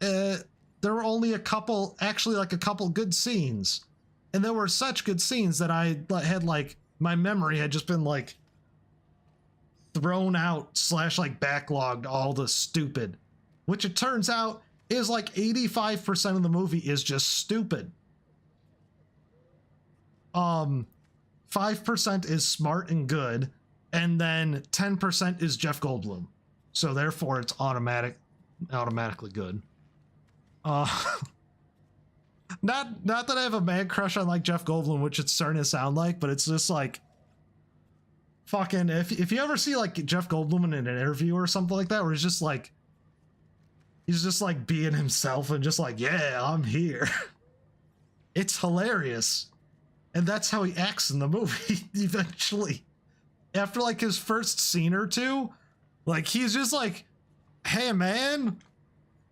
there were only a couple good scenes. And there were such good scenes that I had like, my memory had just been like thrown out / like backlogged all the stupid, which it turns out is like 85% of the movie is just stupid. 5% is smart and good, and then 10% is Jeff Goldblum. So therefore it's automatically good. Not that I have a mad crush on like Jeff Goldblum, which it's starting to sound like, but it's just like fucking, if you ever see like Jeff Goldblum in an interview or something like that, where he's just like being himself and just like, yeah, I'm here. It's hilarious. And that's how he acts in the movie eventually. After like his first scene or two, like he's just like, hey man,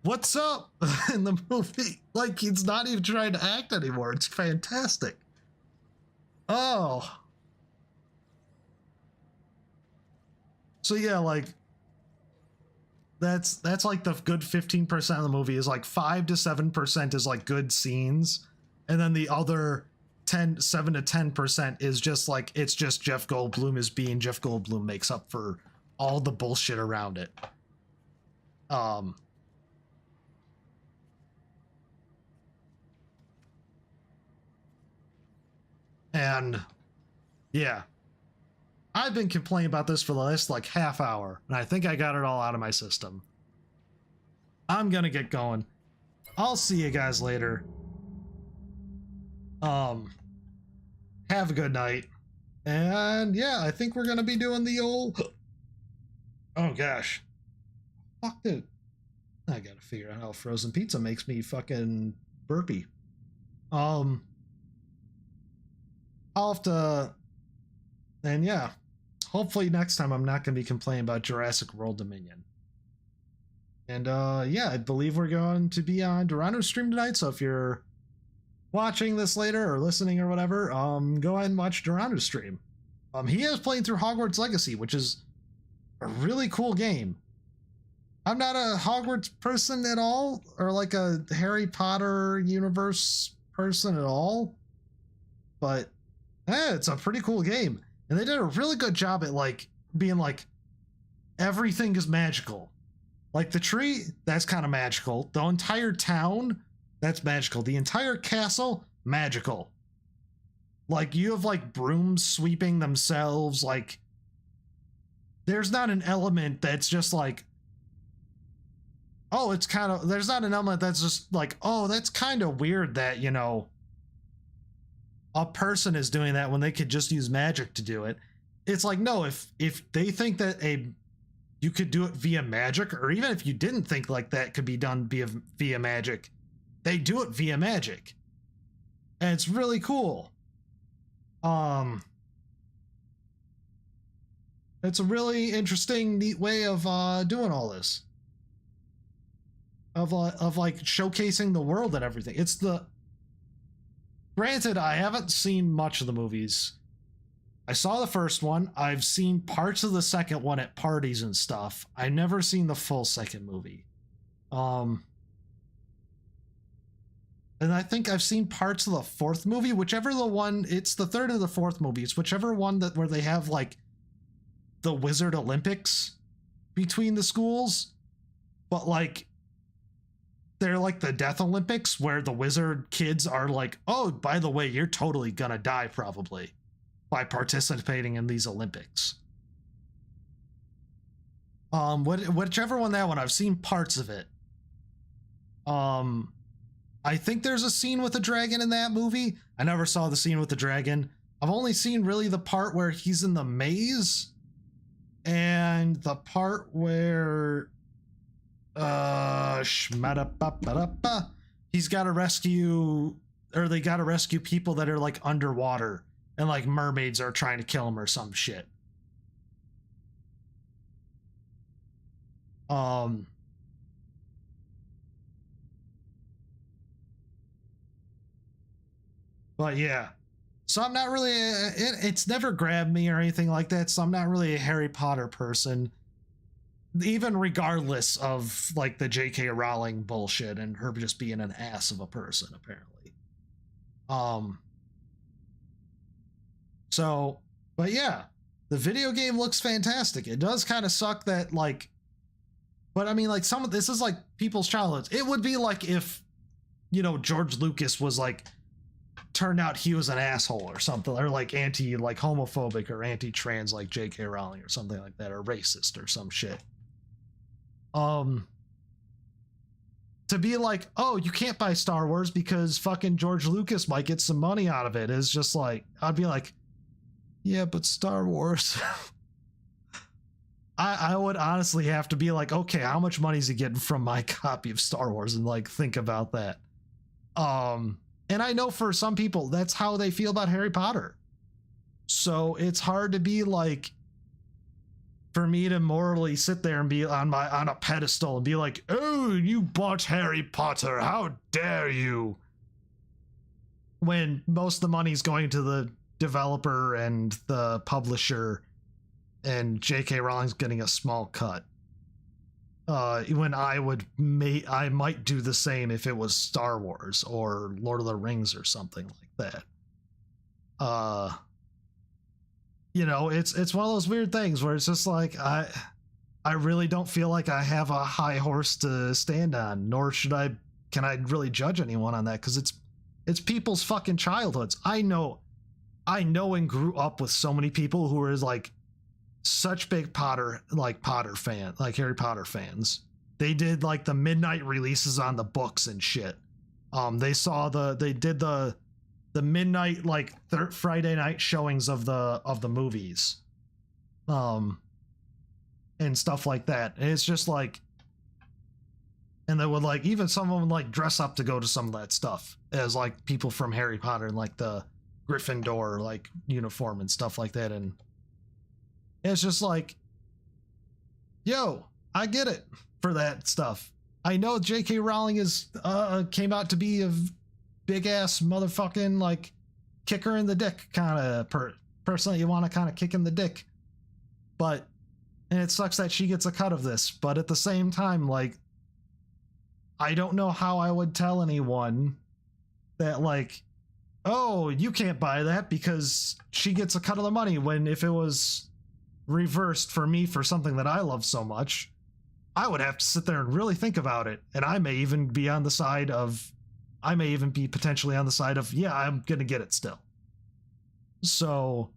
what's up? In the movie. Like he's not even trying to act anymore. It's fantastic. Oh. So yeah, like that's like the good 15% of the movie is like 5 to 7% is like good scenes. And then the other 7 to 10% is just like, it's just Jeff Goldblum is being Jeff Goldblum, makes up for all the bullshit around it. And yeah, I've been complaining about this for the last like half hour, and I think I got it all out of my system. I'm gonna get going. I'll see you guys later. Have a good night. And yeah, I think we're gonna be doing the old... Oh gosh. Fuck it. I gotta figure out how frozen pizza makes me fucking burpee. I'll have to, and yeah, hopefully next time I'm not going to be complaining about Jurassic World Dominion. And yeah, I believe we're going to be on Dorano's stream tonight, so if you're watching this later or listening or whatever, go ahead and watch Dorano's stream. He is playing through Hogwarts Legacy, which is a really cool game. I'm not a Hogwarts person at all, or like a Harry Potter universe person at all, but it's a pretty cool game. And they did a really good job at like being like, everything is magical. Like the tree, that's kind of magical. The entire town, that's magical. The entire castle, magical. Like you have like brooms sweeping themselves. Like there's not an element that's just like, oh, it's kind of, there's not an element that's just like, oh, that's kind of weird that, you know, a person is doing that when they could just use magic to do it. It's like, no, if they think that you could do it via magic, or even if you didn't think like that could be done via magic, they do it via magic. And it's really cool. It's a really interesting, neat way of doing all this. Of like showcasing the world and everything. Granted, I haven't seen much of the movies. I saw the first one. I've seen parts of the second one at parties and stuff. I've never seen the full second movie. And I think I've seen parts of the fourth movie, whichever the one, it's the third or the fourth movie. It's whichever one where they have like the Wizard Olympics between the schools. But like, they're like the Death Olympics where the wizard kids are like, oh, by the way, you're totally gonna die probably by participating in these Olympics. Whichever one that one, I've seen parts of it. I think there's a scene with a dragon in that movie. I never saw the scene with the dragon. I've only seen really the part where he's in the maze and the part where he's got to rescue, or they got to rescue people that are like underwater and like mermaids are trying to kill him or some shit. But yeah, so I'm not really it's never grabbed me or anything like that, so I'm not really a Harry Potter person, even regardless of like the J.K. Rowling bullshit and her just being an ass of a person apparently. So, but yeah, the video game looks fantastic. It does kind of suck that like, but I mean, like some of this is like people's childhoods. It would be like if, you know, George Lucas was like, turned out he was an asshole or something, or like like homophobic or anti-trans like J.K. Rowling or something like that, or racist or some shit. To be like, oh, you can't buy Star Wars because fucking George Lucas might get some money out of it, is just like, I'd be like, yeah, but Star Wars. I would honestly have to be like, okay, how much money is he getting from my copy of Star Wars, and like think about that. And I know for some people that's how they feel about Harry Potter. So it's hard to be like, for me to morally sit there and be on a pedestal and be like, oh, you bought Harry Potter, how dare you? When most of the money's going to the developer and the publisher, and J.K. Rowling's getting a small cut. When I might do the same if it was Star Wars or Lord of the Rings or something like that. You know, it's one of those weird things where it's just like, I really don't feel like I have a high horse to stand on, nor can I really judge anyone on that, because it's people's fucking childhoods. I know and grew up with so many people who are like such big Harry Potter fans. They did like the midnight releases on the books and shit. They did the midnight like Friday night showings of the movies, and stuff like that. And it's just like, And they would like, even some of them like dress up to go to some of that stuff as like people from Harry Potter and like the Gryffindor like uniform and stuff like that. And it's just like, yo, I get it for that stuff. I know J.K. Rowling is came out to be a big ass motherfucking like kicker in the dick kind of person that you want to kind of kick in the dick. But, and it sucks that she gets a cut of this, but at the same time, like, I don't know how I would tell anyone that like, oh, you can't buy that because she gets a cut of the money, when if it was reversed for me for something that I love so much, I would have to sit there and really think about it. And I may even be on the side of, I may even be potentially on the side of, yeah, I'm going to get it still. So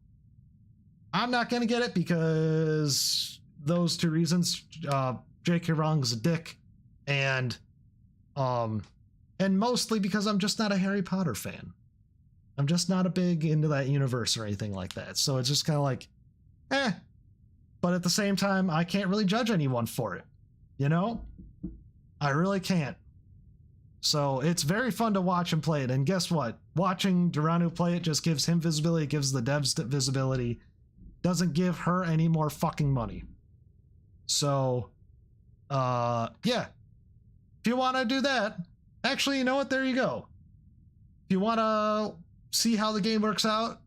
I'm not going to get it because those two reasons. J.K. Rowling's a dick, and mostly because I'm just not a Harry Potter fan. I'm just not a big into that universe or anything like that. So it's just kind of like, eh. But at the same time, I can't really judge anyone for it. You know? I really can't. So it's very fun to watch him play it. And guess what? Watching Duranu play it just gives him visibility, gives the devs visibility. Doesn't give her any more fucking money. So, yeah. If you want to do that, actually, you know what? There you go. If you want to see how the game works out,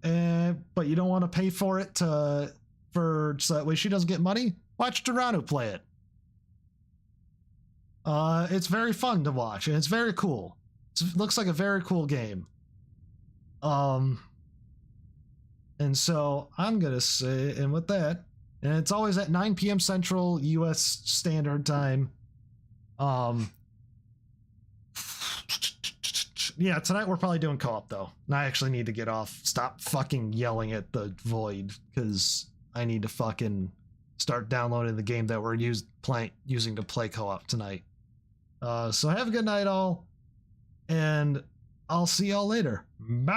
but you don't want to pay for it so that way she doesn't get money, watch Duranu play it. It's very fun to watch, and it's very cool. It looks like a very cool game. And so I'm gonna say, and with that, and it's always at 9 p.m. Central U.S. Standard Time. Yeah, tonight we're probably doing co-op though. And I actually need to get off. Stop fucking yelling at the void, because I need to fucking start downloading the game that we're using to play co-op tonight. So have a good night all, and I'll see y'all later. Bye.